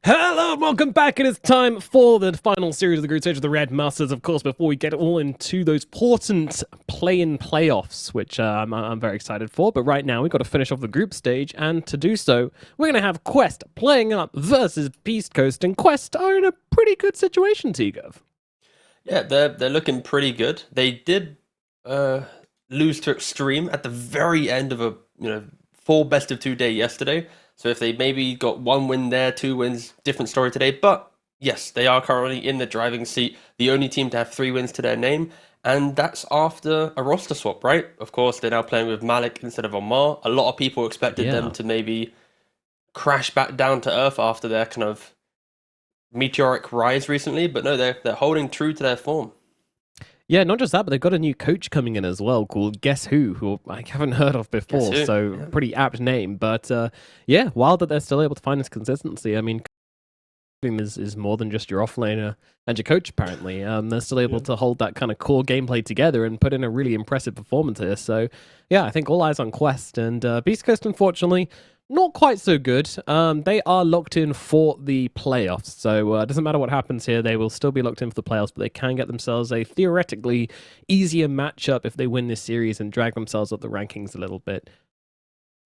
Hello and welcome back. It is time for the final series of the group stage of the Red Masters. Of course, before we get all into those important play-in playoffs, which I'm very excited for. But right now, we've got to finish off the group stage, and to do so, we're going to have Quest playing up versus beastcoast, and Quest are in a pretty good situation, Tigov. Yeah, they're looking pretty good. They did lose to Extreme at the very end of a full best of two day yesterday. So if they maybe got one win there, two wins, different story today. But yes, they are currently in the driving seat, the only team to have 3 wins to their name, and that's after a roster swap, right? Of course, they're now playing with Malik instead of Omar. A lot of people expected them to maybe crash back down to earth after their kind of meteoric rise recently, but no, they're holding true to their form. Yeah, not just that, but they've got a new coach coming in as well called Guess Who I haven't heard of before, so yeah. Pretty apt name. But yeah, wild that they're still able to find this consistency. I mean, is more than just your offlaner and your coach, apparently. They're still able to hold that kind of core gameplay together and put in a really impressive performance here. So yeah, I think all eyes on Quest. And Beast Coast, unfortunately, not quite so good. They are locked in for the playoffs, so it doesn't matter what happens here. They will still be locked in for the playoffs, but they can get themselves a theoretically easier matchup if they win this series and drag themselves up the rankings a little bit.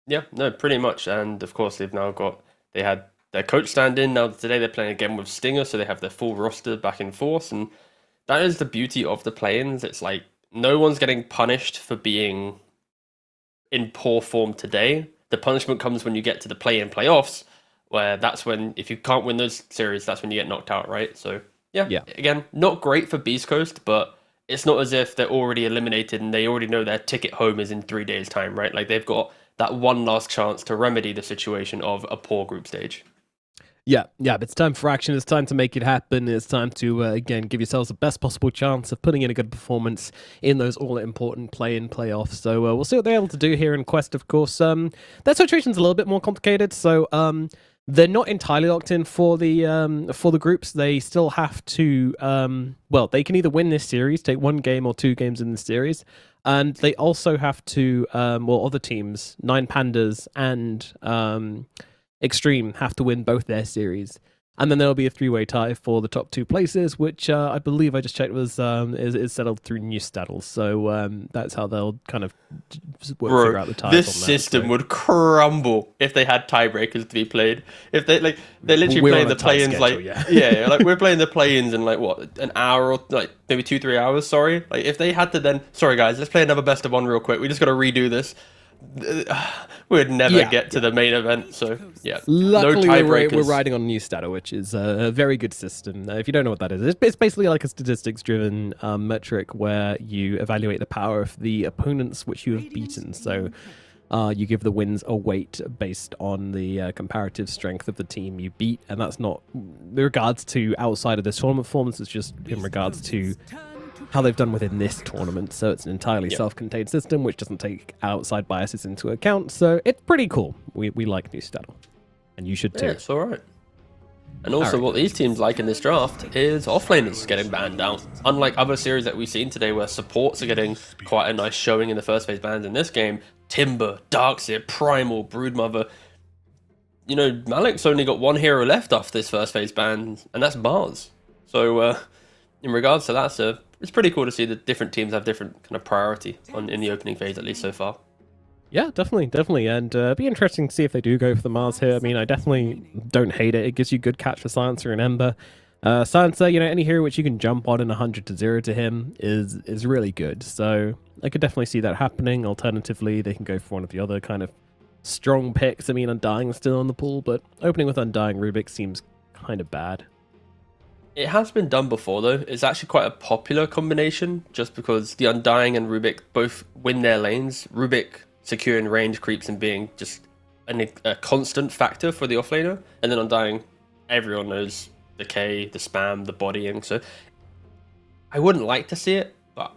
Yeah, no, pretty much. And of course, they had their coach stand in. Now today they're playing again with Stinger, so they have their full roster back in force, and that is the beauty of the play-ins. It's like no one's getting punished for being in poor form today. The punishment comes when you get to the play-in playoffs, where that's when, if you can't win those series, that's when you get knocked out, right? So, yeah. Again, not great for Beast Coast, but it's not as if they're already eliminated and they already know their ticket home is in 3 days' time, right? Like, they've got that one last chance to remedy the situation of a poor group stage. Yeah, but it's time for action. It's time to make it happen. It's time to, again, give yourselves the best possible chance of putting in a good performance in those all-important play-in playoffs. So we'll see what they're able to do here in Quest, of course. Their situation's a little bit more complicated, so they're not entirely locked in for the groups. They still have to, they can either win this series, take 1 game or 2 games in the series, and they also have to, other teams, 9 Pandas and Extreme have to win both their series, and then there'll be a 3-way tie for the top 2 places, which I believe I just checked was is settled through new staddles. So that's how they'll kind of figure out the ties. This system would crumble if they had tiebreakers to be played. If they're literally playing the play-ins like we're playing the play-ins in like what, an hour or like maybe 2-3 hours. Sorry, like if they had to then, sorry guys, let's play another best of 1 real quick. We just got to redo this. We'd never get to the main event, so yeah. Luckily, no we're riding on new Stato, which is a very good system. If you don't know what that is, it's basically like a statistics-driven metric where you evaluate the power of the opponents which you have beaten. So you give the wins a weight based on the comparative strength of the team you beat, and that's not in regards to outside of this tournament performance. It's just in regards to how they've done within this tournament. So it's an entirely self-contained system which doesn't take outside biases into account. So it's pretty cool. We like new Staddle, and you should too. Yeah, it's all right. And also what these teams like in this draft is offlaners getting banned out. Unlike other series that we've seen today where supports are getting quite a nice showing in the first phase bans, in this game, Timber, Darkseer, Primal, Broodmother, Malik's only got 1 hero left after this first phase ban, and that's Mars. So in regards to that, it's pretty cool to see that different teams have different kind of priority in the opening phase, at least so far. Yeah, definitely. And it'd be interesting to see if they do go for the Mars here. I mean, I definitely don't hate it. It gives you good catch for Silencer and Ember. Silencer, any hero which you can jump on in 100-0 to him is really good. So I could definitely see that happening. Alternatively, they can go for one of the other kind of strong picks. I mean, Undying's still in the pool, but opening with Undying Rubik seems kind of bad. It has been done before, though. It's actually quite a popular combination, just because the Undying and Rubik both win their lanes. Rubik securing range creeps and being just a constant factor for the offlaner. And then Undying, everyone knows the K, the spam, the bodying. So I wouldn't like to see it, but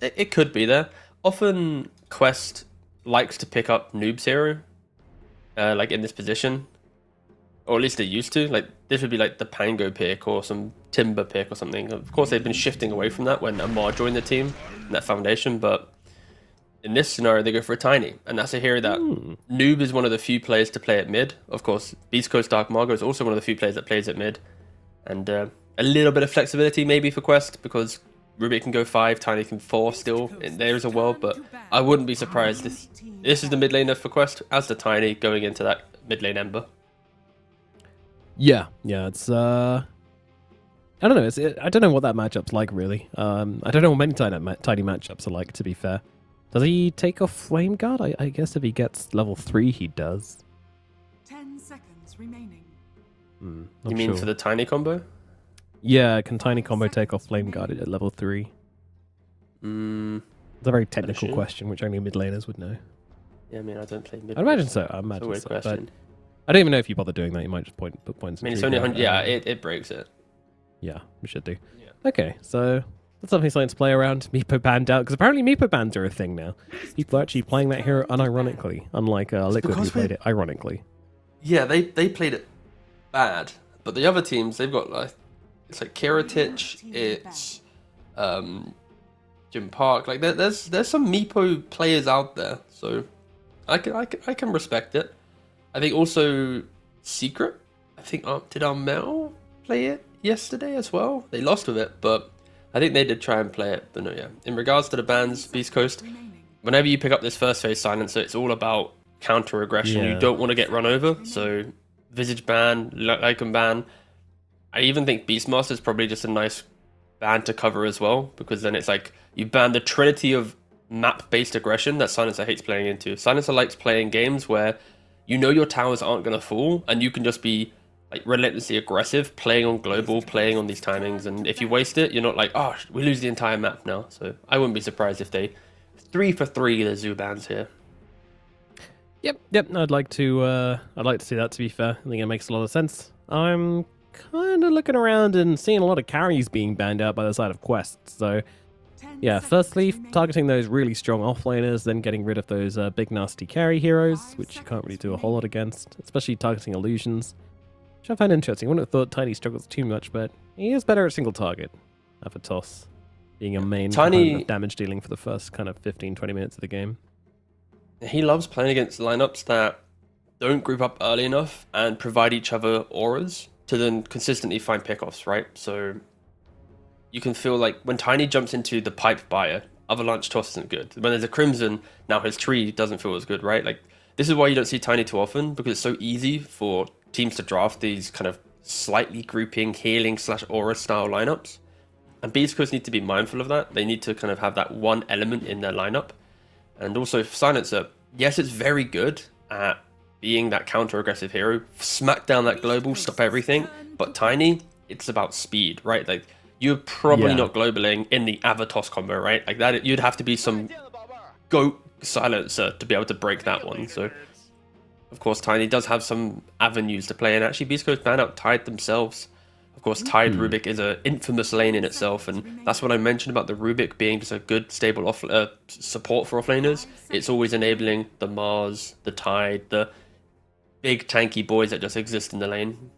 it could be there. Often Quest likes to pick up Noob's hero, like in this position. Or at least they used to. Like, this would be like the Pango pick or some Timber pick or something. Of course, they've been shifting away from that when Amar joined the team in that foundation, but in this scenario, they go for a Tiny, and that's a hero that Noob is one of the few players to play at mid. Of course, Beast Coast Dark Margo is also one of the few players that plays at mid, and a little bit of flexibility maybe for Quest, because Rubik can go 5, Tiny can 4 still in there as well, but I wouldn't be surprised. This is the mid laner for Quest as the Tiny going into that mid lane Ember. Yeah, it's I don't know. I don't know what that matchup's like really. I don't know what many tiny matchups are like. To be fair, does he take off Flame Guard? I guess if he gets level 3, he does. 10 seconds remaining. You mean for the Tiny combo? Yeah, can Tiny combo take off Flame Guard at level 3? It's a very technical question, which only mid laners would know. Yeah, I mean, I don't play mid. I imagine so. I imagine so. But I don't even know if you bother doing that. You might just put points. I mean, it's only 100. Yeah, it breaks it. Yeah, we should do. Yeah. Okay, so that's something something to play around. Meepo banned out, because apparently Meepo bans are a thing now. People are actually playing that hero unironically, unlike Liquid who played it ironically. Yeah, they played it bad, but the other teams, they've got like, it's like Kiratich, it's Jim Park. Like there's some Meepo players out there, so I can respect it. I think also Secret. I think did Armel play it yesterday as well? They lost with it, but I think they did try and play it. But no, yeah. In regards to the bans, Beast Coast, whenever you pick up this first phase silencer, it's all about counter aggression. You don't want to get run over, so Visage ban, Lycan ban. I even think Beastmaster is probably just a nice ban to cover as well, because then it's like you ban the trinity of map-based aggression that Silencer hates playing into. Silencer likes playing games where you know your towers aren't going to fall, and you can just be like relentlessly aggressive, playing on global, playing on these timings, and if you waste it, you're not like, oh, we lose the entire map now. So I wouldn't be surprised if they 3 for 3 the Zoo bans here. Yep. I'd like to see that. To be fair, I think it makes a lot of sense. I'm kind of looking around and seeing a lot of carries being banned out by the side of quests. So yeah, firstly targeting those really strong offlaners, then getting rid of those big nasty carry heroes, which you can't really do a whole lot against, especially targeting illusions, which I find interesting. I wouldn't have thought Tiny struggles too much, but he is better at single target. Avatos being a main Tiny damage dealing for the first kind of 15-20 minutes of the game. He loves playing against lineups that don't group up early enough and provide each other auras to then consistently find pickoffs, right? So you can feel like when Tiny jumps into the pipe buyer, Avalanche Toss isn't good. When there's a Crimson, now his tree doesn't feel as good, right? Like, this is why you don't see Tiny too often, because it's so easy for teams to draft these kind of slightly grouping, healing / aura style lineups. And Beast Coast need to be mindful of that. They need to kind of have that one element in their lineup. And also Silencer, yes, it's very good at being that counter-aggressive hero, smack down that global, stop everything. But Tiny, it's about speed, right? Like, you're probably not globaling in the Avatos combo, right? Like that, you'd have to be some GOAT Silencer to be able to break that one. So, of course, Tiny does have some avenues to play, and actually Beast Coast ban out Tide themselves. Of course, Tide Rubik is an infamous lane in itself, and that's what I mentioned about the Rubik being just a good, stable support for offlaners. It's always enabling the Mars, the Tide, the big tanky boys that just exist in the lane.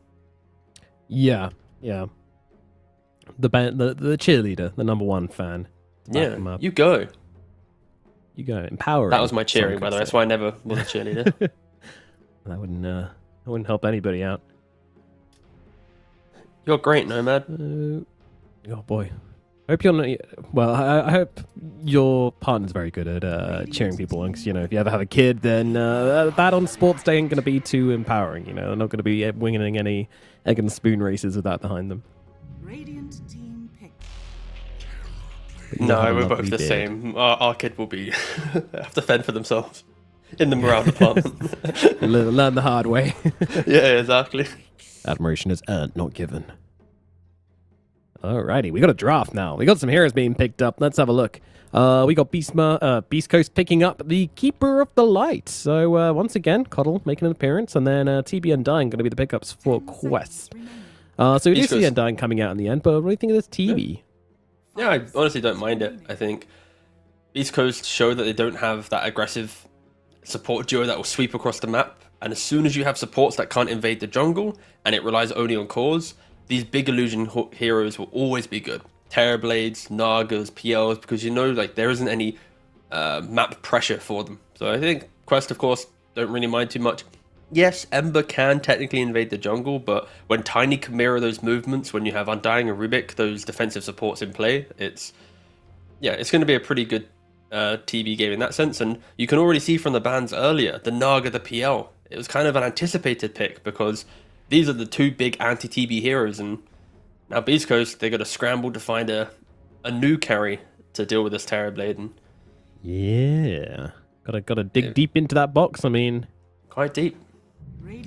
Yeah. The cheerleader, the number 1 fan. Yeah, you go. Empowering. That was my cheering, by the way. That's why I never was a cheerleader. That wouldn't help anybody out. You're great, Nomad. Oh boy. I hope you're not. Well, I hope your partner's very good at cheering people on. Because if you ever have a kid, then that on sports day ain't going to be too empowering. They're not going to be winging any egg and spoon races with that behind them. Radiant team pick. No, we're both the same. Our kid will be have to fend for themselves in the morale department. Learn the hard way. Yeah, exactly. Admiration is earned, not given. Alrighty, we got a draft now. We got some heroes being picked up. Let's have a look. We got Beast Coast picking up the Keeper of the Light. So once again, Coddle making an appearance, and then TB Undying going to be the pickups for quests. So we do see Undying coming out in the end, but what do you think of this TB? Yeah, I honestly don't mind it. I think Beast Coast show that they don't have that aggressive support duo that will sweep across the map. And as soon as you have supports that can't invade the jungle, and it relies only on cores, these big illusion heroes will always be good. Terrorblades, Nagas, PLs, because like there isn't any map pressure for them. So I think Quest, of course, don't really mind too much. Yes, Ember can technically invade the jungle, but when Tiny can mirror those movements, when you have Undying and Rubik, those defensive supports in play, it's going to be a pretty good TB game in that sense. And you can already see from the bans earlier, the Naga, the PL, it was kind of an anticipated pick because these are the two big anti-TB heroes, and now Beast Coast, they got to scramble to find a new carry to deal with this Terrorblade. And yeah, gotta dig deep into that box. I mean, quite deep.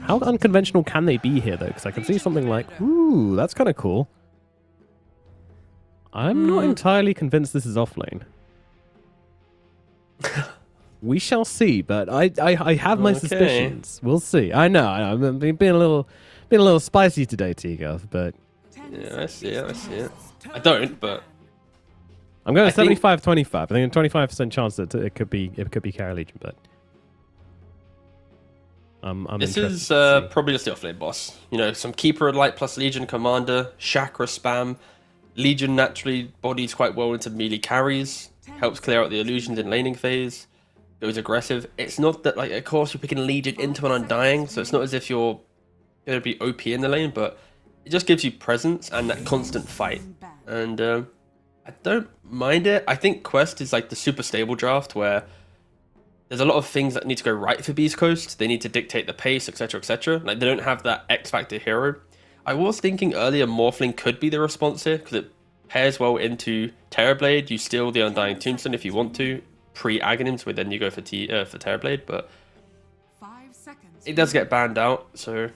How unconventional can they be here, though? Because I can see something like, ooh, that's kind of cool. I'm not entirely convinced this is offlane. We shall see, but I have my suspicions. We'll see. I know. I'm being a little spicy today, Tigo, but yeah, I see it. I don't, but I'm going 75-25. I think a 25% chance that it could be Carry Legion, but this is probably just the offlane boss. You know, some Keeper of Light plus Legion Commander, Chakra spam. Legion naturally bodies quite well into melee carries, helps clear out the illusions in laning phase, goes aggressive. It's not that, like, of course you're picking Legion into an Undying, so it's not as if you're going to be OP in the lane, but it just gives you presence and that constant fight. And I don't mind it. I think Quest is like the super stable draft where there's a lot of things that need to go right for Beast Coast. They need to dictate the pace, etc., etc. Like, they don't have that X Factor hero. I was thinking earlier Morphling could be the response here because it pairs well into Terrorblade. You steal the Undying Tombstone if you want to, pre-Aghanim, so then you go for Terrorblade, but 5 seconds. it does get banned out, so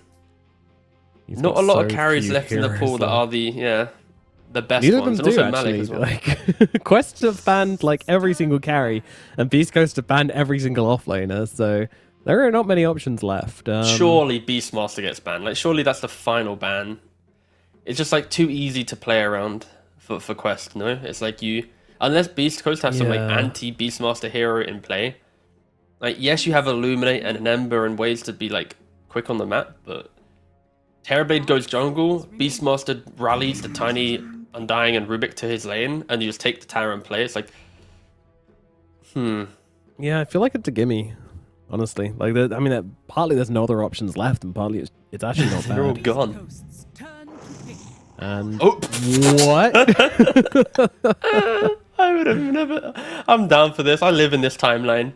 not a lot of carries left in the pool that are the best Neither ones. of them And do, also Malik actually. as well. Like, Quest have banned like every single carry, and Beast Coast have banned every single offlaner, so there are not many options left. Surely Beastmaster gets banned. Like, surely that's the final ban. It's just like too easy to play around for Quest, no? It's like unless Beast Coast have some like anti-Beastmaster hero in play. Like, yes, you have Illuminate and an Ember and ways to be like quick on the map, but Terrorblade goes jungle, Beastmaster rallies the Tiny, Undying and Rubik to his lane, and you just take the tower and play. It's like, Yeah, I feel like it's a gimme, honestly. Like, I mean, partly there's no other options left, and partly it's actually not bad. They're all gone. Coast's turn to pick. And what? I would have never. I'm down for this. I live in this timeline.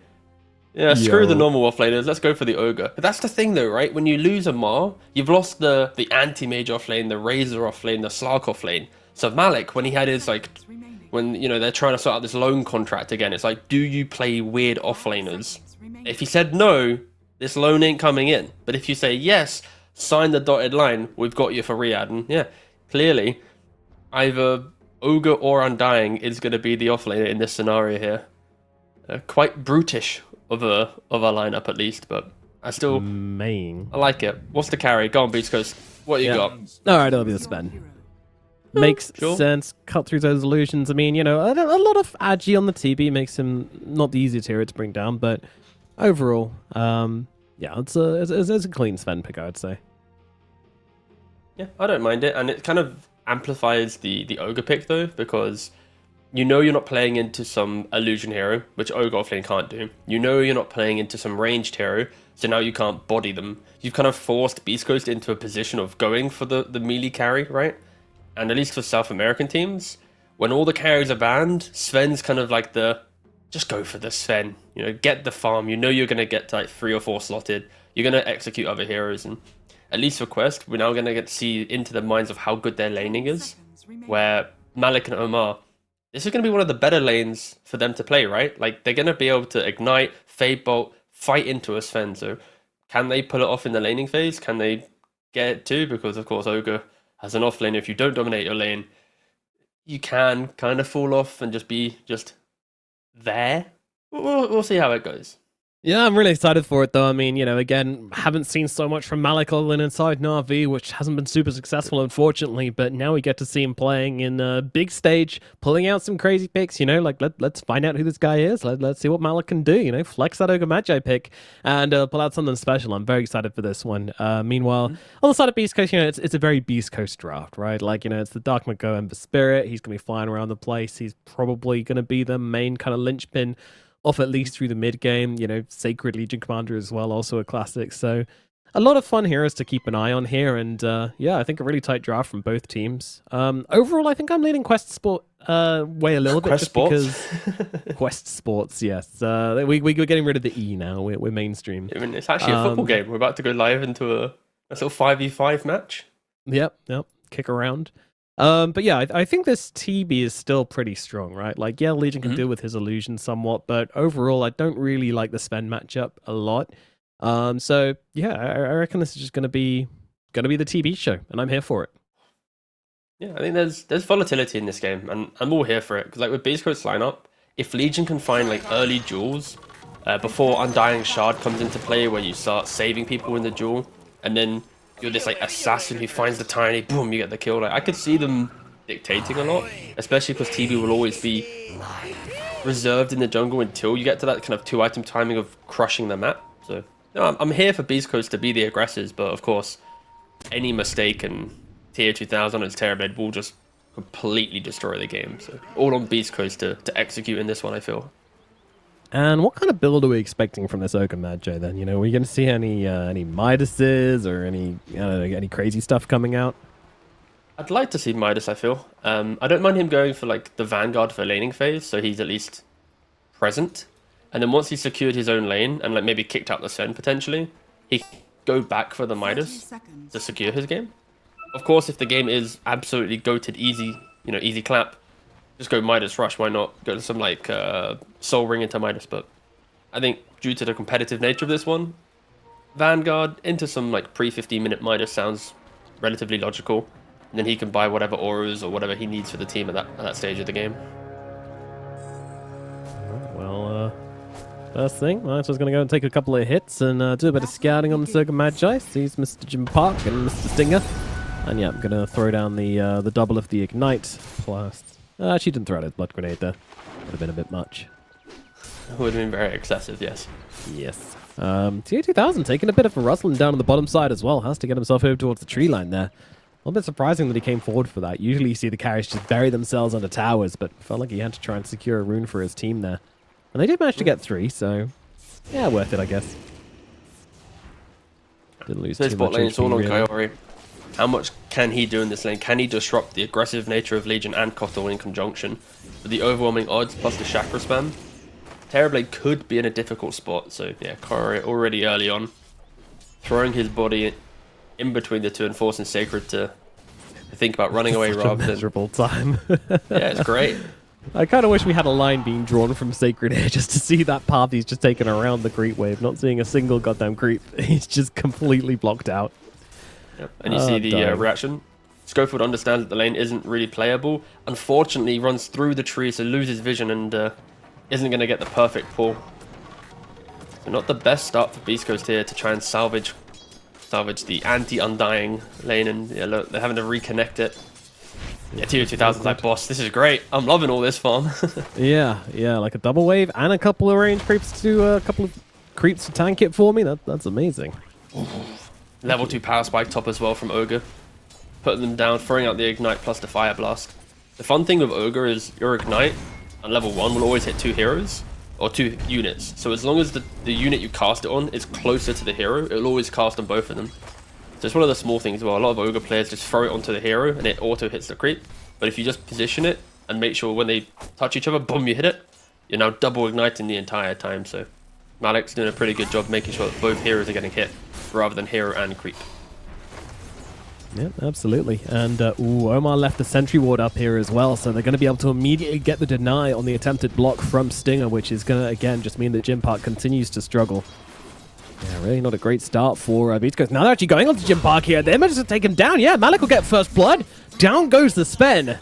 Yeah, screw the normal offlaners. Let's go for the ogre. But that's the thing, though, right? When you lose a Mar, you've lost the anti-mage offlane, the Razor offlane, the Slark offlane. So Malik, when he had his like, when they're trying to sort out this loan contract again, it's like, do you play weird offlaners? If he said no, this loan ain't coming in. But if you say yes, sign the dotted line. We've got you for Riyadh. And yeah, clearly, either ogre or Undying is going to be the offlaner in this scenario here. Quite brutish of a lineup at least, but I still I like it. What's the carry? Go on, Beast Coast. What you got? All right, it'll be the spend. Makes sense. Cut through those illusions. I mean, a lot of agi on the TB makes him not the easiest hero to bring down, but overall, it's a clean spend pick, I would say. Yeah, I don't mind it, and it kind of amplifies the ogre pick though, because you're not playing into some illusion hero, which ogre offlane can't do. You're not playing into some ranged hero, so now you can't body them. You've kind of forced Beast Coast into a position of going for the melee carry, right? And at least for South American teams, when all the carries are banned, Sven's kind of like just go for the Sven. Get the farm. You're going to get like 3 or 4 slotted. You're going to execute other heroes. And at least for Quest, we're now going to get to see into the minds of how good their laning is. Where Malik and Omar, this is going to be one of the better lanes for them to play, right? Like, they're going to be able to ignite, Fade Bolt, fight into a Sven. So can they pull it off in the laning phase? Can they get it too? Because, of course, Ogre as an offlane, if you don't dominate your lane, you can kind of fall off and just be there. We'll see how it goes. Yeah, I'm really excited for it, though. I mean, again, haven't seen so much from Malik other than inside Na'Vi, which hasn't been super successful, unfortunately. But now we get to see him playing in a big stage, pulling out some crazy picks. Let's find out who this guy is. Let's see what Malik can do. Flex that Ogre Magi pick and pull out something special. I'm very excited for this one. Meanwhile, on the side of Beast Coast, it's a very Beast Coast draft, right? Like, it's the Dark Mago Ember Spirit. He's going to be flying around the place. He's probably going to be the main kind of linchpin off at least through the mid game. You know, Sacred Legion Commander as well, also a classic. So a lot of fun heroes to keep an eye on here, and yeah, I think a really tight draft from both teams. Overall, I think I'm leaning Quest Sport way a little bit, just because Quest Sports. Yes, we're getting rid of the E now. We're mainstream. I mean, it's actually a football game. We're about to go live into a sort of 5v5 match. Yep, kick around. But yeah, I think this TB is still pretty strong, right? Like, yeah, Legion can deal with his illusion somewhat, but overall, I don't really like the Sven matchup a lot. So yeah, I reckon this is just gonna be the TB show, and I'm here for it. Yeah, I think there's volatility in this game, and I'm all here for it because, like, with beastcoast lineup, if Legion can find like early duels before Undying Shard comes into play, where you start saving people in the duel, and then you're this like assassin who finds the tiny, boom, you get the kill. Like, I could see them dictating a lot, especially because TB will always be reserved in the jungle until you get to that kind of 2-item timing of crushing the map. So no, I'm here for beastcoast to be the aggressors, but of course, any mistake and tier 2000 on its Terrorblade will just completely destroy the game. So all on beastcoast to execute in this one, I feel. And what kind of build are we expecting from this Ogre Magi then? You know, are we going to see any Midases or any crazy stuff coming out? I'd like to see Midas, I feel. I don't mind him going for like the Vanguard for laning phase, so he's at least present. And then once he's secured his own lane and like maybe kicked out the Sven potentially, he can go back for the Midas to secure his game. Of course, if the game is absolutely goated easy, you know, easy clap, just go Midas Rush. Why not go to some like Soul Ring into Midas? But I think due to the competitive nature of this one, Vanguard into some like pre-15-minute Midas sounds relatively logical. And then he can buy whatever auras or whatever he needs for the team at that stage of the game. Well, first thing, March was going to go and take a couple of hits and do a bit of scouting on the Ogre Magi. Sees Mr. Jim Park and Mr. Stinger. And yeah, I'm going to throw down the double of the Ignite plus... she didn't throw out his Blood Grenade there. Would have been a bit much. It would have been very excessive, yes. Yes. Tier 2000 taking a bit of a rustling down on the bottom side as well. Has to get himself over towards the tree line there. A little bit surprising that he came forward for that. Usually you see the carries just bury themselves under towers, but felt like he had to try and secure a rune for his team there. And they did manage to get 3, so yeah, worth it, I guess. Didn't lose too much. Bot lane is all on really. Coyote. How much can he do in this lane? Can he disrupt the aggressive nature of Legion and Kotal in conjunction with the overwhelming odds plus the chakra spam? Terrorblade could be in a difficult spot, so yeah, Coyote already early on, throwing his body in between the two and forcing Sacred to think about running away rather than... miserable time. Yeah, it's great. I kind of wish we had a line being drawn from Sacred here just to see that path he's just taken around the creep wave, not seeing a single goddamn creep. He's just completely blocked out. Yep. And you see the reaction. Schofield understands that the lane isn't really playable. Unfortunately, he runs through the tree, so loses vision and isn't going to get the perfect pull. So not the best start for beastcoast here to try and salvage the anti-undying lane, and yeah, look, they're having to reconnect it. Yeah, tier 2000's like, boss, this is great. I'm loving all this farm. yeah, like a double wave and a couple of range creeps to tank it for me. That's amazing. Level 2 power spike top as well from Ogre. Putting them down, throwing out the Ignite plus the Fire Blast. The fun thing with Ogre is your Ignite on level 1 will always hit 2 heroes or 2 units. So as long as the unit you cast it on is closer to the hero, it'll always cast on both of them. So it's one of the small things as well. A lot of Ogre players just throw it onto the hero and it auto hits the creep. But if you just position it and make sure when they touch each other, boom, you hit it, you're now double igniting the entire time. So Malik's doing a pretty good job making sure that both heroes are getting hit rather than hero and creep. Yeah, absolutely. And Omar left the sentry ward up here as well, so they're going to be able to immediately get the deny on the attempted block from Stinger, which is going to, again, just mean that Jim Park continues to struggle. Yeah, really not a great start for beastcoast. Now they're actually going on to Jim Park here. They managed to take him down. Yeah, Malik will get first blood. Down goes the Sven.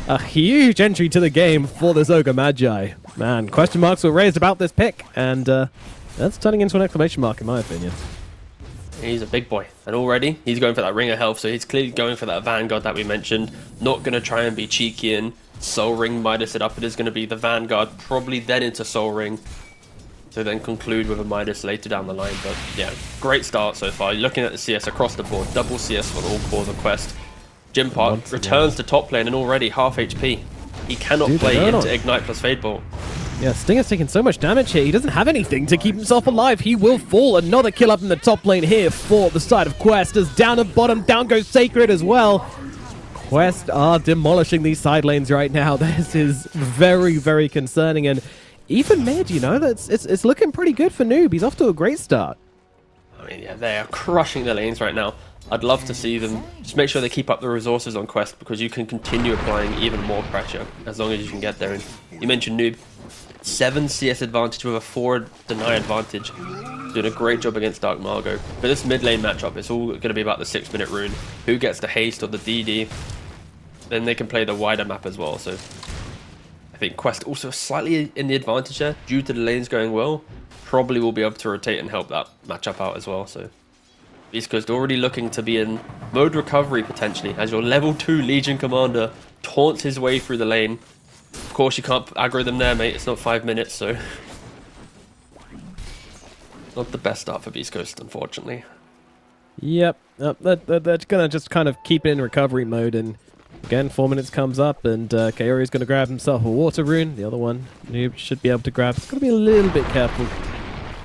A huge entry to the game for this Ogre Magi. Man, question marks were raised about this pick, and that's turning into an exclamation mark in my opinion. He's a big boy, and already he's going for that Ring of Health, so he's clearly going for that Vanguard that we mentioned. Not going to try and be cheeky and Soul Ring Midas it up. It is going to be the Vanguard, probably then into Soul Ring, to then conclude with a Midas later down the line. But yeah, great start so far. You're looking at the CS across the board, double CS for all cores of Quest. Jim Park returns to top lane and already half HP. He cannot play into Ignite plus Fade Bolt. Yeah, Stinger's taking so much damage here. He doesn't have anything to keep himself alive. He will fall. Another kill up in the top lane here for the side of Quest. As down at bottom, down goes Sacred as well. Quest are demolishing these side lanes right now. This is very, very concerning. And even mid, you know, it's looking pretty good for Noob. He's off to a great start. I mean, yeah, they are crushing the lanes right now. I'd love to see them just make sure they keep up the resources on Quest, because you can continue applying even more pressure as long as you can get there. And you mentioned Noob. 7 CS advantage with a 4 deny advantage. Doing a great job against Dark Margot. But this mid lane matchup, it's all going to be about the 6-minute rune. Who gets the haste or the DD. Then they can play the wider map as well. So I think Quest also slightly in the advantage there due to the lanes going well. Probably will be able to rotate and help that matchup out as well. So Beast Coast already looking to be in mode recovery potentially as your level 2 Legion commander taunts his way through the lane. Of course, you can't aggro them there, mate. It's not 5 minutes, so not the best start for Beast Coast, unfortunately. Yep, they're gonna just kind of keep it in recovery mode, and again, 4 minutes comes up, and Kaori's gonna grab himself a water rune. The other one, Noob should be able to grab. It's gotta be a little bit careful.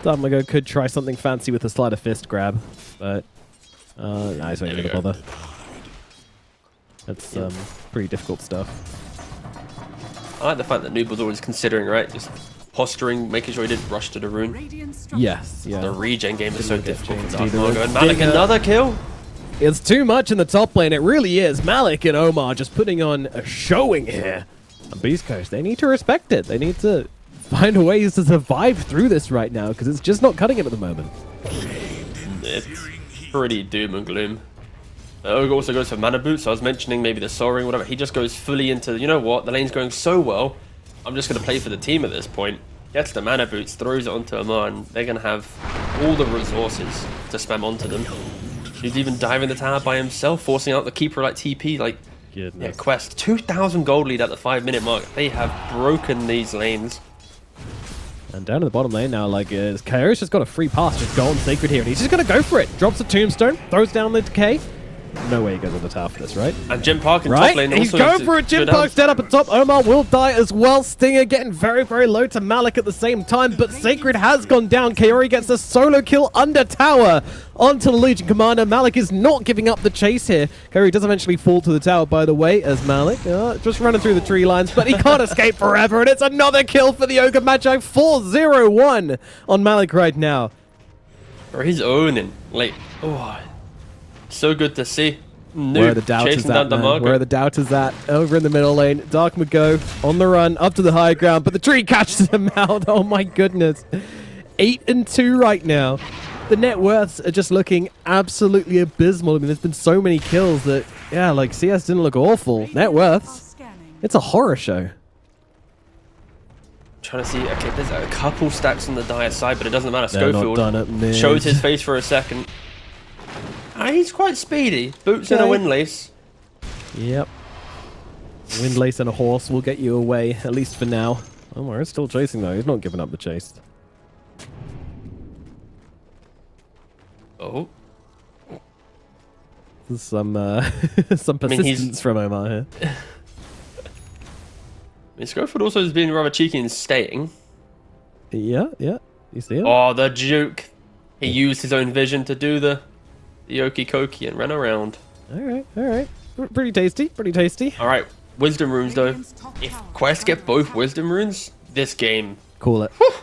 Darmago could try something fancy with a sleight of fist grab, but no, he's not gonna bother. That's pretty difficult stuff. I like the fact that Noob was always considering, right? Just posturing, making sure he didn't rush to the rune. Yes, yeah. The regen game is so difficult for Dark either. Margot. And Malik, another kill? It's too much in the top lane. It really is. Malik and Omar just putting on a showing here. On Beast Coast, they need to respect it. They need to find ways to survive through this right now, because it's just not cutting it at the moment. It's pretty doom and gloom. Ogre also goes for mana boots. So I was mentioning maybe the soaring, whatever. He just goes fully into, you know what, the lane's going so well. I'm just going to play for the team at this point. Gets the mana boots, throws it onto Omar, and they're going to have all the resources to spam onto them. He's even diving the tower by himself, forcing out the keeper like TP. Like, yeah, Quest. 2,000 gold lead at the 5-minute mark. They have broken these lanes. And down in the bottom lane now, like, Kaori's just got a free pass, just Golden Sacred here, and he's just going to go for it. Drops a tombstone, throws down the decay. No way he goes on the tower for this, right? And Jim Park in right? top lane He's also going for it. Jim Park's dead up at top. Omar will die as well. Stinger getting very, very low to Malik at the same time, but Sacred has gone down. Kaori gets a solo kill under tower onto the Legion Commander. Malik is not giving up the chase here. Kaori does eventually fall to the tower, by the way, as Malik just running through the tree lines, but he can't escape forever, and it's another kill for the Ogre Magi. 4-0-1 on Malik right now. Or he's owning. Like, oh, so good to see. Noob where are the doubters at, man? Where are the doubters at? Over in the middle lane. Dark Mago on the run, up to the high ground, but the tree catches him out. Oh my goodness. 8-2 right now. The net worths are just looking absolutely abysmal. I mean, there's been so many kills that, yeah, like CS didn't look awful. Net worths, it's a horror show. Trying to see, okay, there's a couple stacks on the dire side, but it doesn't matter. They're Schofield not done at mid. shows his face for a second. He's quite speedy. Boots and a windlace. Yep. Windlace and a horse will get you away, at least for now. Omar is still chasing, though. He's not giving up the chase. Oh. There's some some persistence from Omar here. I mean, Schofield also is being rather cheeky and staying. Yeah. You see him? Oh, the juke. He used his own vision to do the okey kokey and ran around. Alright. Pretty tasty. Alright, wisdom runes though. If Quest get both wisdom runes, this game. Call it. Whew.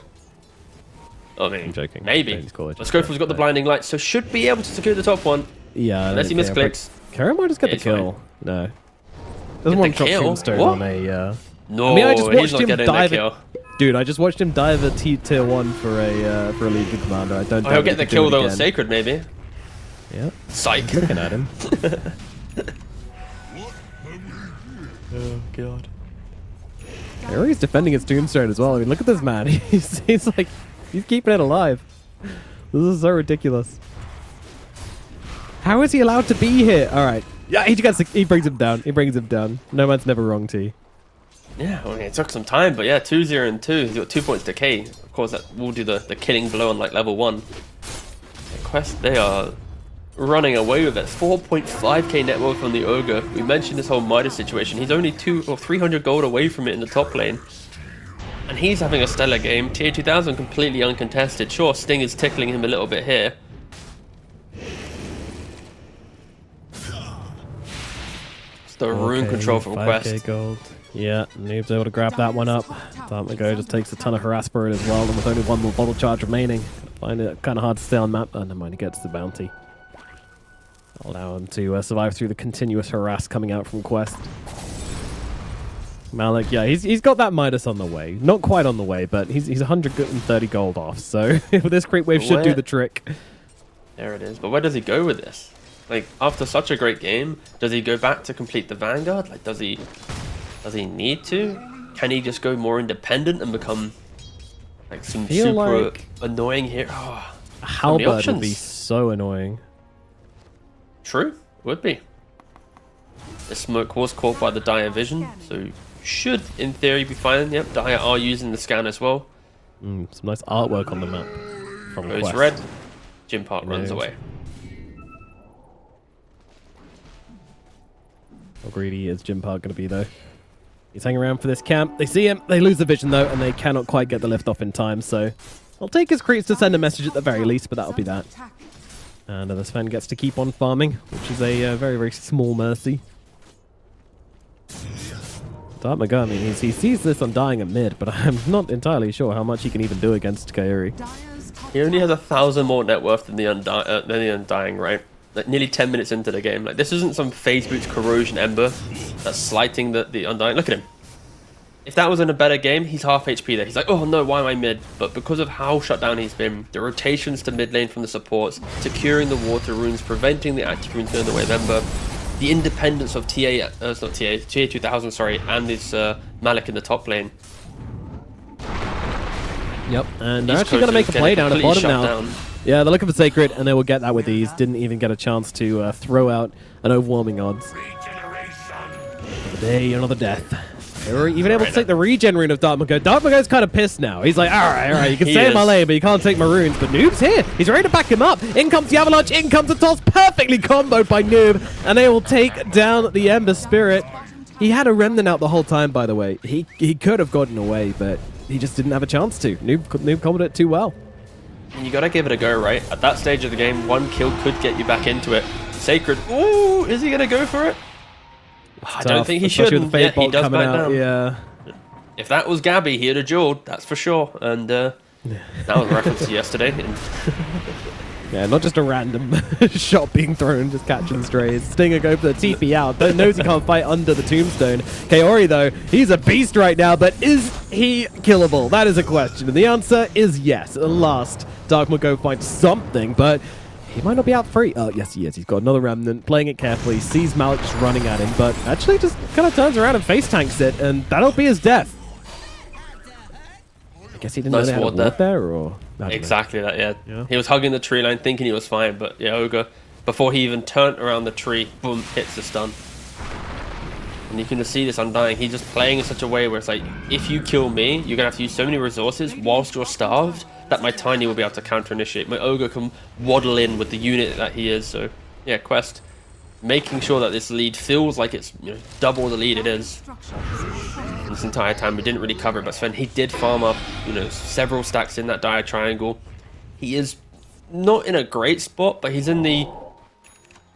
I mean, I'm joking. maybe. But Schofield's got the blinding light, so should be able to secure the top one. Yeah. Unless he misclicks. Kaori might just get the kill. Fine. No. Doesn't want to drop tombstone on a. No, I mean, I just he's watched not him getting dive. the kill. Dude, I just watched him dive a tier 1 for a Legion Commander. I don't. Oh, he'll get the kill though. Sacred maybe. Yeah. Psych. Looking at him. Oh god. Kaori's defending his tombstone as well. I mean, look at this man. He's like, he's keeping it alive. This is so ridiculous. How is he allowed to be here? All right. Yeah, he brings him down. No man's never wrong, T. Yeah, I mean, it took some time, but yeah, 2-0 and 2. He's got 2 points decay. Of course, that will do the killing blow on like level 1. Quest, they are running away with it. 4.5k net worth on the Ogre. We mentioned this whole Midas situation. He's only 200 or 300 gold away from it in the top lane. And he's having a stellar game. Tier 2000 completely uncontested. Sure, Sting is tickling him a little bit here. It's the rune control from 5K Quest. gold. Yeah, Noob's able to grab that one up. Dartmago just takes a ton of harass for it as well, and with only one more bottle charge remaining, I find it kind of hard to stay on map. Oh, never mind, he gets the bounty. Allow him to survive through the continuous harass coming out from Quest. Malik, yeah, he's got that Midas on the way. Not quite on the way, but he's 130 gold off, so this creep wave should do the trick. There it is. But where does he go with this? Like, after such a great game, does he go back to complete the Vanguard? Like, does he need to? Can he just go more independent and become like some super annoying hero? Oh, Halberd would be so annoying. True, would be. The smoke was caught by the Dire vision, so should, in theory, be fine. Yep, Dire are using the scan as well. Some nice artwork on the map. From Goes Quest. red. Gym Park runs away. How greedy is Gym Park going to be, though? He's hanging around for this camp. They see him. They lose the vision, though, and they cannot quite get the lift off in time. So I'll take his creeps to send a message at the very least, but that'll be that. And the Sven gets to keep on farming, which is a very, very small mercy. Dartmago, I mean, he sees this Undying at mid, but I'm not entirely sure how much he can even do against Kaori. He only has 1,000 more net worth than the Undying, right? Like nearly 10 minutes into the game. Like, this isn't some phase boots corrosion ember that's slighting the Undying. Look at him. If that was in a better game, he's half HP there. He's like, oh no, why am I mid? But because of how shut down he's been, the rotations to mid lane from the supports, securing the water runes, preventing the active runes going the way of ember, the independence of TA 2000, sorry, and this Malik in the top lane. Yep, and they're actually going to make a play down at bottom now. Yeah, they're looking for Sacred, and they will get that with ease. Didn't even get a chance to throw out an overwhelming odds. Another day, another death. They were even able to take the regen rune of Dartmago. Dartmago's kind of pissed now. He's like, all right, you can stay in my lane, but you can't take my runes. But Noob's here. He's ready to back him up. In comes the Avalanche. In comes the toss. Perfectly comboed by Noob. And they will take down the Ember Spirit. He had a Remnant out the whole time, by the way. He could have gotten away, but he just didn't have a chance to. Noob comboed it too well. And you got to give it a go, right? At that stage of the game, one kill could get you back into it. Sacred. Ooh, is he going to go for it? I don't think he should. Yeah, he does back down. Yeah. If that was Gabby, he'd have dueled, that's for sure. And that was a reference to yesterday. Yeah, not just a random shot being thrown, just catching strays. Stinger go for the TP out. Knows he can't fight under the tombstone. Kaori, though, he's a beast right now, but is he killable? That is a question. And the answer is yes. At last, Dartmago finds something, but he might not be out free. Oh, yes, he is. He's got another Remnant, playing it carefully, sees Malik just running at him, but actually just kind of turns around and face tanks it, and that'll be his death. I guess he didn't know they had a ward there, or... Exactly that, yeah. He was hugging the tree line, thinking he was fine, but yeah, Ogre, before he even turned around the tree, boom, hits the stun. And you can just see this Undying. He's just playing in such a way where it's like, if you kill me, you're going to have to use so many resources whilst you're starved that my Tiny will be able to counter-initiate. My Ogre can waddle in with the unit that he is. So, yeah, Quest making sure that this lead feels like it's double the lead it is. This entire time we didn't really cover it, but Sven, he did farm up several stacks in that Dire triangle. He is not in a great spot, but he's in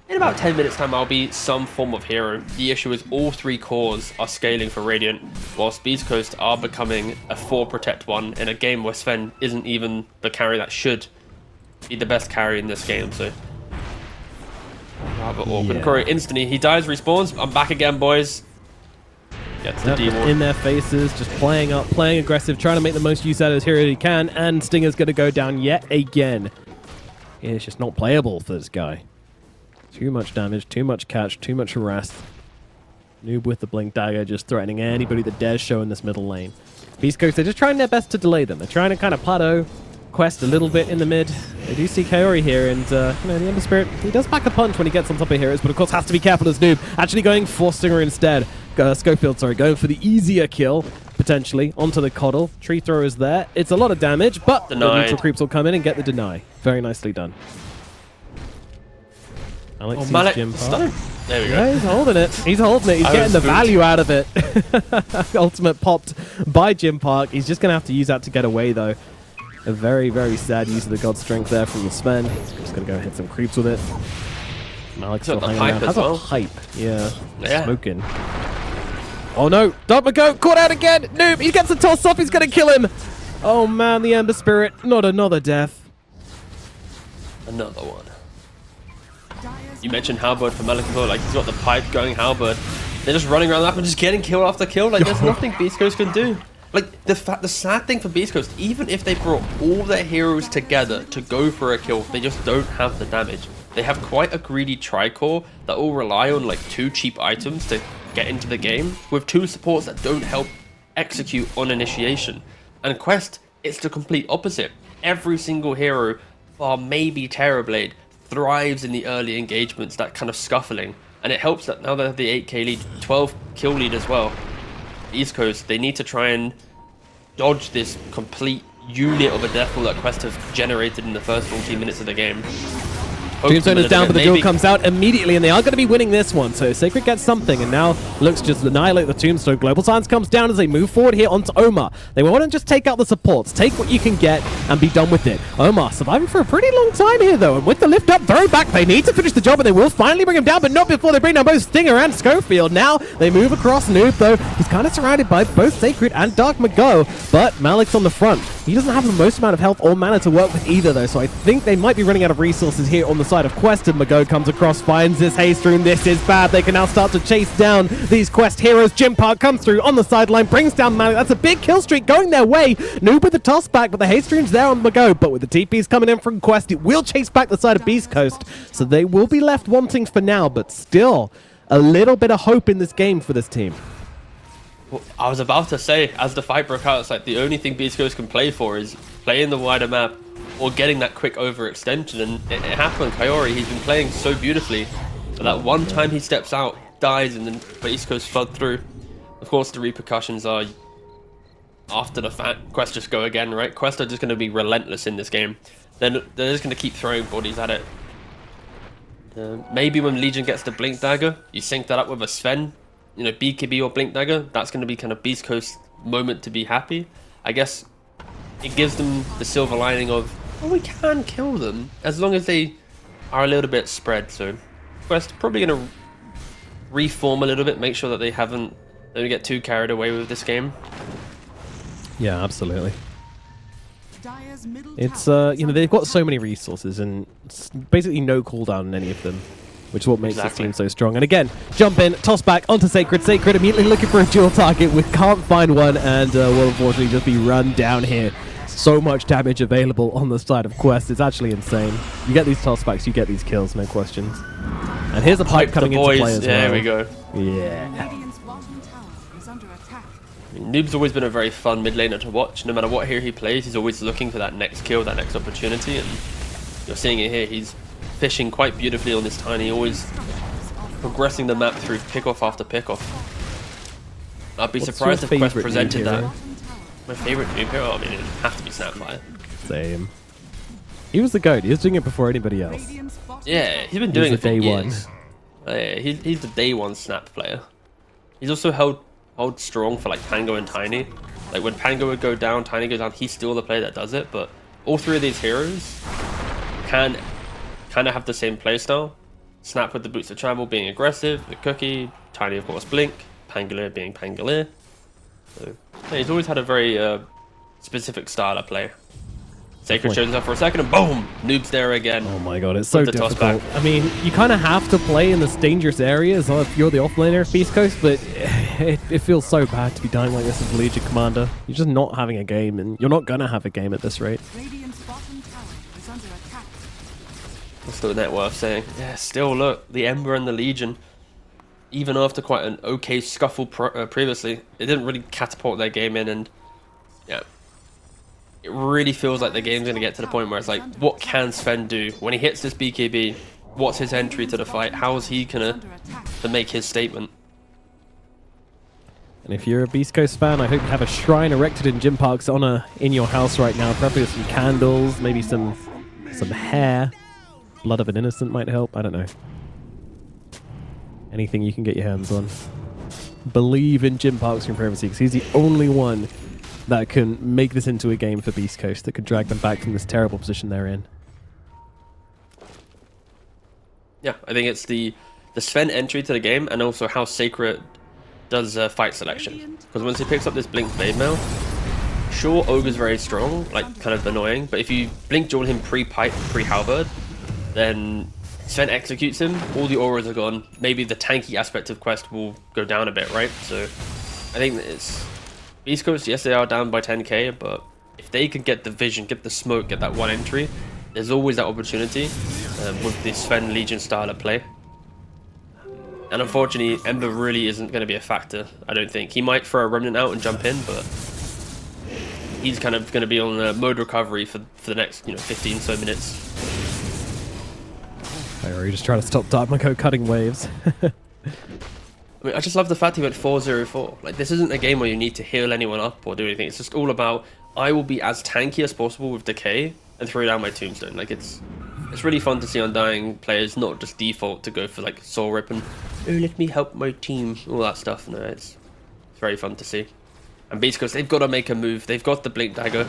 about 10 minutes time I'll be some form of hero. The issue is all three cores are scaling for Radiant, whilst Beastcoast are becoming a 4 protect 1 in a game where Sven isn't even the carry that should be the best carry in this game. So rather awkward. Corey instantly, he dies, respawns. I'm back again, boys. Gets the demon in their faces, just playing up, playing aggressive, trying to make the most use out of his hero he can, and Stinger's going to go down yet again. It's just not playable for this guy. Too much damage, too much catch, too much harass. Noob with the blink dagger, just threatening anybody that dares show in this middle lane. Beast Coast, they're just trying their best to delay them. They're trying to kind of plateau Quest a little bit in the mid. They do see Kaori here, and the Ember Spirit, he does pack a punch when he gets on top of heroes, but of course has to be careful as Noob. Actually going for Stinger instead. Schofield, sorry, going for the easier kill, potentially, onto the Coddle. Tree thrower is there. It's a lot of damage, but the neutral creeps will come in and get the deny. Very nicely done. Alex Malik, Gym stun him. There we go. Yeah, he's holding it. He's holding it. He's I getting was the spooked. value out of it. Ultimate popped by Jim Park. He's just going to have to use that to get away, though. A very, very sad use of the God Strength there from the Sven. Just going to go hit some creeps with it. Malik's still got the hanging pipe around. as Has well. a pipe. Yeah. Yeah. Smoking. Oh, no. Dark caught out again. Noob. He gets a toss off. He's going to kill him. Oh, man. The Ember Spirit. Not another death. Another one. Dire's You mentioned Halberd for Malik as well. Like, he's got the pipe going Halberd. They're just running around the map and just getting kill after kill. Like, there's nothing Beast Coast can do. Like, the sad thing for Beast Coast, even if they brought all their heroes together to go for a kill, they just don't have the damage. They have quite a greedy tricore that will rely on, like, 2 cheap items to get into the game, with 2 supports that don't help execute on initiation. And Quest, it's the complete opposite. Every single hero, bar maybe Terrorblade, thrives in the early engagements, that kind of scuffling. And it helps that now they have the 8k lead, 12 kill lead as well. East Coast, they need to try and dodge this complete unit of a death pool that Quest have generated in the first 14 minutes of the game. Tombstone is down, but the Maybe- duel comes out immediately, and they are going to be winning this one. So Sacred gets something, and now looks to just annihilate the Tombstone. Global Silence comes down as they move forward here onto Omar. They want to just take out the supports, take what you can get, and be done with it. Omar surviving for a pretty long time here, though, and with the lift up very back, they need to finish the job, and they will finally bring him down, but not before they bring down both Stinger and Schofield. Now they move across Noob, though. He's kind of surrounded by both Sacred and Dark Mago, but Malik's on the front. He doesn't have the most amount of health or mana to work with either, though, so I think they might be running out of resources here on the side of Quest, and Mago comes across, finds this haste rune. This is bad. They can now start to chase down these Quest heroes. Jim Park comes through on the sideline, brings down Malik. That's a big kill streak going their way. Noob with the toss back, but the haste rune's there on Mago, but with the TPs coming in from Quest, it will chase back the side of Beast Coast, so they will be left wanting for now, but still a little bit of hope in this game for this team. Well, I was about to say, as the fight broke out, it's like the only thing Beast Coast can play for is playing the wider map or getting that quick overextension, and it happened. Kaori, he's been playing so beautifully, but that one time he steps out, dies, and then Beast Coast flood through. Of course, the repercussions are after the fact. Quest just go again, right? Quest are just going to be relentless in this game. They're just going to keep throwing bodies at it. Maybe when Legion gets the Blink Dagger, you sync that up with a Sven, you know, BKB or Blink Dagger. That's going to be kind of Beast Coast moment to be happy. I guess it gives them the silver lining of, well, we can kill them as long as they are a little bit spread. So Quest probably going to reform a little bit, make sure that they don't get too carried away with this game. Yeah, absolutely. Dire's middle It's, tower is you know, under they've got so attack. many resources and basically no cooldown in any of them, which is what makes this Exactly. team so strong. And again, jump in, toss back onto Sacred. Sacred immediately looking for a dual target. We can't find one, and will unfortunately just be run down here. So much damage available on the side of Quest. It's actually insane. You get these toss backs, you get these kills, no questions. And here's a pipe coming the into boys. play as There well. we go. Yeah. Radiant's bottom tower is under attack. Noob's always been a very fun mid laner to watch. No matter what hero he plays, he's always looking for that next kill, that next opportunity, and you're seeing it here. He's fishing quite beautifully on this tiny, always progressing the map through pickoff after pickoff. I'd be What's surprised your if Quest favourite presented noob that. hero? My favorite noob hero? I mean, it'd have to be Snapfire. Same. He was the GOAT. He was doing it before anybody else. Radiant's bottom Yeah, tower he's been He doing was it for the day one. years. Yeah, he's the day one Snap player. He's also held strong for like Pango and Tiny. Like when Pango would go down, Tiny goes down, he's still the player that does it. But all three of these heroes can kind of have the same playstyle. Snap with the boots of travel being aggressive, the Cookie, Tiny of course Blink, Pangolier being Pangolier. So yeah, he's always had a very specific style of play. Sacred shows up for a second and boom! Noob's there again. Oh my god, it's so With the toss difficult. back. I mean, you kind of have to play in this dangerous areas if you're the offlaner of Beast Coast, but it feels so bad to be dying like this as a Legion Commander. You're just not having a game, and you're not going to have a game at this rate. Radiant's bottom tower is under attack. What's the net worth saying? Yeah, still look, the Ember and the Legion, even after quite an okay scuffle previously, it didn't really catapult their game in, and yeah, it really feels like the game's going to get to the point where it's like, what can Sven do? When he hits this BKB, what's his entry to the fight? How is he going to make his statement? And if you're a Beast Coast fan, I hope you have a shrine erected in Jim Park's honor in your house right now, probably with some candles, maybe some hair. Blood of an innocent might help, I don't know. Anything you can get your hands on. Believe in Jim Park's supremacy, because he's the only one that can make this into a game for Beast Coast, that could drag them back from this terrible position they're in. Yeah, I think it's the Sven entry to the game, and also how Sacred does fight selection. Because once he picks up this Blink Blade Mail, sure, Ogre's very strong, like kind of annoying, but if you Blink Duel him pre-Pipe, pre-Halberd, then Sven executes him, all the auras are gone, maybe the tanky aspect of Quest will go down a bit, right? So I think that it's Beast Coast, yes, they are down by 10k, but if they can get the vision, get the smoke, get that one entry, there's always that opportunity with the Sven Legion style of play. And unfortunately, Ember really isn't going to be a factor, I don't think. He might throw a Remnant out and jump in, but he's kind of going to be on a mode recovery for the next 15 so minutes. Or you just try to stop Darkmako cutting waves. I mean, I just love the fact he went 4-0-4. Like, this isn't a game where you need to heal anyone up or do anything. It's just all about, I will be as tanky as possible with Decay and throw down my Tombstone. Like, it's really fun to see Undying players not just default to go for, like, Soul Rip and, oh, let me help my team, all that stuff. No, it's very fun to see. And Beast Coast, they've got to make a move. They've got the Blink Dagger.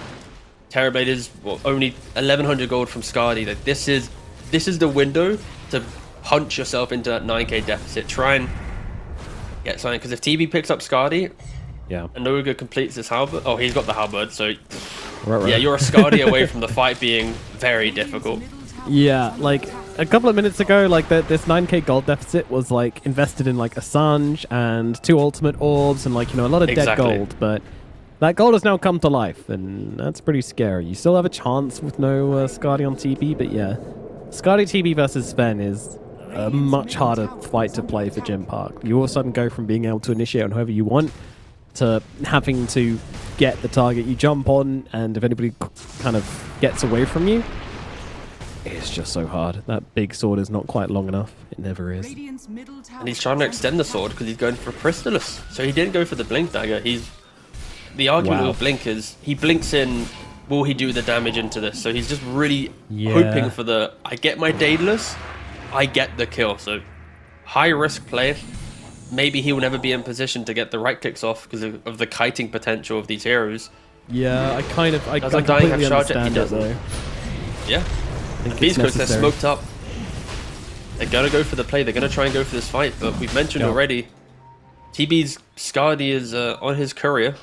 Terrorblade is, well, only 1100 gold from Scardy. Like, this is the window to punch yourself into that 9k deficit. Try and get something, because if TB picks up Scardy, Yeah. and Ogre completes his halberd, oh, he's got the halberd, so Right. yeah, you're a Scardy away from the fight being very difficult. Yeah, like a couple of minutes ago, like this 9k gold deficit was like invested in like Assange and 2 ultimate orbs and like, a lot of dead gold, but that gold has now come to life, and that's pretty scary. You still have a chance with no Scardy on TB, but yeah, Scardy TB versus Sven is a much harder fight to play for Jim Park. You all of a sudden go from being able to initiate on whoever you want to having to get the target you jump on, and if anybody kind of gets away from you, it's just so hard. That big sword is not quite long enough. It never is. And he's trying to extend the sword because he's going for Crystallis. So he didn't go for the Blink Dagger. The argument with Blink is he blinks in, will he do the damage into this? So he's just really hoping for the, I get my Daedalus, I get the kill. So high risk play. Maybe he will never be in position to get the right clicks off because of the kiting potential of these heroes. Yeah, I Doesn't completely have charge yet? understand He it doesn't. though. Yeah. Think Beast it's Coast, they're necessary. smoked up. They're going to go for the play. They're going to try and go for this fight. But we've mentioned already, TB's Scardy is on his courier.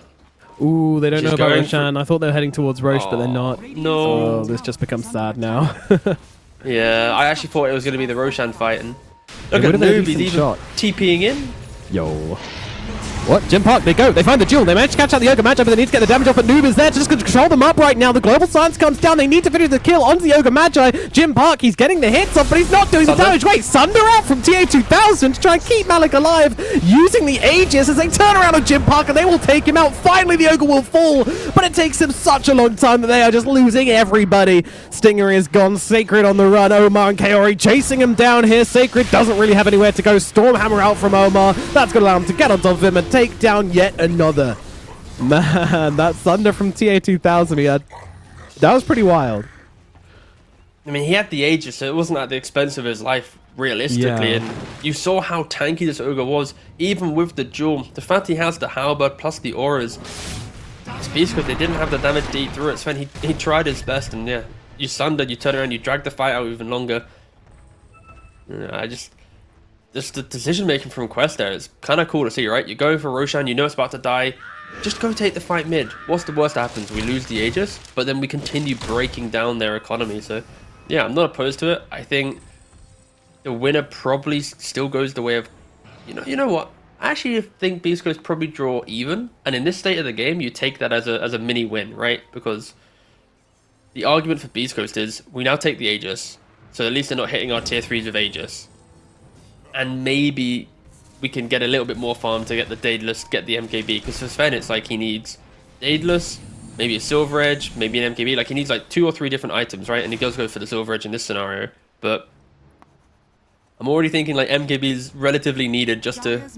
Ooh, they don't She's know about going Roshan. I thought they were heading towards Roche, but they're not. No. Oh, this just becomes sad now. Yeah, I actually thought it was going to be the Roshan fight. And look It at would've been a Noob, he's decent even shot. TPing in. Yo. What? Jim Park, they go. They find the duel. They manage to catch out the Ogre Magi, but they need to get the damage off. But Noob is there to just control them up right now. The Global Silence comes down. They need to finish the kill onto the Ogre Magi. Jim Park, he's getting the hits off, but he's not doing the damage. Wait, Sunder out from TA2000 to try and keep Malik alive, using the Aegis as they turn around on Jim Park, and they will take him out. Finally, the Ogre will fall, but it takes him such a long time that they are just losing everybody. Stinger is gone. Sacred on the run. Omar and Kaori chasing him down here. Sacred doesn't really have anywhere to go. Stormhammer out from Omar. That's going to allow him to get on top of him and take down yet another. Man, that Thunder from TA2000 he had. That was pretty wild. I mean, he had the Aegis, so it wasn't at the expense of his life, realistically. Yeah. And you saw how tanky this Ogre was, even with the duel. The fact he has the Halberd plus the auras. It's Beast because they didn't have the damage to eat through it. Sven, he tried his best, and yeah, you sundered, you turn around, you drag the fight out even longer. Yeah, just the decision making from Quest there is kind of cool to see, right? You're going for Roshan, you know it's about to die. Just go take the fight mid. What's the worst that happens? We lose the Aegis, but then we continue breaking down their economy. So, yeah, I'm not opposed to it. I think the winner probably still goes the way of, you know what? I actually think Beast Coast probably draw even, and in this state of the game, you take that as a mini win, right? Because the argument for Beast Coast is we now take the Aegis, so at least they're not hitting our tier 3s with Aegis. And maybe we can get a little bit more farm to get the Daedalus, get the MKB. Because for Sven, it's like he needs Daedalus, maybe a Silver Edge, maybe an MKB. Like he needs like 2 or 3 different items, right? And he does go for the Silver Edge in this scenario. But I'm already thinking like MKB is relatively needed just to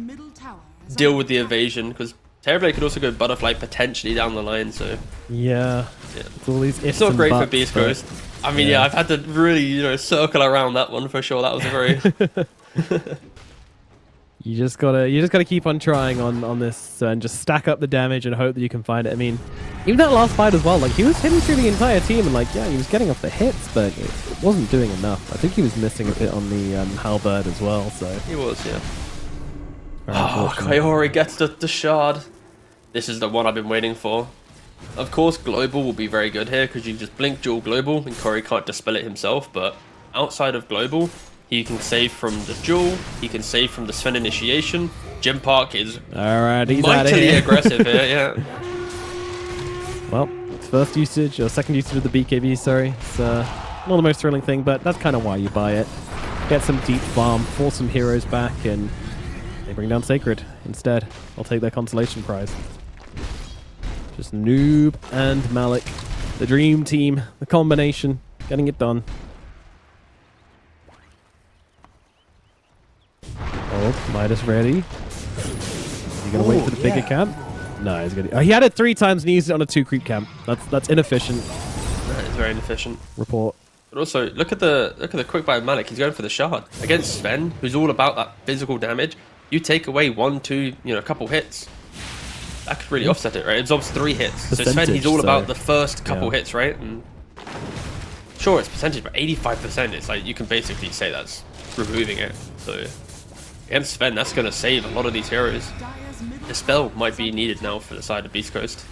deal with the evasion. Because Terrorblade could also go Butterfly potentially down the line. So Yeah. It's all these it's not great for Beast Coast. I mean, yeah, I've had to really, circle around that one for sure. That was a very... You just gotta keep on trying on this and just stack up the damage and hope that you can find it. I mean, even that last fight as well, like he was hitting through the entire team and like yeah, he was getting off the hits, but it wasn't doing enough. I think he was missing a bit on the halberd as well. So He was, yeah. very Oh, unfortunate. Kaori gets the shard. This is the one I've been waiting for. Of course, global will be very good here because you just blink dual global and Kaori can't dispel it himself. But outside of global, he can save from the duel. He can save from the Sven initiation. Jim Park is All right, he's out of mightily here. aggressive here. Yeah. Well, it's first usage or second usage of the BKB. Sorry, it's not the most thrilling thing, but that's kind of why you buy it. Get some deep farm, force some heroes back, and they bring down Sacred instead. I'll take their consolation prize. Just Noob and Malik, the dream team, the combination, getting it done. Oh, Midas ready. Is he gonna wait for the bigger camp? No, he's gonna. Oh, he had it 3 times and he used it on a 2 creep camp. That's inefficient. That is very inefficient. Report. But also, look at the quick buy of Malik. He's going for the shard against Sven, who's all about that physical damage. You take away 1, 2, a couple hits. That could really offset it, right? It absorbs 3 hits. So Sven, Percentage, he's all so- about the first couple yeah. hits, right? And sure, it's percentage, but 85%. It's like you can basically say that's removing it. So against Sven, that's going to save a lot of these heroes. Dire's middle The spell might be needed now for the side of Beast Coast.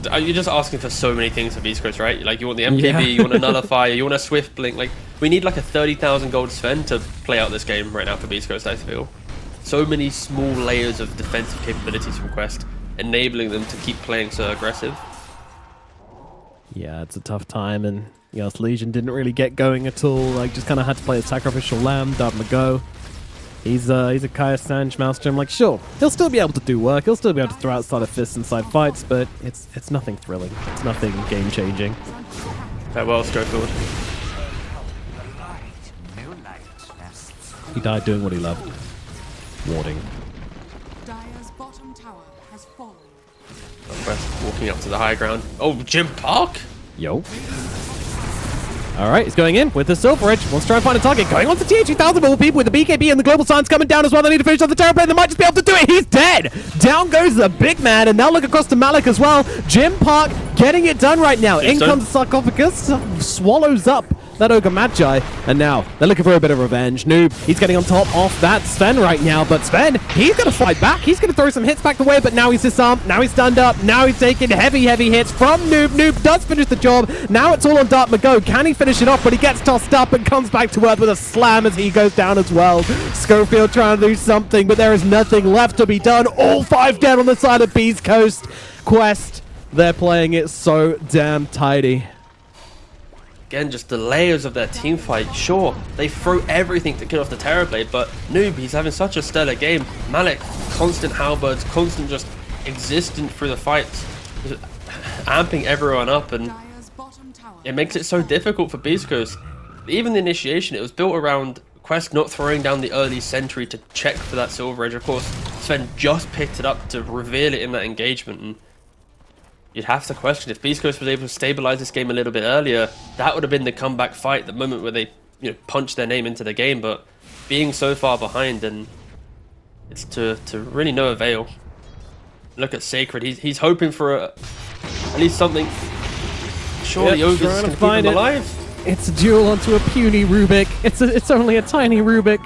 You're just asking for so many things for Beast Coast, right? Like you want the MKB, Yeah. you want a Nullifier, you want a Swift Blink. Like we need like a 30,000 gold Sven to play out this game right now for Beast Coast, I feel. So many small layers of defensive capabilities from Quest, enabling them to keep playing so aggressive. Yeah, it's a tough time, and yes, Legion didn't really get going at all. Like, just kind of had to play a sacrificial lamb, Dart Mago. He's a Kaya Sanj Maelstrom. Like, sure, he'll still be able to do work. He'll still be able to throw out side of fists inside fights, but it's nothing thrilling. It's nothing game changing. is under attack. Farewell, Schofield. He died doing what he loved. Warding. Dire's bottom tower has fallen. Quest walking up to the high ground. Oh, Jim Park? Yo. All right, he's going in with the Silver Edge. Wants to try and find a target. Going on to TH2000 of all people with the BKB and the Global Signs coming down as well. They need to finish off the Terror Plane. They might just be able to do it. He's dead. Down goes the big man. And now look across to Malik as well. Jim Park getting it done right now. In so. comes the Sarcophagus. Swallows up that Ogre Magi. And now they're looking for a bit of revenge. Noob, he's getting on top of that Sven right now. But Sven, he's going to fight back. He's going to throw some hits back the way. But now he's disarmed. Now he's stunned up. Now he's taking heavy hits from Noob. Noob does finish the job. Now it's all on Dart Mago. Can he finish it off? But he gets tossed up and comes back to earth with a slam as he goes down as well. Schofield trying to do something, but there is nothing left to be done. All 5 down on the side of Beast Coast. Quest, they're playing it so damn tidy. Again, just the layers of their team fight. Sure, they throw everything to kill off the Terrorblade, but Noob, he's having such a stellar game. Malik, constant halberds, constant just existent through the fights, just amping everyone up, and Dire's bottom tower. it makes it so difficult for Beast Coast. Even the initiation, it was built around Quest not throwing down the early sentry to check for that Silver Edge. Of course, Sven just picked it up to reveal it in that engagement, and you'd have to question if Beast Coast was able to stabilize this game a little bit earlier. That would have been the comeback fight, the moment where they, punched their name into the game. But being so far behind, and it's to really no avail. Look at Sacred. He's hoping for at least something. Surely Yep, Ogre's trying going to to keep find him it. alive. It's a duel onto a puny Rubik. It's only a tiny Rubik,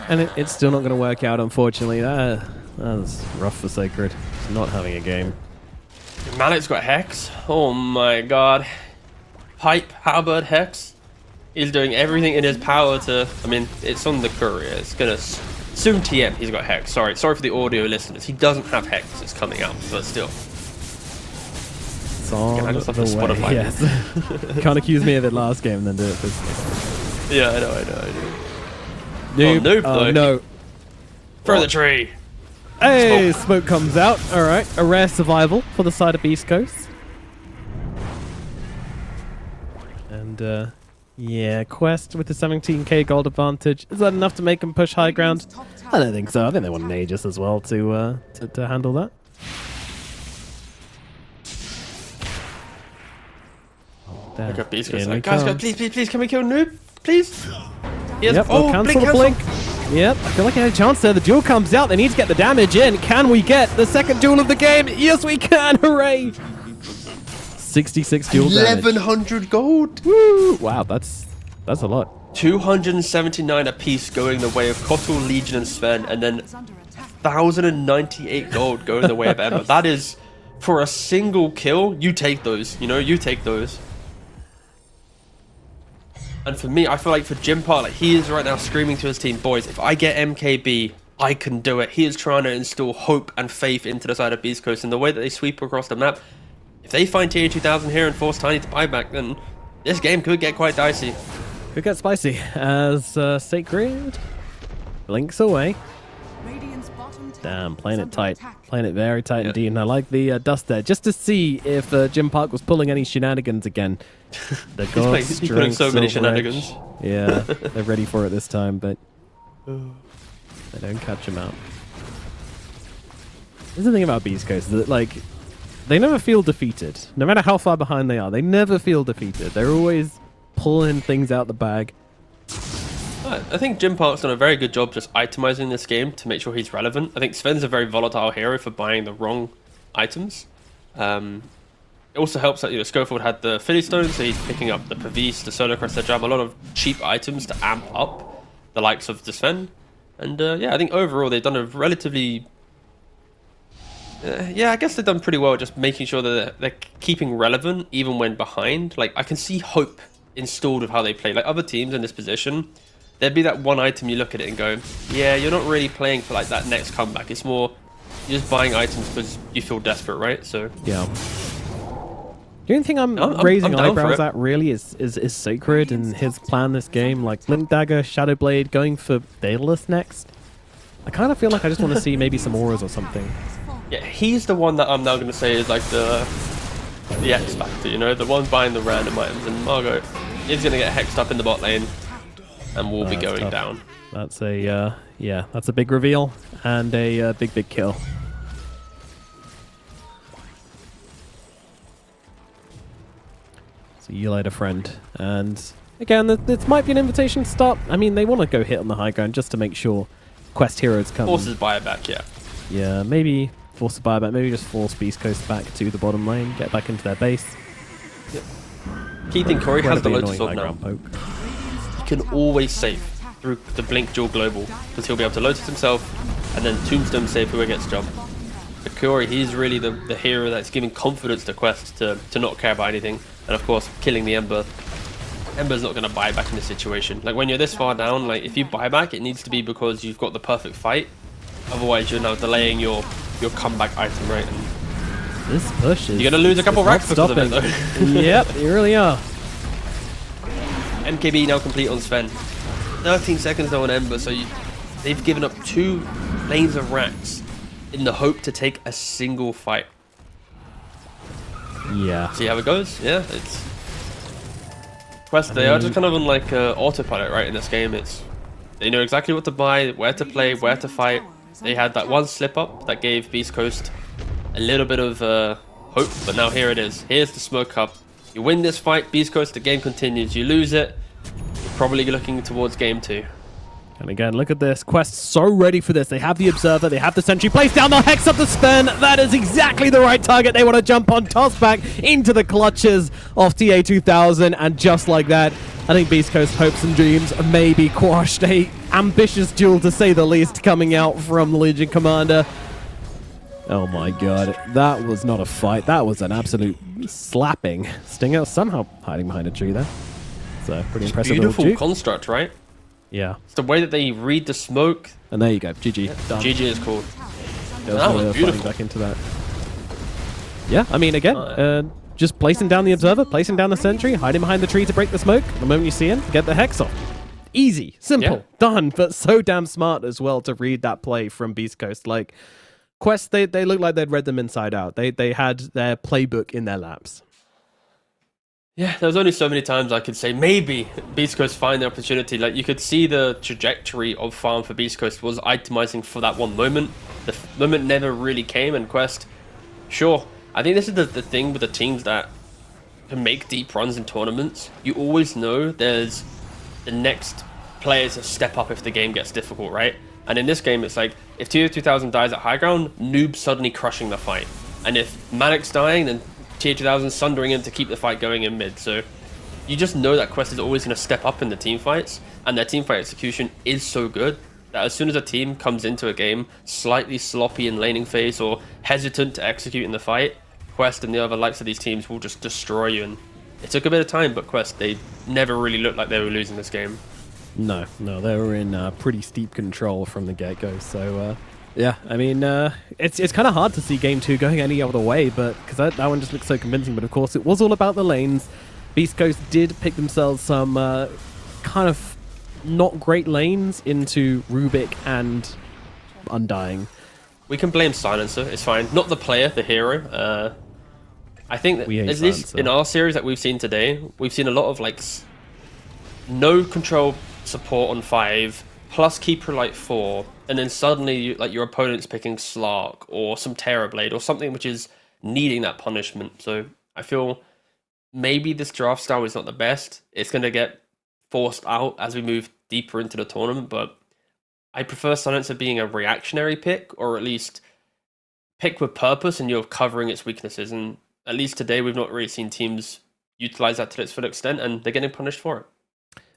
and it's still not going to work out, unfortunately. That's rough for Sacred. He's not having a game. Malik's got Hex. Oh my god. Pipe, Halberd, Hex. He's doing everything in his power to... I mean, it's on the courier. It's gonna... Soon TM, he's got Hex. Sorry for the audio listeners. He doesn't have Hex. It's coming out, but still. It's on I just have the to spot way. a line. Yes. Can't accuse me of it last game and then do it this game. Yeah, I know. Noob. Noob, Oh, though. no. Throw the tree. Hey, smoke comes out. All right, a rare survival for the side of Beast Coast. And yeah, Quest with the 17k gold advantage. Is that enough to make them push high ground? Top I tower don't think so. I think they want an Aegis as well to handle that. Oh, Look at Beast here Coast. we Like, guys, come. please, can we kill Noob? Please? He has, Yep, we'll cancel the blink. Yep, I feel like I had a chance there. The duel comes out. They need to get the damage in. Can we get the second duel of the game? Yes, we can. Hooray. 66 duel damage. 1,100 gold. Woo. Wow, that's a lot. 279 apiece going the way of Kotal, Legion, and Sven, and then 1,098 gold going the way of Ember. That is, for a single kill, you take those. You know, you take those. And for me, I feel like for Jim Park, like he is right now screaming to his team, boys, if I get MKB, I can do it. He is trying to instill hope and faith into the side of Beast Coast. And the way that they sweep across the map, if they find tier 2000 here and force Tiny to buy back, then this game could get quite dicey. Could get spicy as Sacred blinks away. Damn, playing it tight. Playing it very tight indeed. And I like the dust there, just to see if Jim Park was pulling any shenanigans again. The he's pulling so many shenanigans. Yeah, they're ready for it this time, but they don't catch him out. This is the thing about Beast Coast, that like, they never feel defeated. No matter how far behind they are, they never feel defeated. They're always pulling things out the bag. I think Jim Park's done a very good job just itemizing this game to make sure he's relevant. I think Sven's a very volatile hero for buying the wrong items. It also helps that, you know, Schofield had the Philly Stone, so he's picking up the Pavis, the Solar Crest, the Jam, a lot of cheap items to amp up the likes of the Sven. And yeah, I think overall they've done a relatively... yeah, I guess they've done pretty well just making sure that they're keeping relevant even when behind. Like, I can see hope installed with how they play. Like, other teams in this position, there'd be that one item you look at it and go, yeah, you're not really playing for like that next comeback. It's more, you're just buying items because you feel desperate, right? So yeah. The only thing I'm raising eyebrows at really is Sacred and his plan this game. Like Blink Dagger, Shadow Blade, going for Daedalus next. I kind of feel like I just want to see maybe some auras or something. Yeah, he's the one that I'm now going to say is like the X factor, you know, the one buying the random items. And Margot is going to get hexed up in the bot lane, and we'll be going down. That's a yeah, that's a big reveal and a big kill. See you later, friend. And again, this might be an invitation to start. I mean, they want to go hit on the high ground just to make sure quest heroes come. Forces buyback, yeah. Yeah, maybe force the buyback. Maybe just force Beast Coast back to the bottom lane, get back into their base. Yep. Key thing, Corey has the Lotus Orb now. He can always save through the Blink Dual Global because he'll be able to Lotus himself and then Tombstone save whoever gets jumped. But Corey, he's really the hero that's giving confidence to Quest to not care about anything. And of course, killing the Ember. Ember's not going to buy back in this situation. Like when you're this far down, like if you buy back, it needs to be because you've got the perfect fight. Otherwise, you're now delaying your comeback item, right? And this push is... You're going to lose a couple racks because of it, though. Yep, you really are. MKB now complete on Sven. 13 seconds though on Ember, so they've given up 2 lanes of racks in the hope to take a single fight. Yeah. See how it goes? Yeah, it's... Quest, they are just kind of on like autopilot, right, in this game. They know exactly what to buy, where to play, where to fight. They had that one slip-up that gave Beast Coast a little bit of hope, but now here it is. Here's the smoke up. You win this fight, Beast Coast, the game continues. You lose it, you're probably looking towards game 2. And again, look at this. Quest so ready for this. They have the Observer, they have the Sentry. Place down the Hex up the Sven. That is exactly the right target. They want to jump on, toss back into the clutches of TA2000. And just like that, I think Beast Coast hopes and dreams may be quashed. A ambitious duel, to say the least, coming out from the Legion Commander. Oh my god, that was not a fight. That was an absolute slapping. Stinger somehow hiding behind a tree there. So pretty impressive. Beautiful construct, right? Yeah. It's the way that they read the smoke. And there you go. GG. Yeah, Done. GG is cool. That was beautiful. Back into that. Yeah, I mean, again, just placing down the Observer, placing down the Sentry, hiding behind the tree to break the smoke. The moment you see him, get the Hex off. Easy. Simple. Done. But so damn smart as well to read that play from Beast Coast. Like, Quest, they looked like they'd read them inside out. They had their playbook in their laps. Yeah, there was only so many times I could say maybe Beast Coast find the opportunity. Like you could see the trajectory of farm for Beast Coast was itemizing for that one moment. The moment never really came, and Quest, sure. I think this is the thing with the teams that can make deep runs in tournaments. You always know there's the next players to step up if the game gets difficult, right? And in this game, it's like, if Tier 2000 dies at high ground, Noob's suddenly crushing the fight. And if Malik's dying, then Tier 2000 sundering him to keep the fight going in mid. So you just know that Quest is always going to step up in the team fights, and their team fight execution is so good that as soon as a team comes into a game slightly sloppy in laning phase or hesitant to execute in the fight, Quest and the other likes of these teams will just destroy you. And it took a bit of time, but Quest, they never really looked like they were losing this game. No, they were in pretty steep control from the get-go. So, yeah, I mean, it's kind of hard to see Game 2 going any other way, but because that one just looks so convincing. But of course, it was all about the lanes. Beast Coast did pick themselves some kind of not great lanes into Rubik and Undying. We can blame Silencer, it's fine. Not the player, the hero. I think that at least in our series that we've seen today, we've seen a lot of like no control support on 5, plus Keeper Light 4, and then suddenly like your opponent's picking Slark or some Terrorblade or something which is needing that punishment. So I feel maybe this draft style is not the best. It's going to get forced out as we move deeper into the tournament, but I prefer Silencer being a reactionary pick, or at least pick with purpose and you're covering its weaknesses. And at least today, we've not really seen teams utilize that to its full extent, and they're getting punished for it.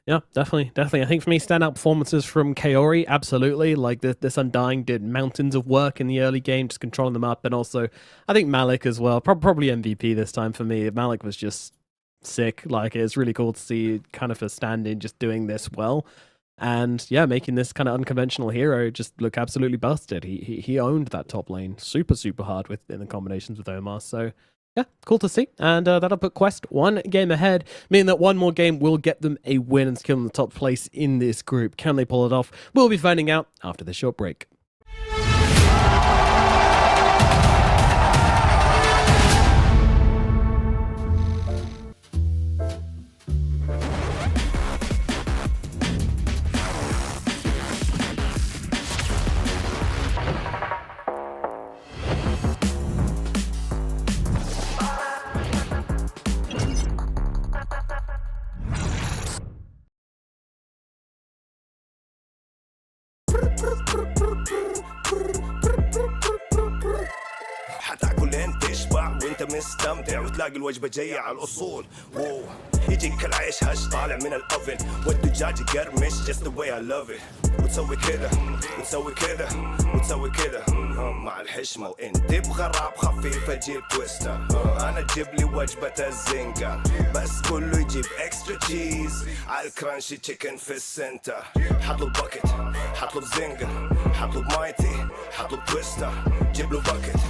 Yeah, definitely. I think for me, standout performances from Kaori, absolutely. Like this Undying did mountains of work in the early game, just controlling them up, and also I think Malik as well. Probably MVP this time for me. Malik was just sick. Like it's really cool to see kind of a stand-in just doing this well, and yeah, making this kind of unconventional hero just look absolutely busted. He owned that top lane super hard in the combinations with Omar. So yeah, cool to see. And that'll put Quest one game ahead, meaning that one more game will get them a win and secure them the top place in this group. Can they pull it off? We'll be finding out after this short break. حتاكل تشبع وانت مستمتع وتلاقي الوجبه جايه على الاصول يجيك العيش هش طالع من الاوفن والدجاج يقرمش just the way I love it وتسوي كذا وتسوي كذا وتسوي كذا مع الحشمه وانت تبغى راب خفيف اجيب تويستر انا اجيب لي وجبه الزنقه بس كله يجيب اكسترا تشيز على الكرانشي تشيكن في السنتر حطوا الباكيت حطوا الزنقه حطوا مايتي حطوا تويستر جيب له باكيت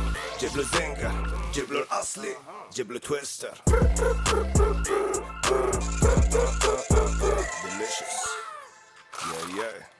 جيب له زنقه جيب له الاصلي جيب له تويستر delicious yeah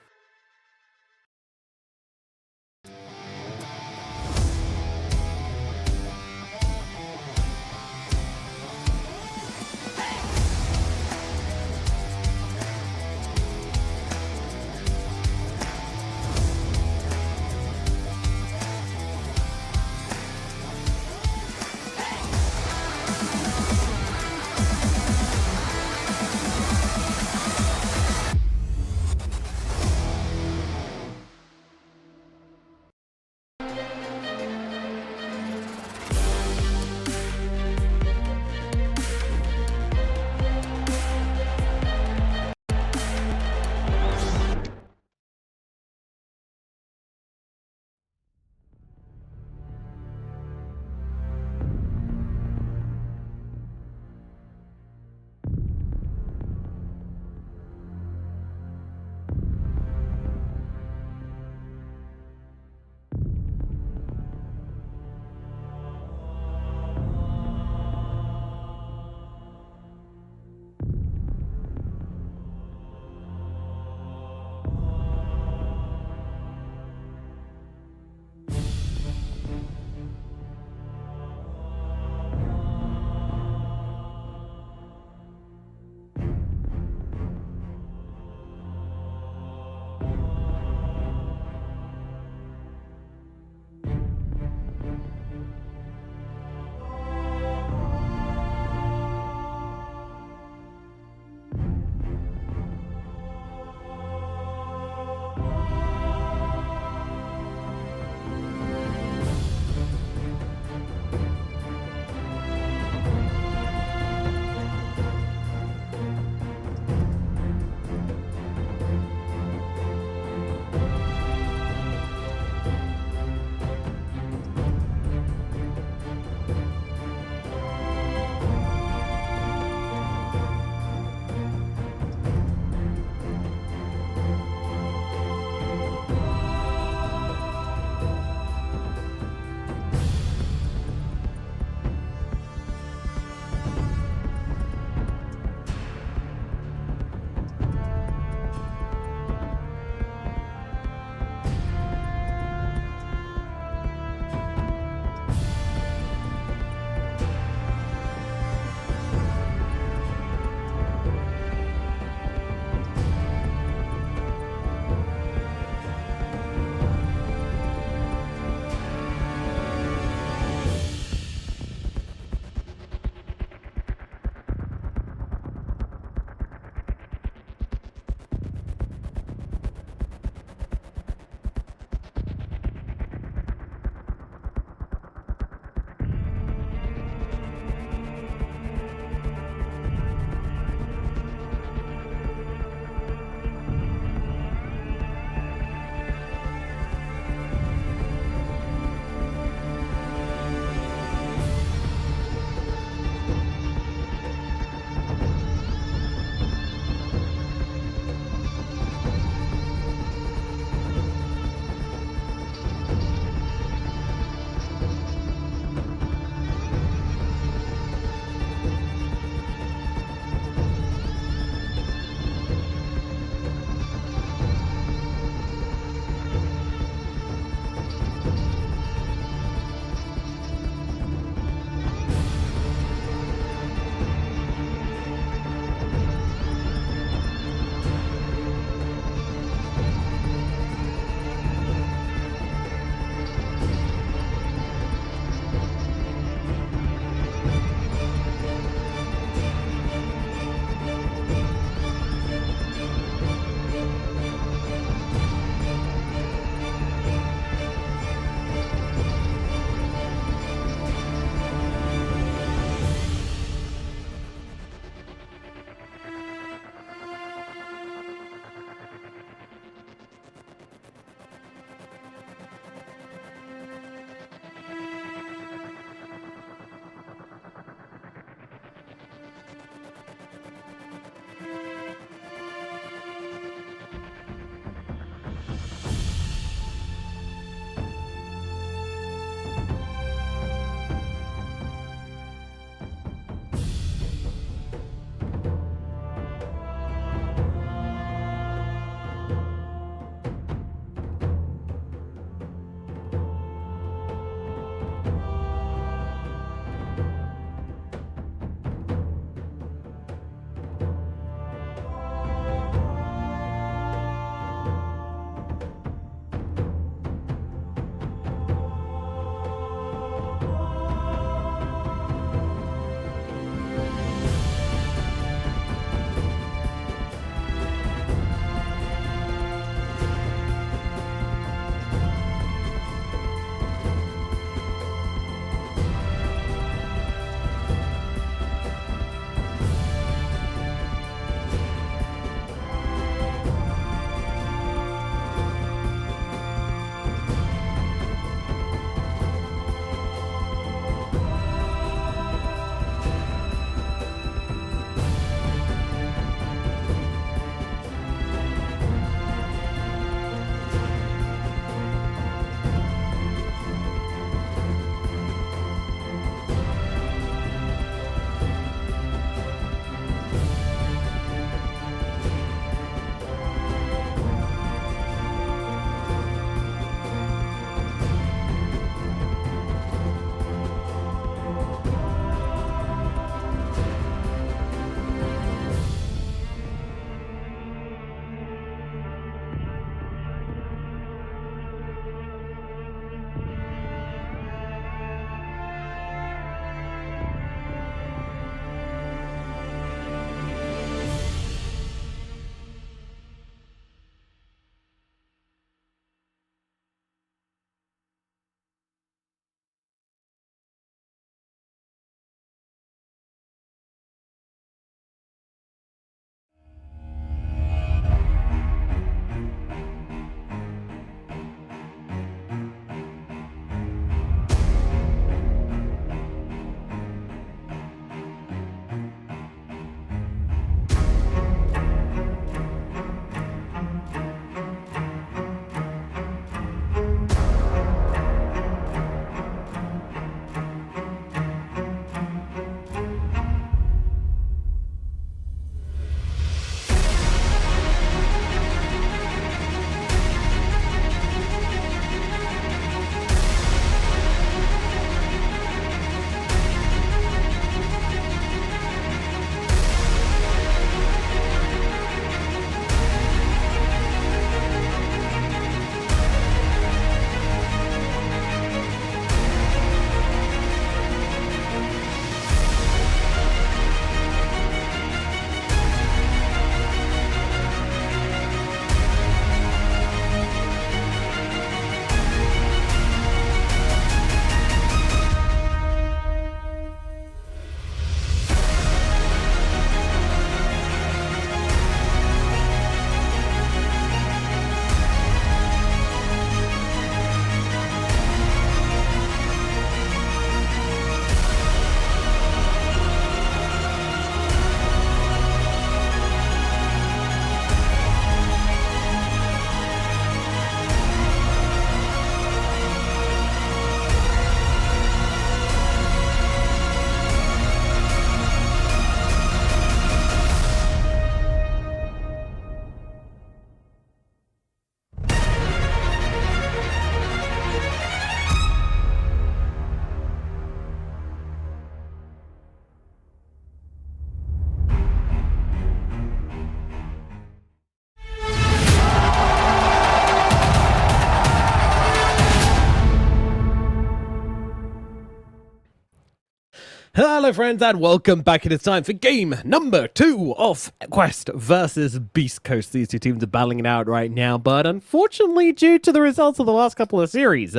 Hello friends and welcome back. It is time for game number 2 of Quest versus Beast Coast. These two teams are battling it out right now, but unfortunately due to the results of the last couple of series,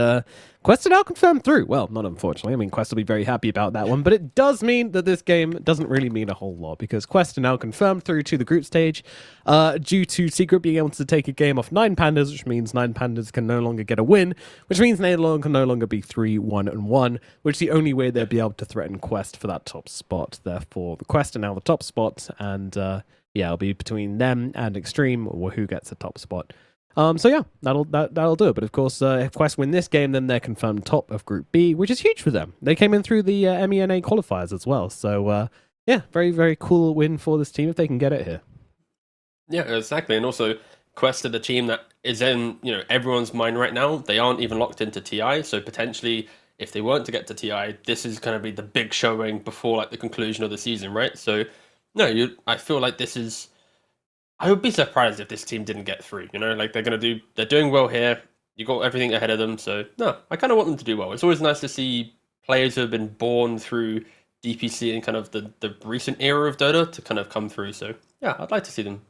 Quest are now confirmed through. Well, not unfortunately, I mean Quest will be very happy about that one, but it does mean that this game doesn't really mean a whole lot because Quest are now confirmed through to the group stage due to Secret being able to take a game off 9 Pandas, which means 9 Pandas can no longer get a win, which means they can no longer be 3-1-1, which is the only way they'll be able to threaten Quest for that top spot. Therefore, the Quest are now the top spot, and yeah, it'll be between them and Extreme or who gets the top spot. So yeah, that'll do it. But of course, if Quest win this game, then they're confirmed top of Group B, which is huge for them. They came in through the MENA qualifiers as well. So yeah, very, very cool win for this team if they can get it here. Yeah, exactly. And also, Quest are the team that is in everyone's mind right now. They aren't even locked into TI, so potentially, if they weren't to get to TI, this is going to be the big showing before like the conclusion of the season, right? So no, I feel like this is. I would be surprised if this team didn't get through. Like they're doing well here. You got everything ahead of them, so no, I kind of want them to do well. It's always nice to see players who have been born through DPC and kind of the recent era of Dota to kind of come through. So yeah, I'd like to see them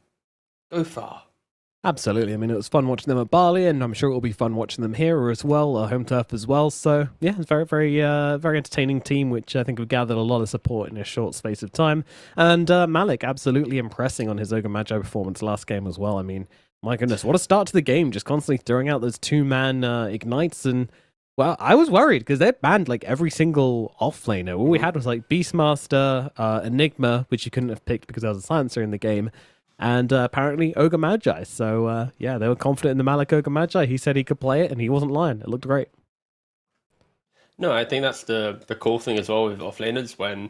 go far. Absolutely. I mean, it was fun watching them at Bali, and I'm sure it will be fun watching them here as well, home turf as well. So yeah, it's very, very, very entertaining team, which I think have gathered a lot of support in a short space of time. And Malik absolutely impressing on his Ogre Magi performance last game as well. I mean, my goodness, what a start to the game! Just constantly throwing out those 2-man ignites, and well, I was worried because they banned like every single offlaner. All we had was like Beastmaster, Enigma, which you couldn't have picked because there was a silencer in the game. And apparently Ogre Magi. So yeah, they were confident in the Malik Ogre Magi. He said he could play it, and he wasn't lying. It looked great. No, I think that's the cool thing as well with offlaners. When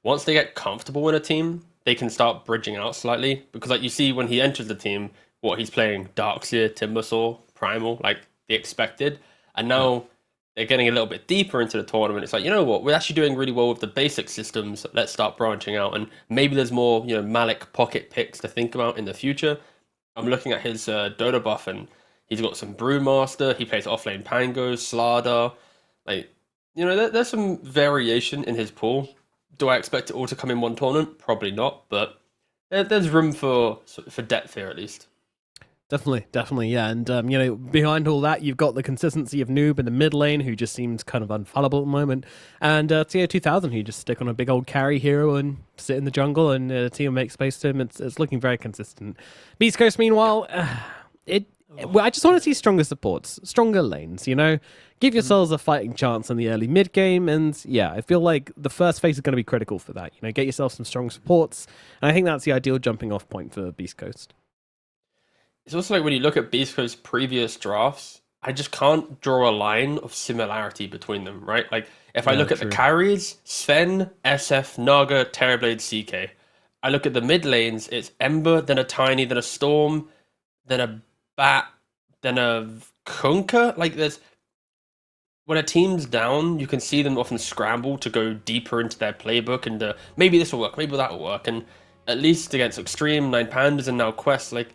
once they get comfortable in a team, they can start bridging out slightly. Because like you see when he enters the team, what he's playing Darkseer, Timbersaw, Primal, like the expected. And now they're getting a little bit deeper into the tournament. It's like, you know what, we're actually doing really well with the basic systems. Let's start branching out. And maybe there's more, Malik pocket picks to think about in the future. I'm looking at his Dota buff, and he's got some Brewmaster. He plays offlane Pango, Slardar. Like, there's some variation in his pool. Do I expect it all to come in one tournament? Probably not, but there's room for depth here at least. Definitely, yeah. And, behind all that, you've got the consistency of Noob in the mid lane, who just seems kind of unfallible at the moment. And TO2000, who just stick on a big old carry hero and sit in the jungle, and the team make space to him. It's looking very consistent. Beast Coast, meanwhile, I just want to see stronger supports, stronger lanes, Give yourselves a fighting chance in the early mid game, and yeah, I feel like the first phase is going to be critical for that. Get yourself some strong supports, and I think that's the ideal jumping off point for Beast Coast. It's also like when you look at Beast Coast's previous drafts, I just can't draw a line of similarity between them, right? Like, if I look at the carries, Sven, SF, Naga, Terrorblade, CK. I look at the mid lanes, it's Ember, then a Tiny, then a Storm, then a Bat, then a Kunkka. Like, when a team's down, you can see them often scramble to go deeper into their playbook, and maybe this will work, maybe that will work. And at least against Extreme, 9 Pandas, and now Quest, like,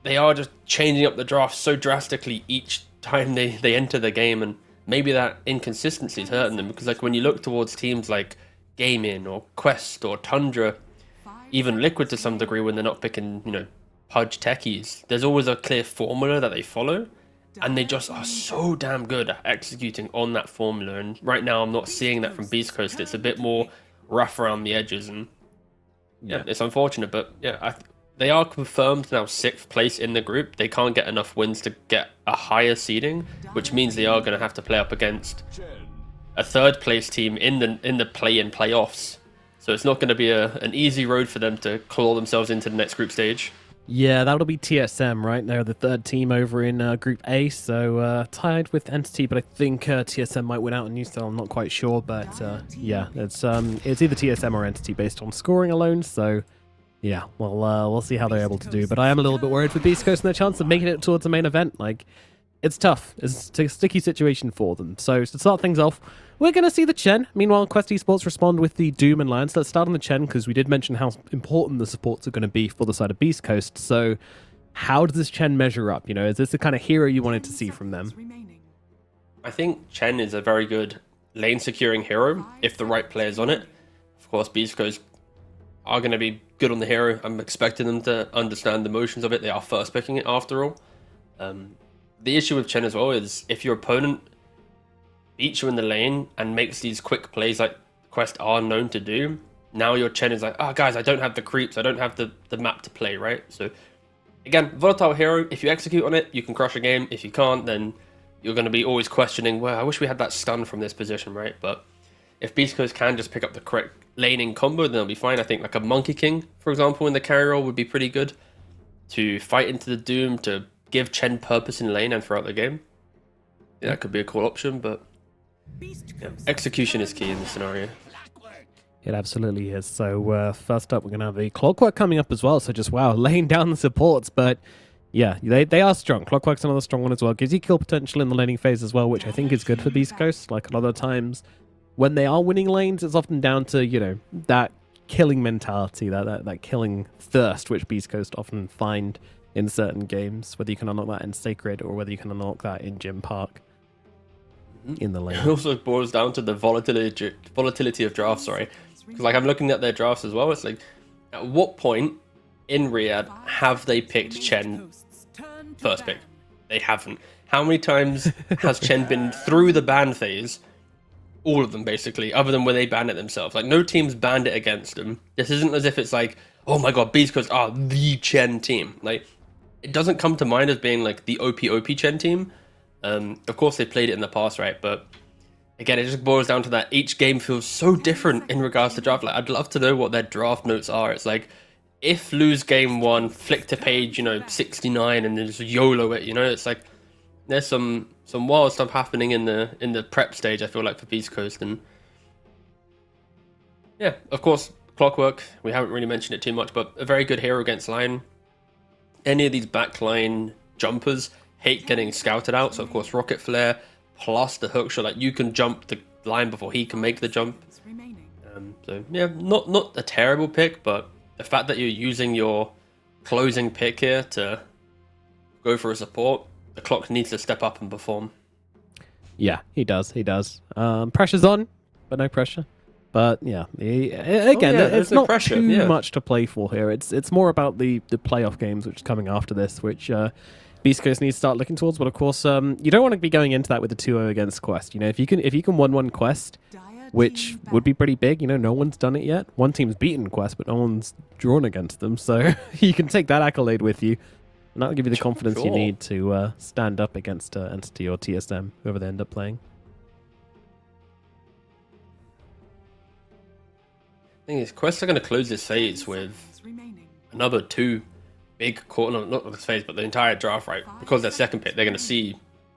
they are just changing up the draft so drastically each time they enter the game, and maybe that inconsistency is hurting them, because like when you look towards teams like Gaming or Quest or Tundra, even Liquid to some degree, when they're not picking Pudge techies, there's always a clear formula that they follow, and they just are so damn good at executing on that formula. And right now I'm not seeing that from Beast Coast. It's a bit more rough around the edges, and yeah, it's unfortunate, but yeah, they are confirmed now 6th place in the group. They can't get enough wins to get a higher seeding, which means they are going to have to play up against a 3rd place team in the play-in playoffs. So it's not going to be an easy road for them to claw themselves into the next group stage. Yeah, that'll be TSM, right? They're the 3rd team over in Group A, so tied with Entity, but I think TSM might win out in Newcastle. I'm not quite sure, but yeah, it's either TSM or Entity based on scoring alone, so yeah, well, we'll see how they're able to do. But I am a little bit worried for Beast Coast and their chance of making it towards the main event. Like, it's tough. It's a sticky situation for them. So to start things off, we're going to see the Chen. Meanwhile, Quest Esports respond with the Doom and Lions. Let's start on the Chen, because we did mention how important the supports are going to be for the side of Beast Coast. So how does this Chen measure up? Is this the kind of hero you wanted to see from them? I think Chen is a very good lane securing hero if the right player's on it. Of course, Beast Coast are going to be good on the hero. I'm expecting them to understand the motions of it. They are first picking it after all. The issue with Chen as well is if your opponent beats you in the lane and makes these quick plays like Quest are known to do, now your Chen is like, oh guys, I don't have the creeps, I don't have the map to play, right? So again, volatile hero, if you execute on it, you can crush a game. If you can't, then you're going to be always questioning, well, I wish we had that stun from this position, right? But if Beast Coast can just pick up the correct laning combo, then they'll be fine. I think like a Monkey King, for example, in the carry role would be pretty good to fight into the Doom, to give Chen purpose in lane and throughout the game. Yeah, that could be a cool option, but yeah, execution is key in this scenario. It absolutely is. So first up, we're going to have the Clockwork coming up as well. So just, wow, laying down the supports. But yeah, they are strong. Clockwork's another strong one as well. Gives you kill potential in the laning phase as well, which I think is good for Beast Coast. Like a lot of times when they are winning lanes, it's often down to, you know, that killing mentality, that killing thirst, which Beast Coast often find in certain games, whether you can unlock that in Sacred or whether you can unlock that in Gym Park in the lane. It also boils down to the volatility of drafts, sorry. Because like I'm looking at their drafts as well, it's like, at what point in Riyadh have they picked Chen first pick? They haven't. How many times has Chen been through the ban phase? All of them, basically, other than when they banned it themselves. Like, no teams banned it against them. This isn't as if it's like, oh my god, Beast Coast are the Chen team. Like, it doesn't come to mind as being like the OP Chen team. Of course, they played it in the past, right? But again, it just boils down to that each game feels so different in regards to draft. Like, I'd love to know what their draft notes are. It's like, if lose game 1, flick to page, 69 and then just YOLO it, it's like, there's some wild stuff happening in the prep stage, I feel like, for Beast Coast. And yeah, of course, Clockwork, we haven't really mentioned it too much, but a very good hero against line. Any of these backline jumpers hate getting scouted out, so of course Rocket Flare plus the hook shot, like you can jump the line before he can make the jump. So yeah, not a terrible pick, but the fact that you're using your closing pick here to go for a support, the Clock needs to step up and perform. Yeah, he does. Pressure's on, but no pressure. But yeah, it's not pressure, too much to play for here. It's more about the playoff games which is coming after this, which Beast Coast needs to start looking towards. But of course, you don't want to be going into that with a 2-0 against Quest. If you can 1-1 Quest, which would be pretty big. No one's done it yet. One team's beaten Quest, but no one's drawn against them. So you can take that accolade with you, and that'll give you the confidence you need to stand up against Entity or TSM, whoever they end up playing. Thing is, Quest are going to close this phase with another 2 big core, not this phase, but the entire draft, right? Because their second pick, they're going to see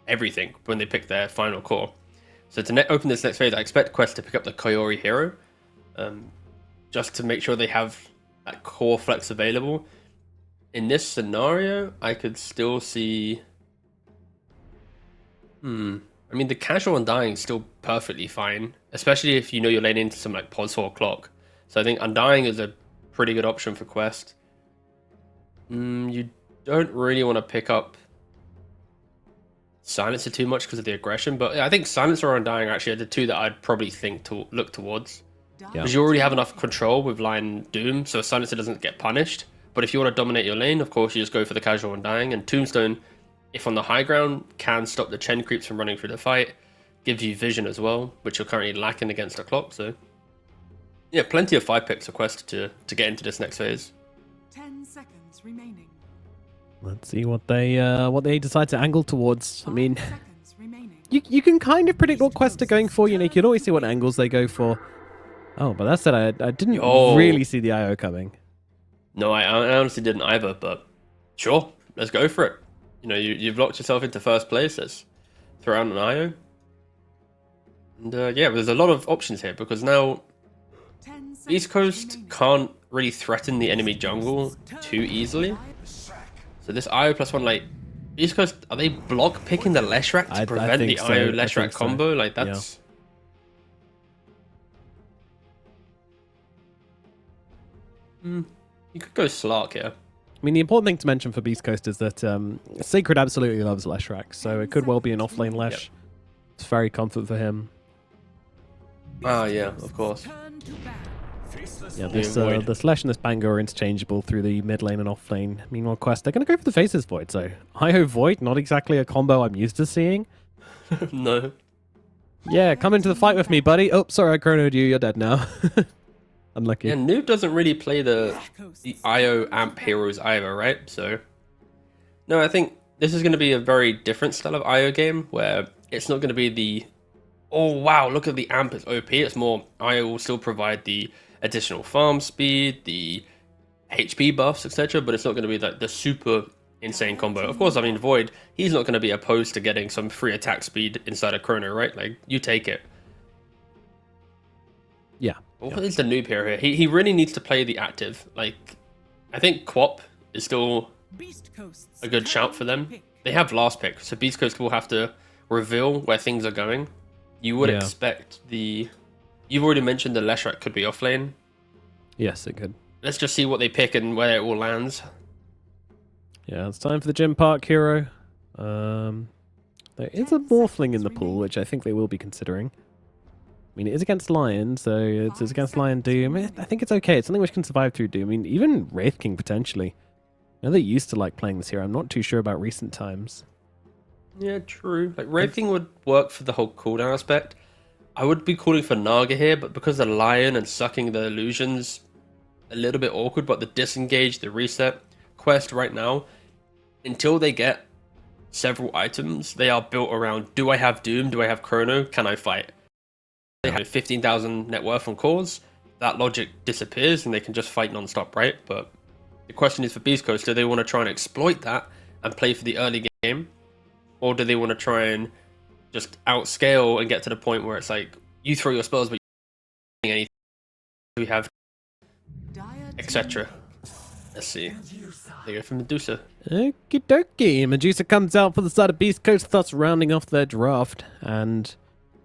everything when they pick their final core. So to open this next phase, I expect Quest to pick up the Koyori hero, just to make sure they have that core flex available. In this scenario, I could still see... I mean, the casual Undying is still perfectly fine, especially if you're laying into some like Pos or Clock. So I think Undying is a pretty good option for Quest. You don't really want to pick up Silencer too much because of the aggression, but I think Silencer or Undying actually are the 2 that I'd probably think to look towards. Because you already have enough control with line Doom, so Silencer doesn't get punished. But if you want to dominate your lane, of course, you just go for the casual Undying. And Tombstone, if on the high ground, can stop the Chen creeps from running through the fight. Gives you vision as well, which you're currently lacking against the Clock. So yeah, plenty of 5 picks for Quest to get into this next phase. 10 seconds remaining. Let's see what they decide to angle towards. I mean, 5 seconds remaining. you can kind of predict what Quest are going for. You can always see what angles they go for. Oh, but that said, I didn't really see the IO coming. No, I honestly didn't either, but sure, let's go for it. You've locked yourself into first place. Let's throw out an IO. And yeah, there's a lot of options here because now East Coast can't really threaten the enemy jungle too easily. So this IO +1, like, East Coast, are they block picking the Leshrac to prevent the IO Leshrac combo? Like, that's... You could go Slark here. I mean, the important thing to mention for Beast Coast is that Sacred absolutely loves Leshrac, so it could well be an offlane Lesh. Yep. It's very comfort for him. Ah, yeah, of course. Turn to ban. Yeah, this Void. the Slash and this Bango are interchangeable through the mid lane and off lane. Meanwhile, Quest, they're going to go for the Faces Void, so IO Void, not exactly a combo I'm used to seeing. No. Yeah, come into the fight with me, buddy. Oh, sorry, I chronoed you. You're dead now. Unlucky. Yeah, Noob doesn't really play the Beastcoast. IO amp heroes either, right? So, no, I think this is going to be a very different style of IO game where it's not going to be the, oh wow, look at the amp, it's OP. It's more, IO will still provide the additional farm speed, the HP buffs, etc. But it's not going to be like the super insane combo. Of course, I mean, Void, he's not going to be opposed to getting some free attack speed inside a chrono, right? Like, you take it. Yeah. What is the noob hero here? He really needs to play the active. Like, I think Quap is still Beastcoast's a good shout for them. pick. They have last pick, so Beast Coast will have to reveal where things are going. You would Yeah. expect the... You've already mentioned the Leshrac could be off lane. Yes, it could. Let's just see what they pick and where it all lands. Yeah, it's time for the Gym Park hero. There is a Morphling in the pool, which I think they will be considering. I mean, it is against Lion, so it's against Lion Doom. I think it's okay. It's something which can survive through Doom. I mean, even Wraith King, potentially. I know they used to like playing this hero. I'm not too sure about recent times. Yeah, true. Like, Raving would work for the whole cooldown aspect. I would be calling for Naga here, but because the Lion and sucking the illusions, a little bit awkward, but the disengage, the reset quest right now, until they get several items, they are built around, do I have Doom? Do I have Chrono? Can I fight? They have 15,000 net worth on cores, that logic disappears and they can just fight non-stop, right? But the question is for Beast Coast, do they want to try and exploit that and play for the early game? Or do they want to try and just outscale and get to the point where it's like, you throw your spells, but you're not doing anything. We have, Dire etc. Let's see. They go for Medusa. Okie dokie. Medusa comes out for the side of Beast Coast, thus rounding off their draft. And,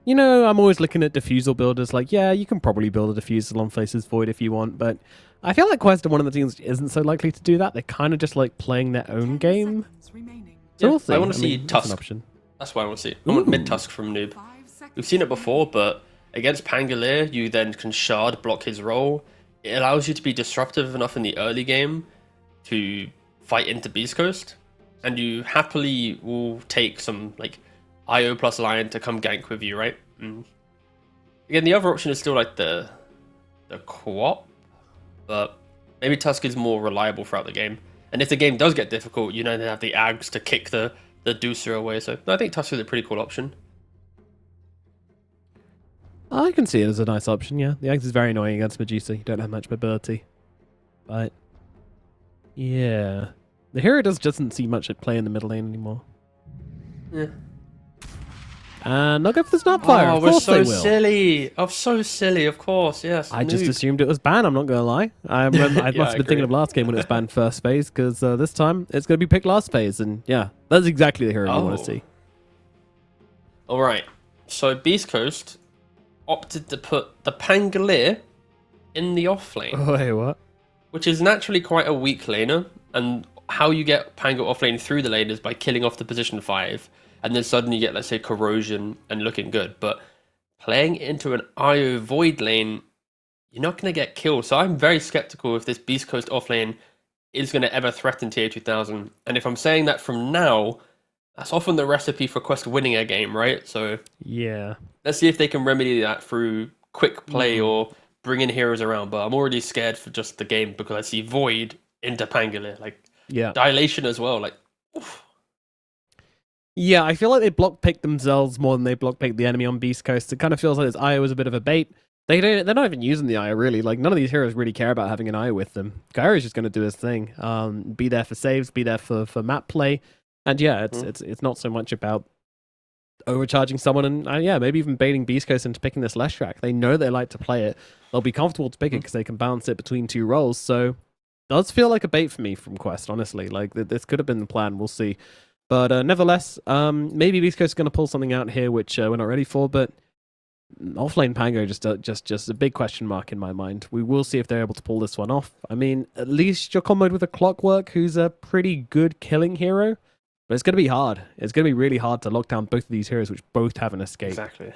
you know, I'm always looking at diffusal builders like, yeah, you can probably build a diffusal on Faces Void if you want, but I feel like Quest are one of the teams that isn't so likely to do that. They're kind of just like playing their own 10 game. seconds remaining. So Yeah, we'll see. I want to see mean, that's an Tusk. option. That's what I want to see. I want Ooh. mid-Tusk from Noob. 5 seconds. We've seen it before, but against Pangolier, you then can shard block his role. It allows you to be disruptive enough in the early game to fight into Beast Coast, and you happily will take some like IO plus Lion to come gank with you, right? Again, the other option is still like the co-op, but maybe Tusk is more reliable throughout the game. And if the game does get difficult, you know they have the Ags to kick the Deucer away. So I think Tusk is a pretty cool option. I can see it as a nice option, yeah. The Axe is very annoying against Medusa. You don't have much mobility. But, yeah. The hero doesn't see much at play in the middle lane anymore. Yeah. And I'll go for the Snapfire. Oh, Of we're course so they will. silly. I'm so silly, of course, yes. I just Noob. assumed it was banned, I'm not going to lie. I remember, I Yeah, must I have been thinking agree. of last game when it was banned first phase, because this time it's going to be picked last phase. And yeah, that's exactly the hero you want Oh. to see. All right. So Beast Coast opted to put the Pangolier in the off lane, Wait, what? which is naturally quite a weak laner. And how you get Pango off lane through the lane is by killing off the position 5, and then suddenly you get, let's say, corrosion and looking good. But playing into an IO void lane, you're not going to get killed. So I'm very skeptical if this Beast Coast off lane is going to ever threaten TA 2000. And if I'm saying that from now, that's often the recipe for Quest winning a game, right? So Yeah. let's see if they can remedy that through quick play or bringing heroes around. But I'm already scared for just the game because I see Void into Pangolier, like Yeah. Dilation as well. Like, oof. Yeah, I feel like they block pick themselves more than they block pick the enemy on Beast Coast. It kind of feels like this IO is a bit of a bait. They're not even using the IO really. Like none of these heroes really care about having an IO with them. Gyro's just going to do his thing. Be there for saves, be there for map play, and yeah, it's not so much about overcharging someone and yeah, maybe even baiting Beast Coast into picking this Leshrac. They know they like to play it. They'll be comfortable to pick it because they can balance it between two roles. So does feel like a bait for me from Quest, honestly. Like this could have been the plan. We'll see. But nevertheless, maybe Beast Coast is going to pull something out here which we're not ready for. But offlane Pango just a big question mark in my mind. We will see if they're able to pull this one off. I mean, at least you're comboed with a Clockwork, who's a pretty good killing hero. But it's going to be hard. It's going to be really hard to lock down both of these heroes, which both have an escape. Exactly.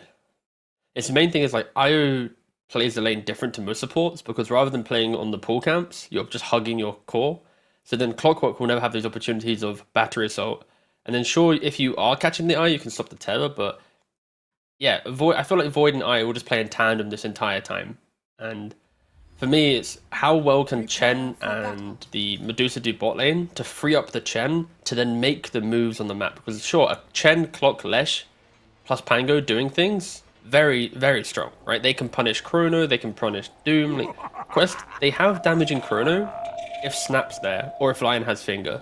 It's the main thing is like IO plays the lane different to most supports because rather than playing on the pull camps, you're just hugging your core. So then Clockwork will never have those opportunities of battery assault. And then sure, if you are catching the eye, you can stop the tether, but yeah, I feel like Void and I will just play in tandem this entire time. And for me, it's how well can Chen and the Medusa do bot lane to free up the Chen to then make the moves on the map. Because sure, a Chen, Clock, Lesh plus Pango doing things, very, very strong, right? They can punish Chrono, they can punish Doom. Like, Quest, they have damage in Chrono if Snap's there, or if Lion has Finger.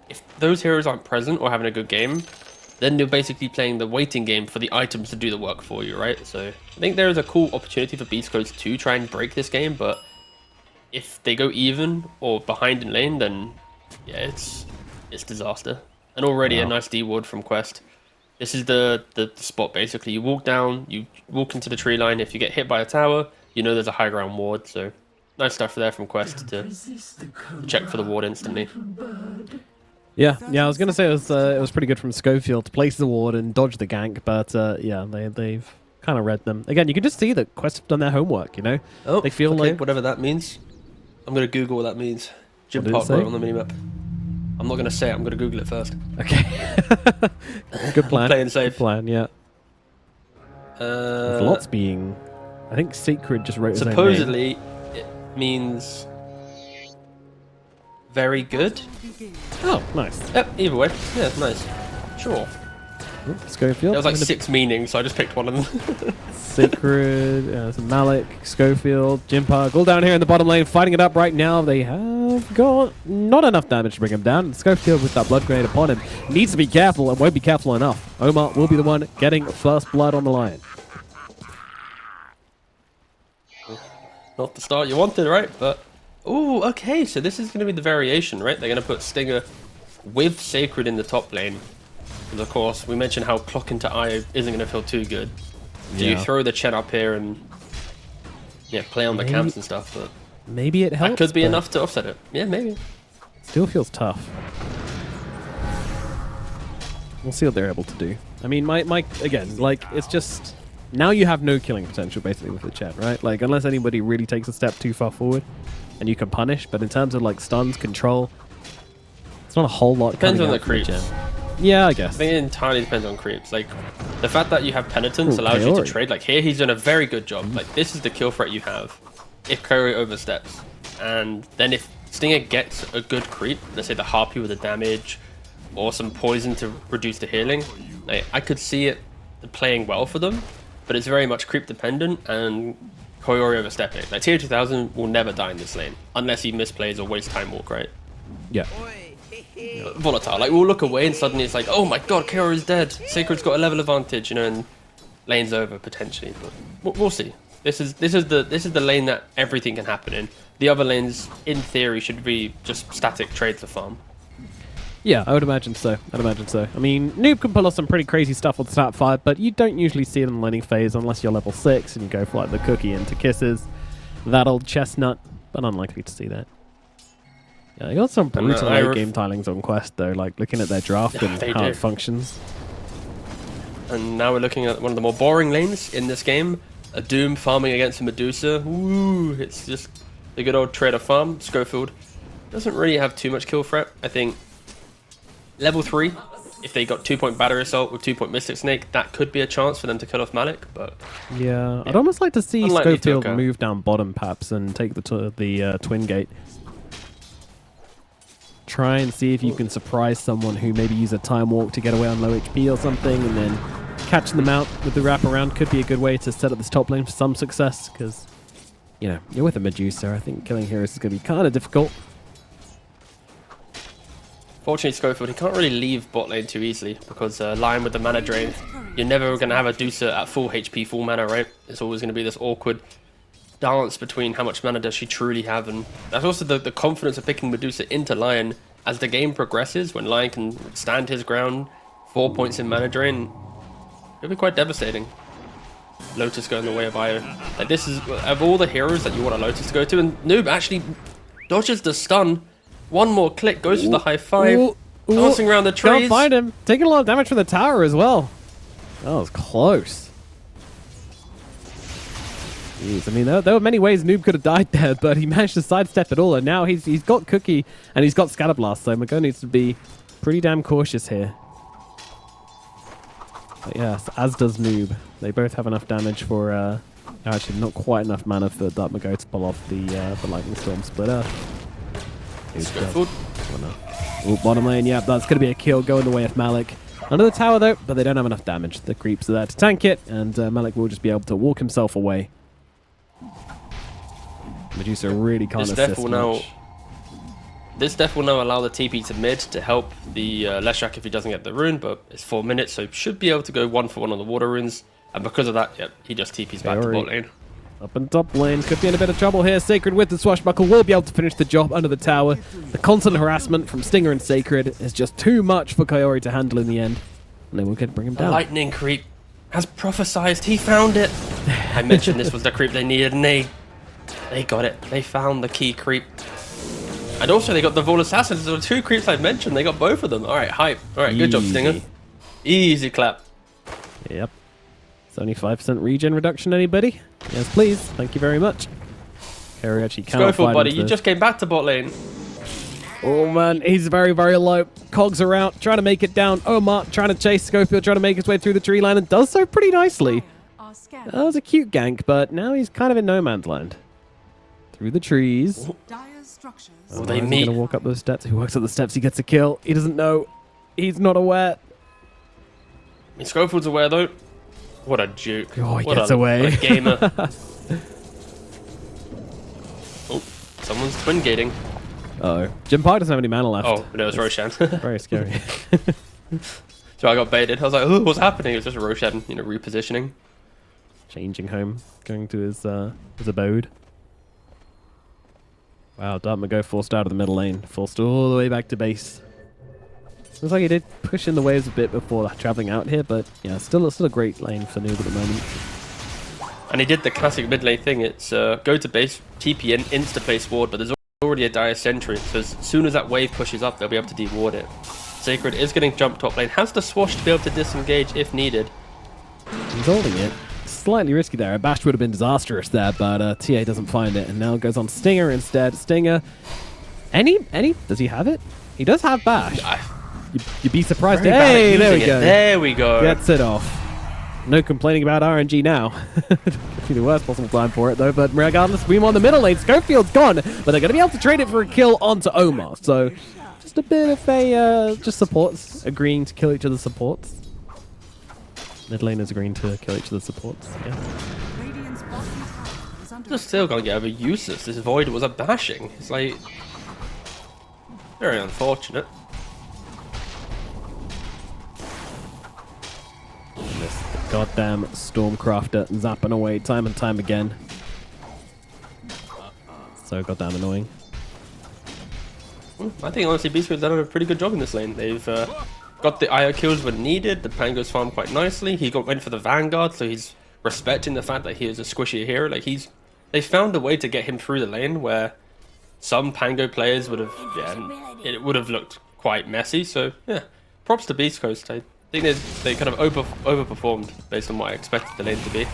If those heroes aren't present or having a good game, then you're basically playing the waiting game for the items to do the work for you, right? So I think there is a cool opportunity for Beast Coast to try and break this game, but if they go even or behind in lane, then yeah, it's disaster. And already a nice D ward from Quest. This is the spot basically. You walk down, you walk into the tree line. If you get hit by a tower, you know there's a high ground ward. So nice stuff there from Quest to check for the ward instantly. Yeah, I was gonna say it was pretty good from Schofield to place the ward and dodge the gank, but yeah, they've kind of read them. Again, you can just see that Quest have done their homework. You know, they feel like whatever that means. I'm gonna Google what that means. Jim What did it Park say? wrote on the minimap. I'm not gonna say it. I'm gonna Google it first. okay, good plan. Playing safe. Good plan, yeah. There's lots being. I think Sacred just wrote his own name. Supposedly, it means very good. Oh, nice. Yep. Either way, yeah, nice. Sure. Schofield. There was like 6 meanings, so I just picked one of them. Sacred, some Malik, Schofield, Jim Park, all down here in the bottom lane, fighting it up right now. They have got not enough damage to bring him down. Schofield with that blood grenade upon him needs to be careful and won't be careful enough. Omar will be the one getting first blood on the Lion. Not the start you wanted, right? But oh, okay. So this is going to be the variation, right? They're going to put Stinger with Sacred in the top lane. And of course, we mentioned how Clock into Io isn't going to feel too good. Do you throw the Chen up here and play on the camps and stuff? But maybe it helps. that could be enough to offset it. Yeah, maybe. Still feels tough. We'll see what they're able to do. I mean, my again, like, it's just now you have no killing potential basically with the Chen, right? Like, unless anybody really takes a step too far forward, and you can punish. But in terms of like stuns, control, it's not a whole lot. Depends on coming the out from creeps. Chen. Yeah, I guess. I think it entirely depends on creeps. Like, the fact that you have Penitence allows you to trade. Like, here he's done a very good job. Like, this is the kill threat you have if Curry oversteps. And then if Stinger gets a good creep, let's say the Harpy with the damage, or some poison to reduce the healing, like, I could see it playing well for them, but it's very much creep dependent and Koyori overstepping. Like, Tier 2000 will never die in this lane, unless he misplays or wastes Time Walk, right? Yeah. Volatile. Like, we'll look away and suddenly it's like, oh my god, Koyori's dead. Sacred's got a level advantage, you know, and lane's over potentially. But we'll see. This is the lane that everything can happen in. The other lanes, in theory, should be just static trades to farm. Yeah, I would imagine so. I mean, Noob can pull off some pretty crazy stuff with Snap 5, but you don't usually see it in the laning phase unless you're level 6 and you go for like the cookie into kisses. That old chestnut, but unlikely to see that. Yeah, they got some brutal late game tilings on Quest though, like looking at their draft and how it functions. And now we're looking at one of the more boring lanes in this game. A Doom farming against a Medusa. Ooh, it's just the good old trader farm. Schofield doesn't really have too much kill threat. I think level 3, if they got 2-point Battery Assault with 2-point Mystic Snake, that could be a chance for them to kill off Malik. But yeah, I'd almost like to see Schofield move down bottom perhaps and take the Twin Gate. Try and see if you can surprise someone who maybe use a Time Walk to get away on low HP or something, and then catching them out with the wraparound could be a good way to set up this top lane for some success, because, you know, you're with a Medusa. I think killing heroes is going to be kind of difficult. Fortunately, Schofield, he can't really leave bot lane too easily, because Lion with the mana drain, you're never going to have a Medusa at full HP, full mana, right? It's always going to be this awkward dance between how much mana does she truly have, and that's also the confidence of picking Medusa into Lion as the game progresses. When Lion can stand his ground, 4 points in mana drain, it'll be quite devastating. Lotus going the way of Io. Like, this is, of all the heroes that you want a Lotus to go to, and Noob actually dodges the stun. One more click, goes for the high five, dancing around the trees. Can't find him. Taking a lot of damage from the tower as well. That was close. Jeez, I mean, there were many ways Noob could have died there, but he managed to sidestep it all, and now he's got Cookie and he's got Scatterblast, so Mago needs to be pretty damn cautious here. But yes, as does Noob. They both have enough damage for, actually not quite enough mana for Dark Mago to pull off the Lightning Storm Splitter. Ooh, bottom lane, yeah, that's going to be a kill going the way of Malik. Under the tower though, but they don't have enough damage. The creeps are there to tank it, and Malik will just be able to walk himself away. Medusa really can't assist much. This death will now allow the TP to mid to help the Leshrac if he doesn't get the rune, but it's 4 minutes, so he should be able to go 1-for-1 on the water runes. And because of that, yep, he just TPs back to bot lane. Up in top lane, could be in a bit of trouble here. Sacred with the swashbuckle will be able to finish the job under the tower. The constant harassment from Stinger and Sacred is just too much for Kaori to handle in the end. And they will get to bring him down. The lightning creep has prophesized. He found it. I mentioned this was the creep they needed, and they got it. They found the key creep. And also they got the Vol Assassins. There were 2 creeps I mentioned. They got both of them. All right, hype. All right, good job, Stinger. Easy clap. Yep. It's only 5% regen reduction, anybody? Yes, please. Thank you very much. Kaori actually cannot Schofield, buddy. You just came back to bot lane. Oh, man. He's very, very low. Cogs are out, trying to make it down. Omar trying to chase Schofield, trying to make his way through the tree line, and does so pretty nicely. That was a cute gank, but now he's kind of in no man's land. Through the trees. Oh, they meet. He's going to walk up those steps. He walks up the steps. He gets a kill. He doesn't know. He's not aware. I mean, Schofield's aware, though. What a juke. Oh, he gets away. What a gamer. Oh, someone's twin gating. Uh-oh. Jim Park doesn't have any mana left. Oh, no, it was Roshan. Very scary. So I got baited. I was like, oh, what's happening? It was just Roshan, repositioning. Changing home. Going to his abode. Wow, Dark Mago forced out of the middle lane. Forced all the way back to base. Looks like he did push in the waves a bit before traveling out here, but yeah, still a great lane for Noob at the moment. And he did the classic mid lane thing. It's go to base, TP in, insta-place ward, but there's already a dire sentry, so as soon as that wave pushes up, they'll be able to de-ward it. Sacred is getting jumped top lane, has the swash to be able to disengage if needed. He's holding it. Slightly risky there. A bash would have been disastrous there, but TA doesn't find it, and now goes on Stinger instead. Stinger, does he have it? He does have bash. You'd be surprised. Hey, there we go. There we go. Gets it off. No complaining about RNG now. Could be the worst possible time for it, though. But regardless, we won the middle lane. Schofield's gone, but they're going to be able to trade it for a kill onto Omar. So just a bit of a just supports agreeing to kill each other's supports. Mid laners agreeing to kill each other's supports. Yeah. Just still can't get over useless. This void was a bashing. It's like very unfortunate. This goddamn Stormcrafter zapping away time and time again. So goddamn annoying. I think honestly beastcoast done a pretty good job in this lane. They've got the IO kills when needed. The Pango's farmed quite nicely. He went for the Vanguard, so he's respecting the fact that he is a squishy hero. Like they found a way to get him through the lane where some Pango players would have, it would have looked quite messy. So yeah, props to beastcoast. I think they kind of overperformed based on what I expected the lane to be.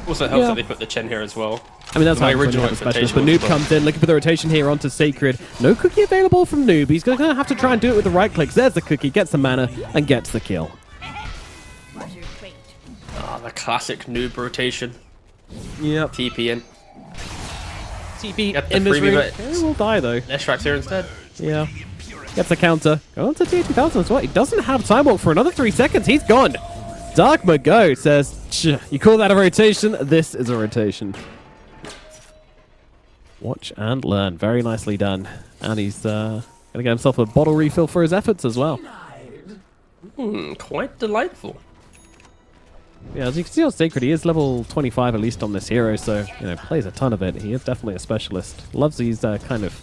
Also helps that they put the Chen here as well. I mean, that's my original expectation. But Noob comes in, looking for the rotation here onto Sacred. No cookie available from Noob. He's going to have to try and do it with the right clicks. There's the cookie, gets the mana, and gets the kill. Ah, the classic Noob rotation. Yep. TP in. TP in this room. He will die, though. Leshrac's here instead. Yeah. Gets a counter. Go on to T2000 as well. He doesn't have time walk for another 3 seconds. He's gone. Dark Mago says, you call that a rotation? This is a rotation. Watch and learn. Very nicely done. And he's going to get himself a bottle refill for his efforts as well. Quite delightful. Yeah, as you can see on Sacred, he is level 25 at least on this hero, so, plays a ton of it. He is definitely a specialist. Loves these kind of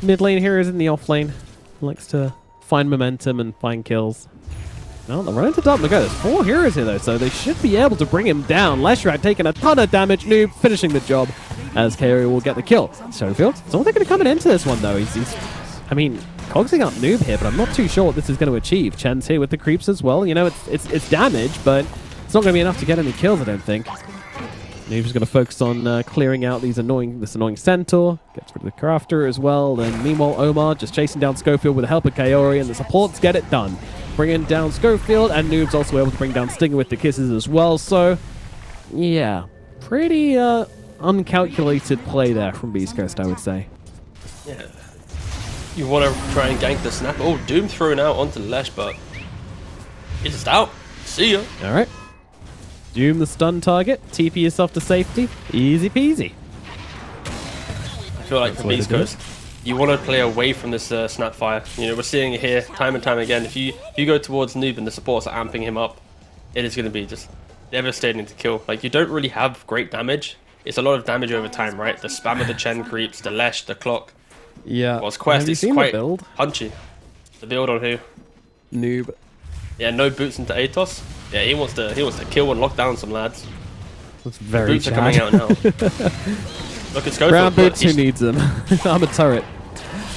mid lane heroes in the off lane. Likes to find momentum and find kills. No, they're running to Dark Mago. There's 4 heroes here, though, so they should be able to bring him down. Leshrac taking a ton of damage. Noob finishing the job as Kaori will get the kill. Schofield, it's all they're going to come into this one, though. I mean, cogsing up Noob here, but I'm not too sure what this is going to achieve. Chen's here with the creeps as well. It's damage, but it's not going to be enough to get any kills, I don't think. Noob's going to focus on clearing out this annoying centaur. Gets rid of the crafter as well. Then meanwhile, Omar just chasing down Schofield with the help of Kaori, and the supports get it done. Bringing down Schofield, and Noob's also able to bring down Stinger with the kisses as well. So, yeah, pretty uncalculated play there from Beast Coast, I would say. Yeah. You want to try and gank the snap. Oh, Doom thrown out onto Lesh, but he's just out. See ya. All right. Doom the stun target. TP yourself to safety. Easy peasy. I feel like for Beast Coast, you want to play away from this snap fire. You know, we're seeing it here time and time again. If you go towards Noob and the supports are amping him up, it is going to be just devastating to kill. Like, you don't really have great damage. It's a lot of damage over time, right? The spam of the Chen creeps, the Lesh, the clock. Yeah. Well, Quest is quite build? punchy. The build on who? Noob. Yeah, no boots into Atos. Yeah, he wants to kill and lock down some lads. That's very Boots are coming out now. Look at Schofield. Brown boots, who needs them? I'm a turret.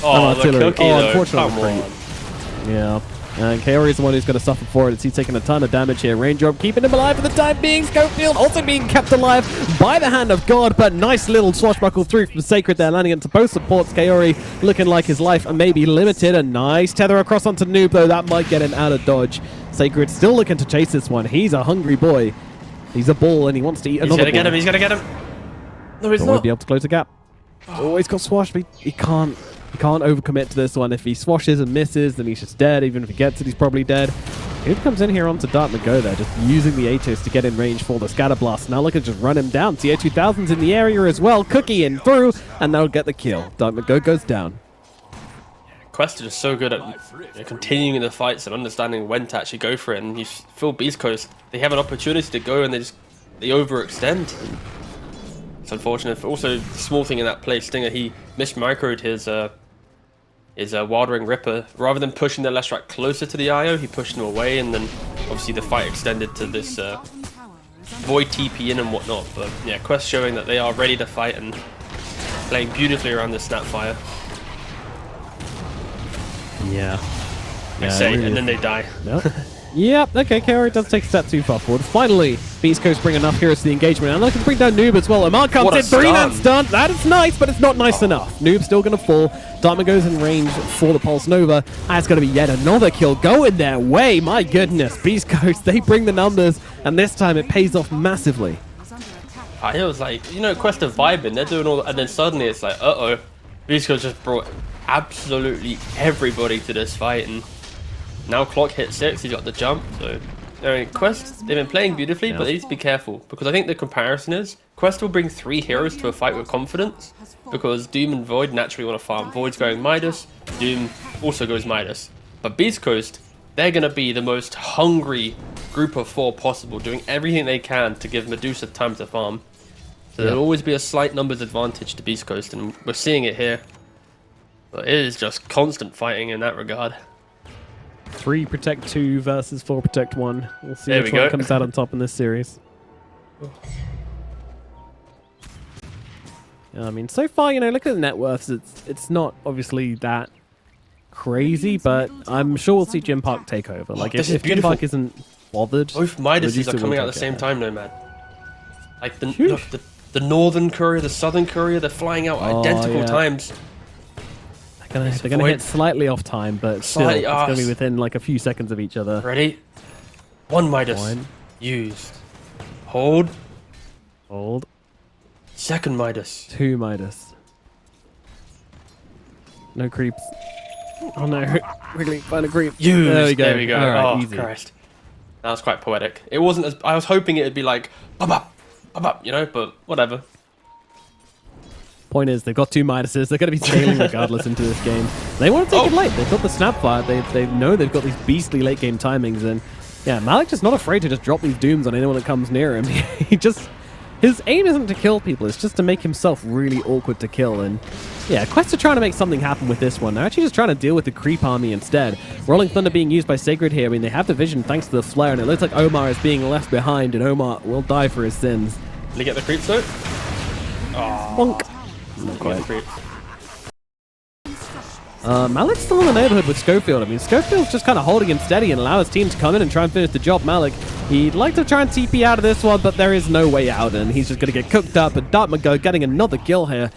Oh, the artillery. cookie, Oh, though. unfortunately. Come on. Yeah. And Kaori is the one who's going to suffer for it. He's taking a ton of damage here. Raindrop keeping him alive for the time being. Schofield also being kept alive by the hand of God, but nice little swashbuckle through from Sacred there, landing into both supports. Kaori looking like his life may be limited. A nice tether across onto Noob, though. That might get him out of dodge. Sacred still looking to chase this one. He's a hungry boy. He's a bull, and he wants to eat another He's going to get him. He's going to get him. No, he's not. Won't be able to close the gap. Oh, he's got swashed, but he can't. He can't overcommit to this one. If he swashes and misses, then he's just dead. Even if he gets it, he's probably dead. Here comes in here onto Dart Go there, just using the Atos to get in range for the Scatter Blast. Now look at just run him down. TA2000's in the area as well. Cookie in through, and they'll get the kill. Dart Go goes down. Quest is just so good at continuing the fights and understanding when to actually go for it. And you feel Beast Coast, they have an opportunity to go and they overextend. It's unfortunate. Also, the small thing in that play, Stinger, he mismicroed his Wild Ring Ripper. Rather than pushing the Leshrac closer to the IO, he pushed him away, and then obviously the fight extended to this Void TP in and whatnot. But yeah, Quest showing that they are ready to fight and playing beautifully around this Snapfire. Yeah. I say, and then they die. No. Yep, okay, Kaori does take a step too far forward. Finally, Beast Coast bring enough heroes to the engagement. And looking to bring down Noob as well. Omar comes in, 3-man stun. That is nice, but it's not nice enough. Noob's still going to fall. Dharma goes in range for the Pulse Nova. That's going to be yet another kill going their way. My goodness, Beast Coast, they bring the numbers, and this time it pays off massively. It was like, you know, Quest are vibing. They're doing all, and then suddenly it's like, uh-oh. Beast Coast just brought absolutely everybody to this fight, and now Clock hit 6, he's got the jump, so... I mean, Quest, they've been playing beautifully, but they need to be careful, because I think the comparison is, Quest will bring 3 heroes to a fight with confidence, because Doom and Void naturally want to farm. Void's going Midas, Doom also goes Midas. But Beast Coast, they're going to be the most hungry group of 4 possible, doing everything they can to give Medusa time to farm. So there'll always be a slight numbers advantage to Beast Coast, and we're seeing it here. But it is just constant fighting in that regard. 3 Protect 2 versus 4 Protect 1. We'll see There which we one go. comes out on top in this series. I mean, so far, you know, look at the net worths. It's not obviously that crazy, but I'm sure we'll see Gym Park take over. Like, this if is Gym beautiful. Park isn't bothered, Both Midases Medusa are will coming out at take the same it. time, Nomad. Like, Huge. the northern courier, the southern courier, they're flying out at identical yeah. times. They're gonna Void. hit slightly off time, but still, Slightly it's gonna be off. within like a few seconds of each other. Ready? 1 Midas. One. Used. Hold. Hold. 2nd Midas. 2 Midas. No creeps. Oh no, Wrigley, find a creep. Used. There we go. There we go. All right, Oh, easy. Christ. That was quite poetic. It wasn't as... I was hoping it would be like... Up, you know, but whatever. Point is, they've got 2 Midases. They're going to be scaling regardless into this game. They want to take it late. They've got the Snapfire. They know they've got these beastly late game timings. And yeah, Malik just not afraid to just drop these dooms on anyone that comes near him. His aim isn't to kill people. It's just to make himself really awkward to kill. And yeah, Quest are trying to make something happen with this one. They're actually just trying to deal with the creep army instead. Rolling Thunder being used by Sacred here. I mean, they have the vision thanks to the flare. And it looks like Omar is being left behind. And Omar will die for his sins. Did he get the creeps though? Bonk. Not quite. Creeps. Malik's still in the neighborhood with Schofield. I mean, Schofield's just kind of holding him steady and allow his team to come in and try and finish the job. Malik He'd like to try and TP out of this one, but there is no way out, and he's just going to get cooked up. And Dartmago getting another kill here.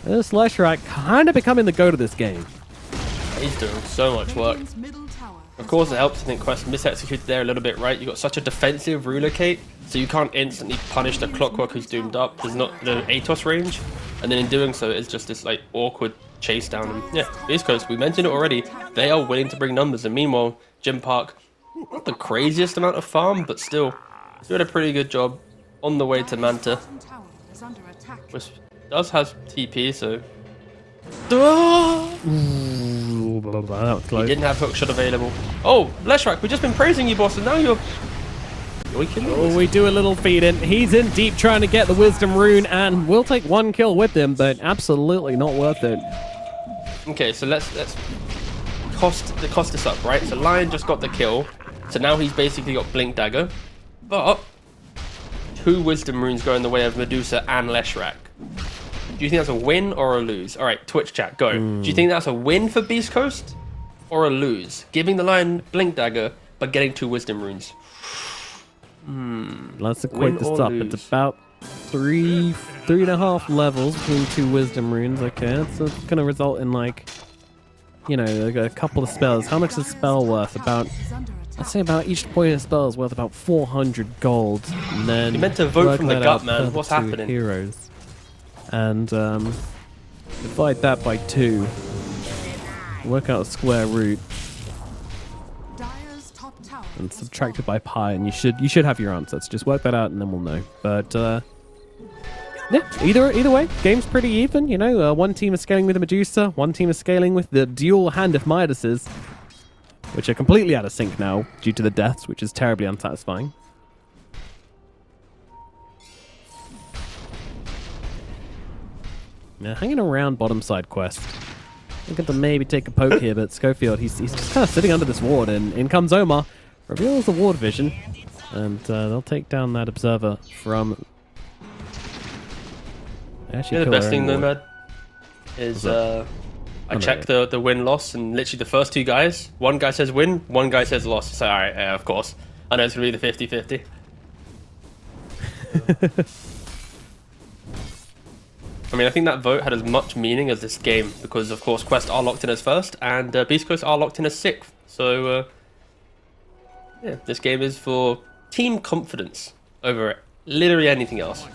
This Leshrac kind of becoming the GOAT of this game. He's doing so much work. Of course, it helps. I think Quest mis-executed there a little bit, right? You got such a defensive relocate, so you can't instantly punish the Clockwork who's doomed up. There's not the ATOS range, and then in doing so, it's just this like awkward chase down. And yeah, Beast Coast, we mentioned it already. They are willing to bring numbers, and meanwhile, Jim Park, not the craziest amount of farm, but still doing a pretty good job on the way to Manta, which does have TP, so. Ooh, that was close. He didn't have hookshot available. Oh, Leshrac, we've just been praising you, boss, and now you're Oh, we do a little feed in. He's in deep trying to get the Wisdom Rune, and we'll take one kill with him, but absolutely not worth it. Okay, so let's cost this up, right? So Lion just got the kill, so now he's basically got Blink Dagger, but 2 Wisdom Runes go in the way of Medusa and Leshrac. Do you think that's a win or a lose? All right, Twitch chat, go. Do you think that's a win for Beast Coast or a lose? Giving the Lion Blink Dagger, but getting 2 Wisdom Runes. Let's equate this up. It's about 3.5 levels between 2 Wisdom Runes. Okay, so it's going to result in, like, you know, a couple of spells. How much is a spell worth? About, I'd say about each point of spell is worth about 400 gold. And then you meant to vote from the gut, man. What's happening? Heroes. And divide that by 2. Work out a square root. And subtract it by pi, and you should have your answers. Just work that out, and then we'll know. But yeah, either way, game's pretty even. You know, one team is scaling with the Medusa, one team is scaling with the dual hand of Midases, which are completely out of sync now due to the deaths, which is terribly unsatisfying. Now, hanging around bottom side quest. Looking to maybe take a poke here, but Schofield, he's just kind of sitting under this ward, and in comes Omar. Reveals the ward vision, and they'll take down that observer from... Actually, the best thing, Nomad, is I checked the win-loss, and literally the first 2 guys, one guy says win, one guy says loss. So, alright, yeah, of course. I know it's going to be the 50-50. I mean, I think that vote had as much meaning as this game, because of course Quest are locked in as first, and Beast Coast are locked in as 6th. So, yeah, this game is for team confidence over literally anything else.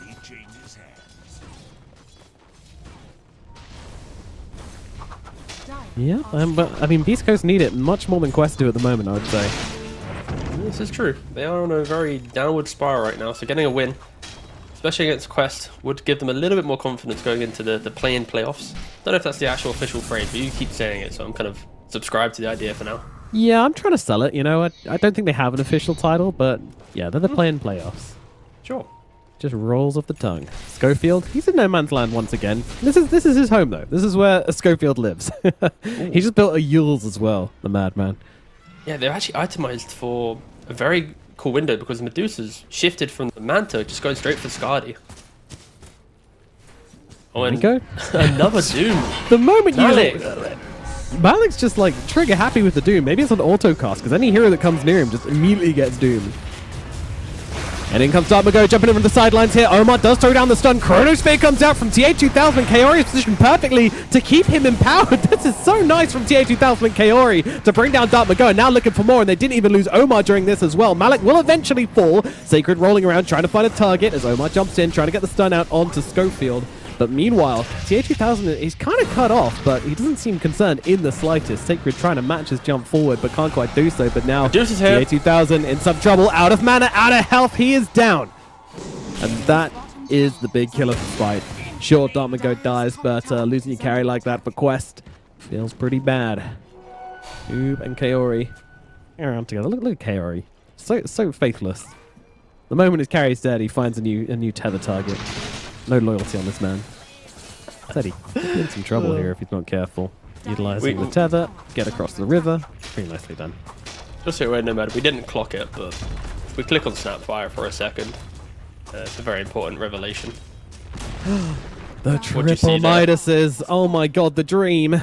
Yeah, but I mean, Beast Coast need it much more than Quest do at the moment, I would say. This is true. They are on a very downward spiral right now, so getting a win, especially against Quest, would give them a little bit more confidence going into the play-in playoffs. Don't know if that's the actual official phrase, but you keep saying it, so I'm kind of subscribed to the idea for now. Yeah, I'm trying to sell it, you know. I don't think they have an official title, but yeah, they're the play-in playoffs. Sure. Just rolls off the tongue. Schofield, he's in no man's land once again. This is his home, though. This is where Schofield lives. He just built a Yules as well, the madman. Yeah, they're actually itemized for a very cool window, because Medusa's shifted from the Manta, just going straight for Skadi. Oh, there we go. Another Doom. The moment Malik. Malik's just like trigger happy with the Doom. Maybe it's an auto cast, because any hero that comes near him just immediately gets doomed. And in comes Dartmago, jumping in from the sidelines here. Omar does throw down the stun. Chronosphere comes out from TA2000. Kaori is positioned perfectly to keep him empowered. This is so nice from TA2000 and Kaori to bring down Dartmago. Now looking for more, and they didn't even lose Omar during this as well. Malik will eventually fall. Sacred rolling around, trying to find a target as Omar jumps in, trying to get the stun out onto Schofield. But meanwhile, TA2000 is kind of cut off, but he doesn't seem concerned in the slightest. Sacred trying to match his jump forward, but can't quite do so. But now, TA2000 in some trouble, out of mana, out of health, he is down. And that is the big kill of the fight. Sure, Dartmago dies, but losing your carry like that for Quest feels pretty bad. Oob and Kaori around together. Look at Kaori. So faithless. The moment his carry's dead, he finds a new tether target. No loyalty on this man. Said he could be in some trouble here if he's not careful. Utilizing the tether, get across the river. Pretty nicely done. Just so we're no matter, we didn't clock it, but if we click on Snapfire for a second, it's a very important revelation. The triple Midases. Oh my god, the dream.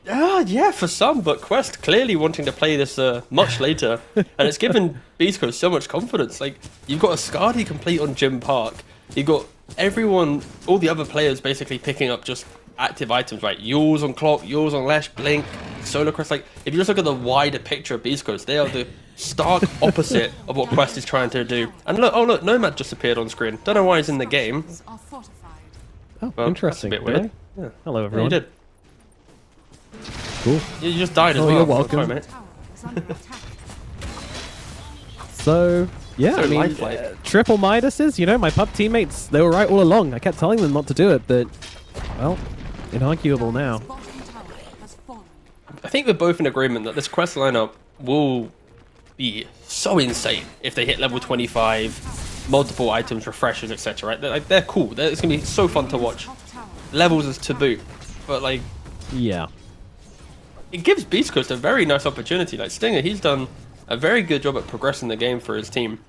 Yeah, for some, but Quest clearly wanting to play this much later, and it's given beastcoast so much confidence. Like, you've got a Skadi complete on Gym Park, you've got everyone, all the other players basically picking up just active items, right? Yours on Clock, yours on Lash, Blink, Solar Crest. Like, if you just look at the wider picture of beastcoast, they are the stark opposite of what Quest is trying to do. And look, oh look, Nomad just appeared on screen. Don't know why he's in the game. Are fortified. Oh, Well, interesting. That's a bit weird. Yeah. Hello, Yeah, everyone. you did. Cool. You just died as Oh, well. you're welcome. Sorry, mate. Tower is under attack. So, yeah, So I mean, lifelike. triple Midases, you know, my pub teammates, they were right all along. I kept telling them not to do it, but, well, inarguable now. Bottom tower has fallen. I think we're both in agreement that this Quest lineup will be so insane if they hit level 25, multiple items, refreshers, etc. Right? They're cool. It's gonna be so fun to watch. Top tower. Levels is to boot, but like Yeah. it gives beastcoast a very nice opportunity. Like Stinger, he's done a very good job at progressing the game for his team.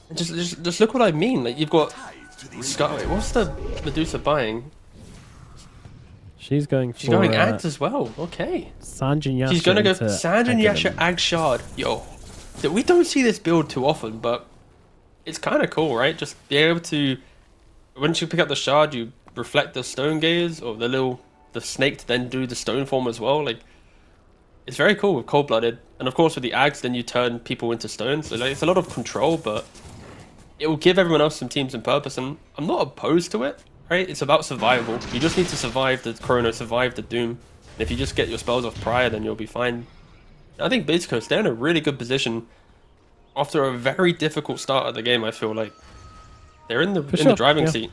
And just look what I mean. Like you've got Sky. What's the Medusa buying? She's going for She's going Ads as well. Okay. Sanjin Yasha. She's gonna go into Sanjin Yasha Aghanim. Ag Shard. Yo, we don't see this build too often, but it's kind of cool, right? Just being able to, once you pick up the shard, you reflect the stone gaze or the snake to then do the stone form as well. Like, it's very cool with cold blooded, and of course with the Ags, then you turn people into stones. So like, it's a lot of control, but it will give everyone else some teams and purpose. And I'm not opposed to it. Right? It's about survival. You just need to survive the Chrono, survive the Doom. And if you just get your spells off prior, then you'll be fine. I think beastcoast, they're in a really good position after a very difficult start of the game. I feel like they're in the sure, driving yeah. seat.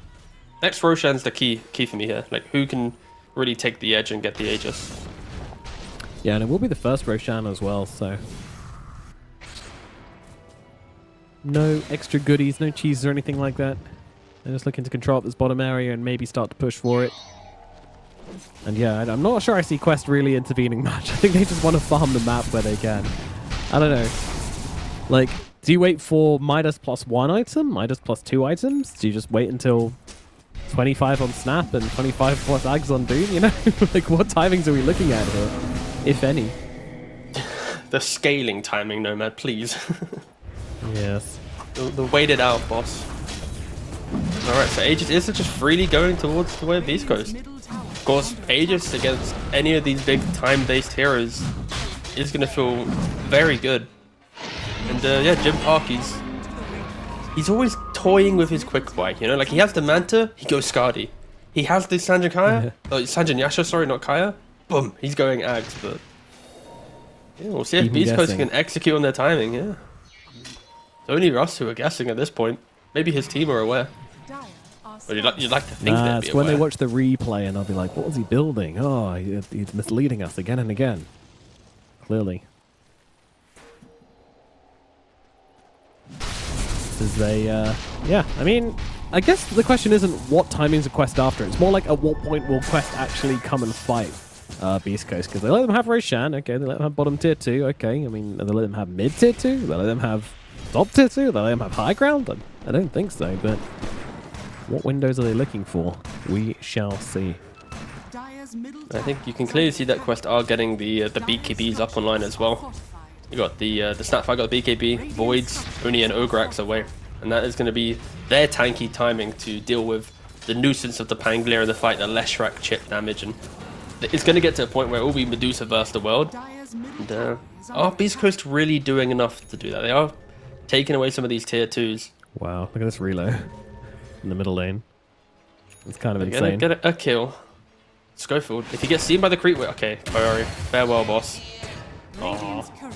Next Roshan's the key for me here. Like who can really take the edge and get the Aegis. Yeah, and it will be the first Roshan as well, so. No extra goodies, no cheese or anything like that. They're just looking to control up this bottom area and maybe start to push for it. And yeah, I'm not sure I see Quest really intervening much. I think they just want to farm the map where they can. I don't know. Like, do you wait for Midas plus 1 item? Midas plus 2 items? Do you just wait until 25 on Snap and 25 plus Ags on Doom? You know? Like, what timings are we looking at here? If any. The scaling timing, Nomad, please. Yes. the waited out, boss. Alright, so Aegis is just freely going towards the way of beastcoast. Middle tower. Of course, Aegis against any of these big time-based heroes is going to feel very good. And yeah, Jim Park, he's always toying with his quick buy, you know? Like, he has the Manta, he goes Skadi. He has the Sanjin Kaya, Sanjin Yasha, sorry, not Kaya. Boom, he's going Ags, but... Yeah, we'll see if Even beastcoast guessing. can execute on their timing, yeah. It's only us who are guessing at this point. Maybe his team are aware. Dire are But you'd like to think Nah, they'd it's be when aware. they watch the replay and they'll be like, what was he building? Oh, he's misleading us again and again. Clearly. This is a, yeah, I mean, I guess the question isn't what timing's a Quest after. It's more like at what point will Quest actually come and fight Beast Coast? Because they let them have Roshan, okay, they let them have bottom tier 2, okay. I mean, they let them have mid tier 2, they let them have top tier 2, they let them have high ground? I don't think so, but what windows are they looking for? We shall see. Dire's middle I tower think you can is clearly under see that attack. Quest are getting the BKBs up online as well. Fortified. You got the Snapfire got the BKB, Voids, Uni and Ograx away. And that is going to be their tanky timing to deal with the nuisance of the Pangolier and the fight, the Leshrac chip damage. And it's going to get to a point where it will be Medusa versus the world. Dire's middle And tower is are under Beast attack. Coast really doing enough to do that? They are taking away some of these tier 2s. Wow, look at this reload in the middle lane. It's kind of They're going insane. to get a kill. Schofield, if you get seen by the creep, okay, Ferrari, farewell, boss. Radiant's courier.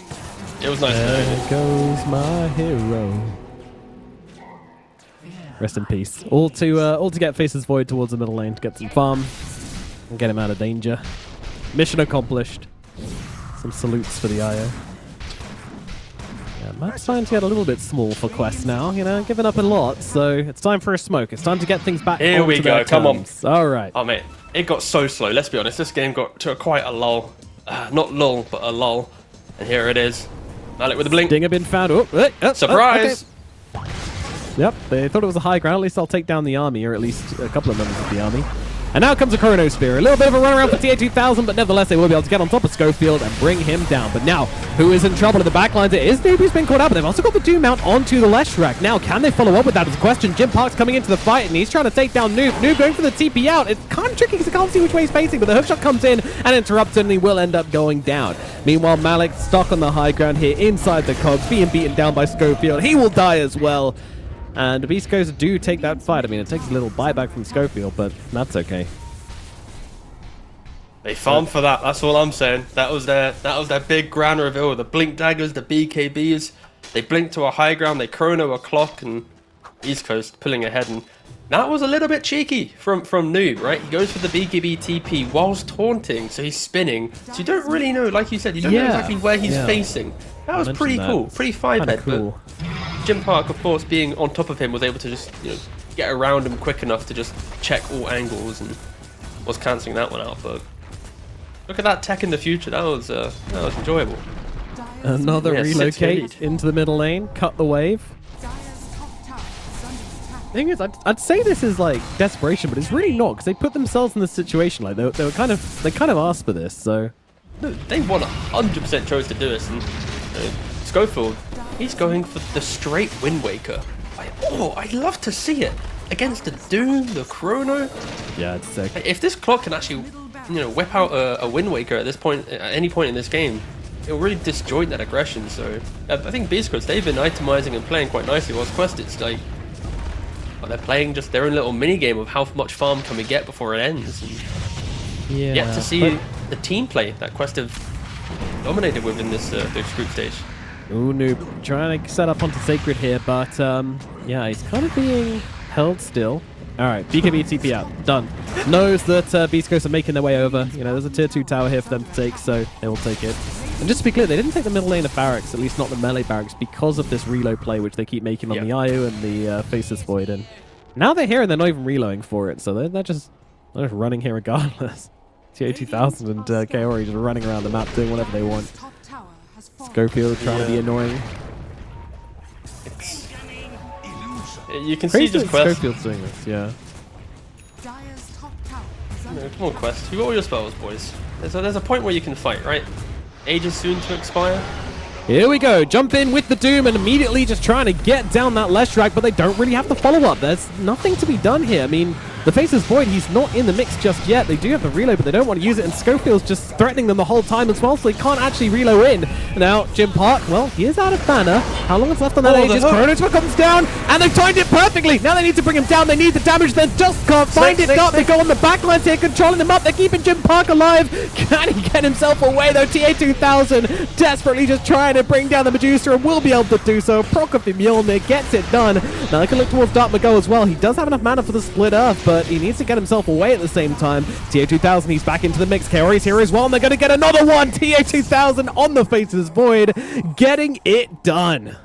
It was nice. There goes my hero. Rest in peace. All to get Faces Void towards the middle lane to get some farm and get him out of danger. Mission accomplished. Some salutes for the IO. Yeah, map's starting to get a little bit small for Quest now, you know, giving up a lot, so it's time for a smoke. It's time to get things back Here we onto their go, come on. terms. All right. Oh mate, it got so slow. Let's be honest. This game got to quite a lull. Not lull, but a lull. And here it is. Malik with the blink. Dinger been found. Surprise! Okay. Yep, they thought it was a high ground. At least I'll take down the army, or at least a couple of members of the army. And now comes a Chrono Spear. A little bit of a runaround for TA2000, but nevertheless, they will be able to get on top of Schofield and bring him down. But now, who is in trouble in the backlines? It is Noob who's been caught up, but they've also got the Doom mount onto the Leshrac. Now, can they follow up with that is the question. Jim Park's coming into the fight, and he's trying to take down Noob. Noob going for the TP out. It's kind of tricky because I can't see which way he's facing, but the hookshot comes in and interrupts him, and he will end up going down. Meanwhile, Malik stuck on the high ground here inside the cogs, being beaten down by Schofield. He will die as well. And the Beast Coast do take that fight. I mean, it takes a little buyback from Schofield, but that's okay. They farmed for that. That's all I'm saying. That was their big grand reveal. The blink daggers, the BKBs. They blinked to a high ground. They chrono a clock, and East Coast pulling ahead. And that was a little bit cheeky from Noob, right? He goes for the BKB TP whilst taunting, so he's spinning. So you don't really know, like you said, you don't know exactly where he's facing. That was pretty cool, pretty five-head. Cool. But Jim Park, of course, being on top of him, was able to just get around him quick enough to just check all angles and was cancelling that one out. But look at that tech in the future. That was enjoyable. Another relocate into the middle lane, cut the wave. Thing is, I'd say this is like desperation, but it's really not, because they put themselves in this situation. Like they kind of asked for this, so no, they 100% chose to do this. And Schofield, he's going for the straight Wind Waker. I'd love to see it against the Doom, the Chrono. Yeah, it's sick. If this clock can actually, whip out a Wind Waker at this point, at any point in this game, it'll really disjoint that aggression. So I think Beast Coast, they've been itemizing and playing quite nicely. Whilst Quest, it's like, they're playing just their own little mini game of how much farm can we get before it ends. And yet to see the team play that Quest have dominated with in this group stage. Ooh, Noob trying to set up onto Sacred here, but yeah, he's kind of being held still. All right, BKB TP out, done. Knows that Beast Coast are making their way over. There's a tier 2 tower here for them to take, so they will take it. And just to be clear, they didn't take the middle lane of barracks, at least not the melee barracks, because of this reload play, which they keep making on the IU and the Faceless Void. And now they're here and they're not even reloading for it, so they're just running here regardless. TA2000 and Kaori just running around the map doing whatever they want. Schofield trying to be annoying. You can see just Quest. Schofield's doing this, yeah. Come on, Quest. You got all your spells, boys. There's a point where you can fight, right? Age is soon to expire. Here we go. Jump in with the Doom and immediately just trying to get down that Leshrac, but they don't really have the follow-up. There's nothing to be done here. I mean, the Faceless Void, he's not in the mix just yet. They do have the reload, but they don't want to use it, and Schofield's just threatening them the whole time as well, so they can't actually reload in. Now, Jim Park, well, he is out of mana. How long is left on that Aegis? Chrono comes down, and they've timed it perfectly. Now they need to bring him down. They need the damage, then just can't find it. They go on the backlines here, controlling them up. They're keeping Jim Park alive. Can he get himself away, though? TA2000 desperately just trying to bring down the Medusa, and will be able to do so. Prokofiev Mjolnir gets it done. Now they can look towards Dark Mago as well. He does have enough mana for the split earth, but he needs to get himself away at the same time. TA2000, he's back into the mix. Kaori's here as well, and they're going to get another one. TA2000 on the Faceless Void, getting it done.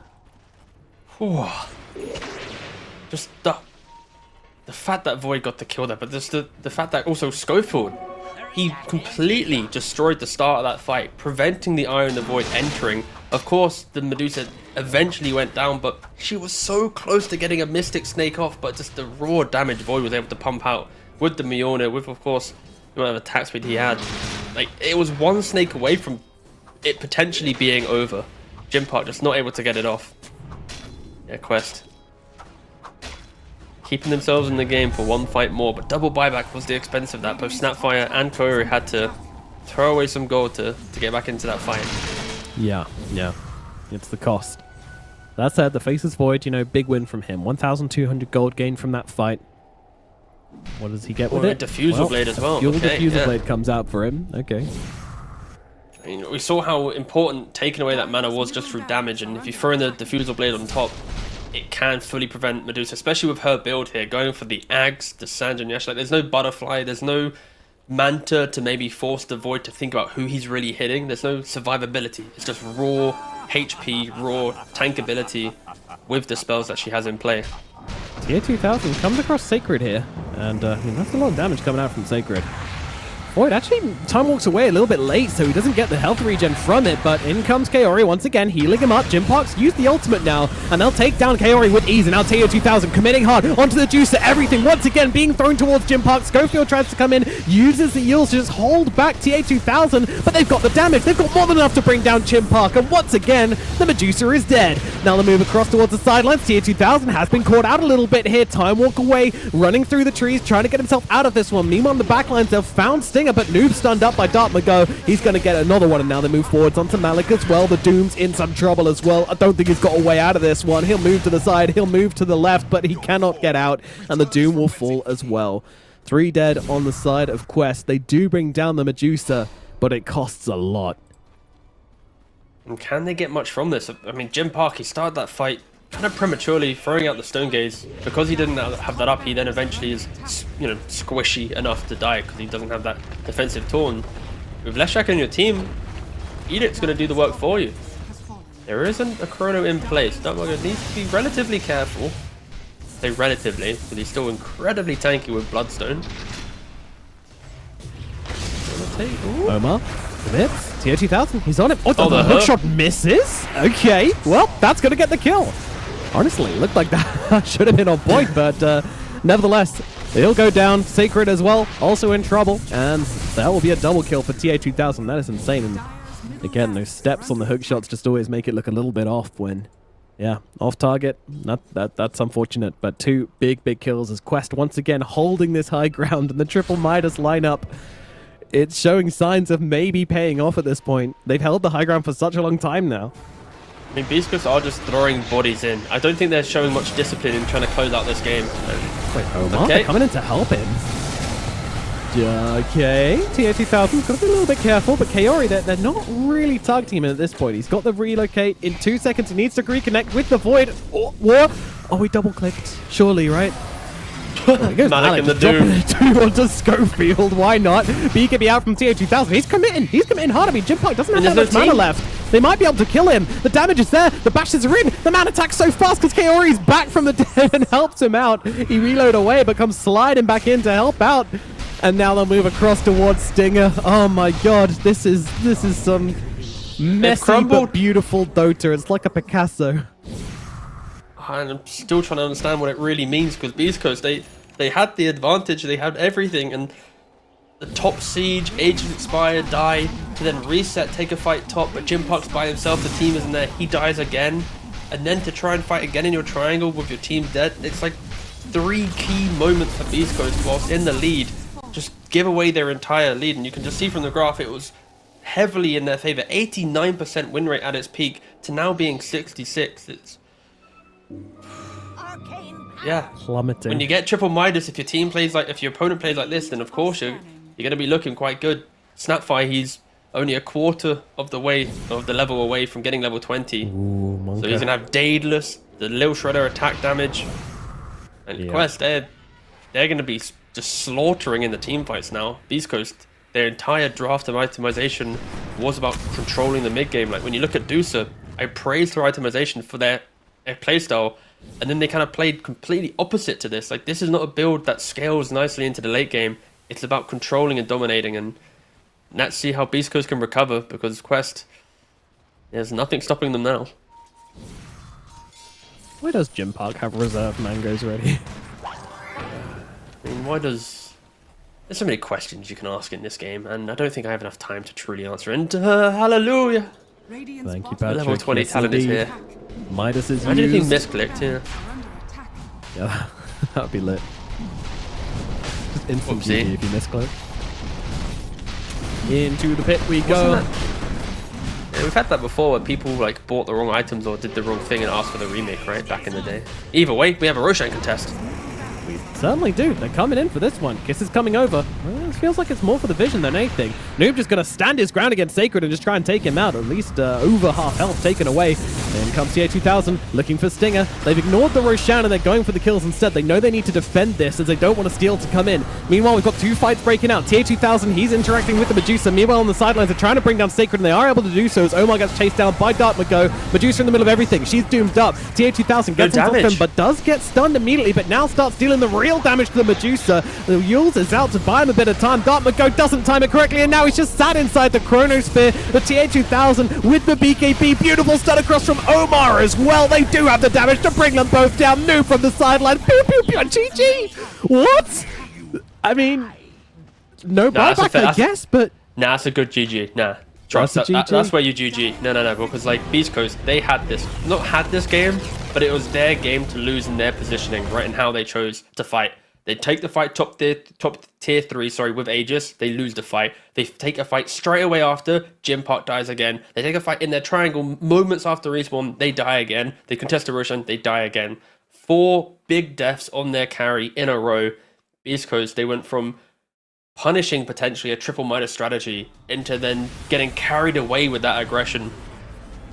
Just the fact that Void got the kill there, but just the fact that also Schofield, he completely destroyed the start of that fight, preventing the Eye in the Void entering. Of course, the Medusa eventually went down, but she was so close to getting a Mystic Snake off, but just the raw damage Void was able to pump out with the Mjolnir, with, of course, the amount of attack speed he had. Like, it was one snake away from it potentially being over. Jim Park just not able to get it off. Yeah, Quest keeping themselves in the game for one fight more, but double buyback was the expense of that. Both Snapfire and Kaori had to throw away some gold to get back into that fight. Yeah, it's the cost. That said, the Faceless Void, big win from him. 1,200 gold gained from that fight. What does he get with it? Diffusal Blade as well. Diffusal Blade comes out for him. Okay. We saw how important taking away that mana was just through damage, and if you throw in the Diffusal Blade on top, it can fully prevent Medusa, especially with her build here, going for the Ags, the Sanjan Yash. Like, there's no Butterfly, there's no Manta to maybe force the Void to think about who he's really hitting. There's no survivability. It's just raw HP, raw tankability with the spells that she has in play. Tier 2000 comes across Sacred here, and that's a lot of damage coming out from Sacred. Void actually, time walks away a little bit late, so he doesn't get the health regen from it, but in comes Kaori once again, healing him up. Jimpark's used the ultimate now, and they'll take down Kaori with ease, and now TO2000 committing hard onto the juicer, everything once again being thrown towards Jimpark. Schofield tries to come in, uses the eels to just hold back TA2000, but they've got the damage, they've got more than enough to bring down Jimpark, and once again, the Medusa is dead. Now the move across towards the sidelines, TA2000 has been caught out a little bit here, time walk away, running through the trees, trying to get himself out of this one. Meanwhile, on the backlines, they've found Stinger, but Noob stunned up by Dart Mago. He's going to get another one, and now they move forwards onto Malik as well. The Doom's in some trouble as well. I don't think he's got a way out of this one. He'll move to the side, he'll move to the left, but he cannot get out, and the Doom will fall as well. 3 dead on the side of Quest. They do bring down the Medusa, but it costs a lot. And can they get much from this? I mean, Jimpark, he started that fight kind of prematurely, throwing out the Stone Gaze. Because he didn't have that up, he then eventually is, you know, squishy enough to die because he doesn't have that defensive taunt. With Leshak on your team, Edict's going to do the work for you. There isn't a chrono in place. Dartmugger needs to be relatively careful. Say relatively, because he's still incredibly tanky with Bloodstone. Omar commits. TO2000, he's on it. Oh, the hook hookshot misses. Okay, well, that's going to get the kill. Honestly, looked like that should have been on point, but nevertheless, he'll go down. Sacred as well, also in trouble, and that will be a double kill for TA2000. That is insane. And again, those steps on the hook shots just always make it look a little bit off when, yeah, off target. That's unfortunate, but 2 big kills as Quest once again holding this high ground, and the triple Midas lineup, it's showing signs of maybe paying off at this point. They've held the high ground for such a long time now. I mean, beastcoast are just throwing bodies in. I don't think they're showing much discipline in trying to close out this game. Wait, Omar, they're coming in to help him. Okay, TA2000's got to be a little bit careful, but Kaori, they're not really targeting him at this point. He's got the relocate in 2 seconds. He needs to reconnect with the Void. Oh, he double-clicked. Surely, right? He goes Malik in the Doom. Onto Schofield, why not? BKB out from TA2000. He's committing hard. I mean, Jimpark doesn't have that much mana left. They might be able to kill him. The damage is there. The bashes are in. The man attacks so fast because Kaori's back from the dead and helps him out. He reload away, but comes sliding back in to help out. And now they'll move across towards Stinger. Oh my god, this is some messy but beautiful Dota. It's like a Picasso. And I'm still trying to understand what it really means, because beastcoast, they had the advantage, they had everything, and the top siege, ages expire, die, to then reset, take a fight top, but Jimpark's by himself, the team isn't there, he dies again, and then to try and fight again in your triangle with your team dead. It's like 3 key moments for beastcoast whilst in the lead just give away their entire lead, and you can just see from the graph it was heavily in their favor. 89% win rate at its peak to now being 66. It's yeah, plummeting. When you get triple Midas, if your opponent plays like this, then of course you're going to be looking quite good. Snapfire, he's only a quarter of the way of the level away from getting level 20. Ooh, so he's going to have Daedalus, the Lil Shredder attack damage, and Quest, they're going to be just slaughtering in the team fights now. beastcoast, their entire draft of itemization was about controlling the mid game. Like when you look at Dusa, I praised her itemization for their playstyle, and then they kind of played completely opposite to this. Like, this is not a build that scales nicely into the late game. It's about controlling and dominating, and let's see how beastcoast can recover, because Quest, there's nothing stopping them now. Why does Jimpark have reserve mangoes ready? I mean, why does... There's so many questions you can ask in this game, and I don't think I have enough time to truly answer. And hallelujah! Thank you, Patrick. Level 20 talent is here. Midas is I didn't think used. misclicked, yeah. Yeah, that would be lit. Just instant Whoopsie. GG if you misclick. Into the pit we go. Yeah, we've had that before where people like bought the wrong items or did the wrong thing and asked for the remake, right? Back in the day. Either way, we have a Roshan contest. We certainly do. They're coming in for this one. Kiss is coming over. Well, it feels like it's more for the vision than anything. Noob just going to stand his ground against Sacred and just try and take him out. At least over half health taken away. Then comes TA2000 looking for Stinger. They've ignored the Roshan and they're going for the kills instead. They know they need to defend this as they don't want to steal to come in. Meanwhile, we've got 2 fights breaking out. TA2000, he's interacting with the Medusa. Meanwhile, on the sidelines, they're trying to bring down Sacred, and they are able to do so as Omar gets chased down by Dart Mago. Medusa in the middle of everything. She's doomed up. TA2000 gets on top of him, but does get stunned immediately, but now starts dealing the real real damage to the Medusa. The Yules is out to buy him a bit of time. Dartmouth doesn't time it correctly, and now he's just sat inside the Chronosphere. The TA2000 with the BKB. Beautiful stun across from Omar as well. They do have the damage to bring them both down. Noob from the sideline. Pew, pew, pew. GG. What? I mean, no buyback, I guess, but... Nah, that's a good GG. Nah. Trust, that's where you GG. No, because like Beast Coast, they had this, not had this game, but it was their game to lose in their positioning, right, and how they chose to fight. They take the fight top tier 3, sorry, with Aegis, they lose the fight. They take a fight straight away after, Gym Park dies again. They take a fight in their triangle, moments after respawn, they die again. They contest a Roshan, they die again. 4 big deaths on their carry in a row. Beast Coast, they went from punishing potentially a triple Midas strategy into then getting carried away with that aggression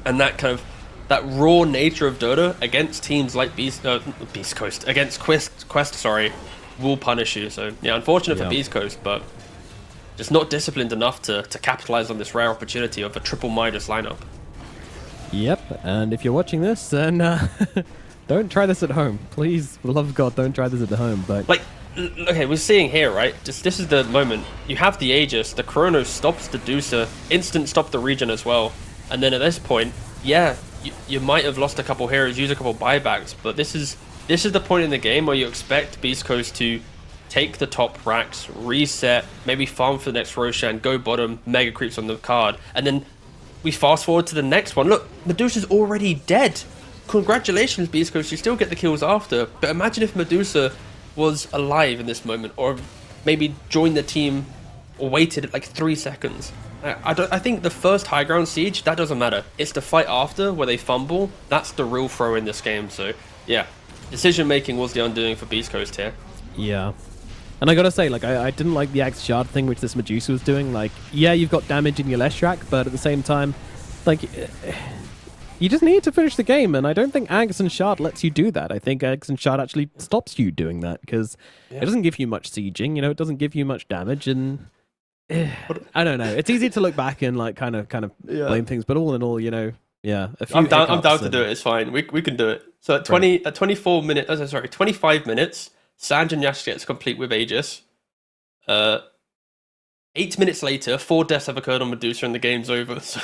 and that kind of that raw nature of Dota against teams like Beast Coast, against Quest, sorry, will punish you. So yeah, unfortunate for Beast Coast, but just not disciplined enough to capitalize on this rare opportunity of a triple Midas lineup. Yep, and if you're watching this, then don't try this at home. Please, for the love of God, don't try this at home. But like, okay, we're seeing here, right? This is the moment. You have the Aegis, the Chronos stops the Dusa, instant stop the region as well. And then at this point, yeah, you might have lost a couple heroes, use a couple buybacks, but this is the point in the game where you expect Beast Coast to take the top racks, reset, maybe farm for the next Roshan, go bottom, mega creeps on the card, and then we fast forward to the next one. Look, Medusa's already dead. Congratulations, Beast Coast, you still get the kills after, but imagine if Medusa was alive in this moment, or maybe joined the team or waited like 3 seconds. I think the first high ground siege, that doesn't matter. It's the fight after where they fumble, that's the real throw in this game. So yeah, decision making was the undoing for Beast Coast here. Yeah, and I gotta say, like, I didn't like the Axe Shard thing which this Medusa was doing. Like, yeah, you've got damage in your Leshrac, but at the same time, like, you just need to finish the game, and I don't think Axe and Shard lets you do that. I think Axe and Shard actually stops you doing that, because it doesn't give you much sieging, you know, it doesn't give you much damage, and I don't know. It's easy to look back and like kind of blame things, but all in all, you know, yeah. I'm down to do it. It's fine. We can do it. So at 25 minutes, Sanj and Yash gets complete with Aegis. 8 minutes later, 4 deaths have occurred on Medusa and the game's over. So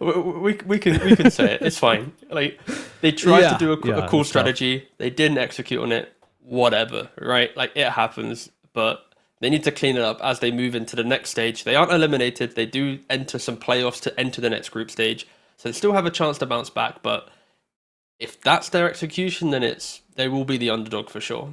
we can say it. It's fine. Like, they tried to do a cool strategy. They didn't execute on it. Whatever, right? Like, it happens, but they need to clean it up as they move into the next stage. They aren't eliminated. They do enter some playoffs to enter the next group stage. So they still have a chance to bounce back, but if that's their execution, then they will be the underdog for sure.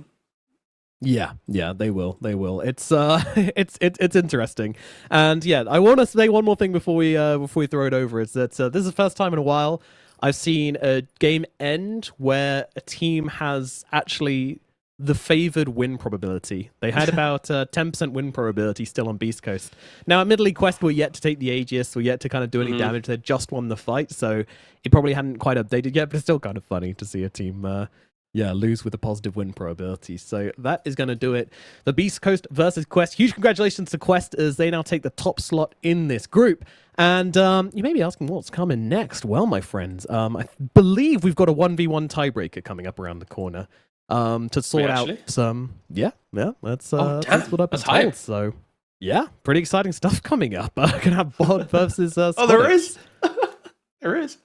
Yeah, they will. It's it's interesting, and yeah, I want to say one more thing before we throw it over. Is that this is the first time in a while I've seen a game end where a team has actually the favored win probability. They had about 10% win probability still on Beast Coast. Now, admittedly, Quest were yet to take the Aegis, were yet to kind of do any damage. They just won the fight, so it probably hadn't quite updated yet. But it's still kind of funny to see a team lose with a positive win probability. So that is going to do it. The Beast Coast versus Quest. Huge congratulations to Quest as they now take the top slot in this group. And you may be asking what's coming next. Well, my friends, I believe we've got a 1v1 tiebreaker coming up around the corner to sort out some... Yeah, that's what I've been told. Hype. So, yeah, pretty exciting stuff coming up. We're going to have Bod versus... there is? There is.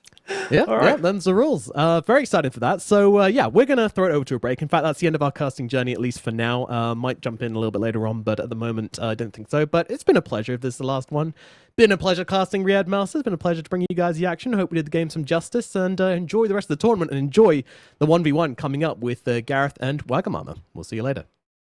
Yeah, them's the rules. Very excited for that. So, we're going to throw it over to a break. In fact, that's the end of our casting journey, at least for now. Might jump in a little bit later on, but at the moment, I don't think so. But it's been a pleasure if this is the last one. Been a pleasure casting Riyadh Masters. Been a pleasure to bring you guys the action. Hope we did the game some justice, and enjoy the rest of the tournament, and enjoy the 1v1 coming up with Gareth and Wagamama. We'll see you later.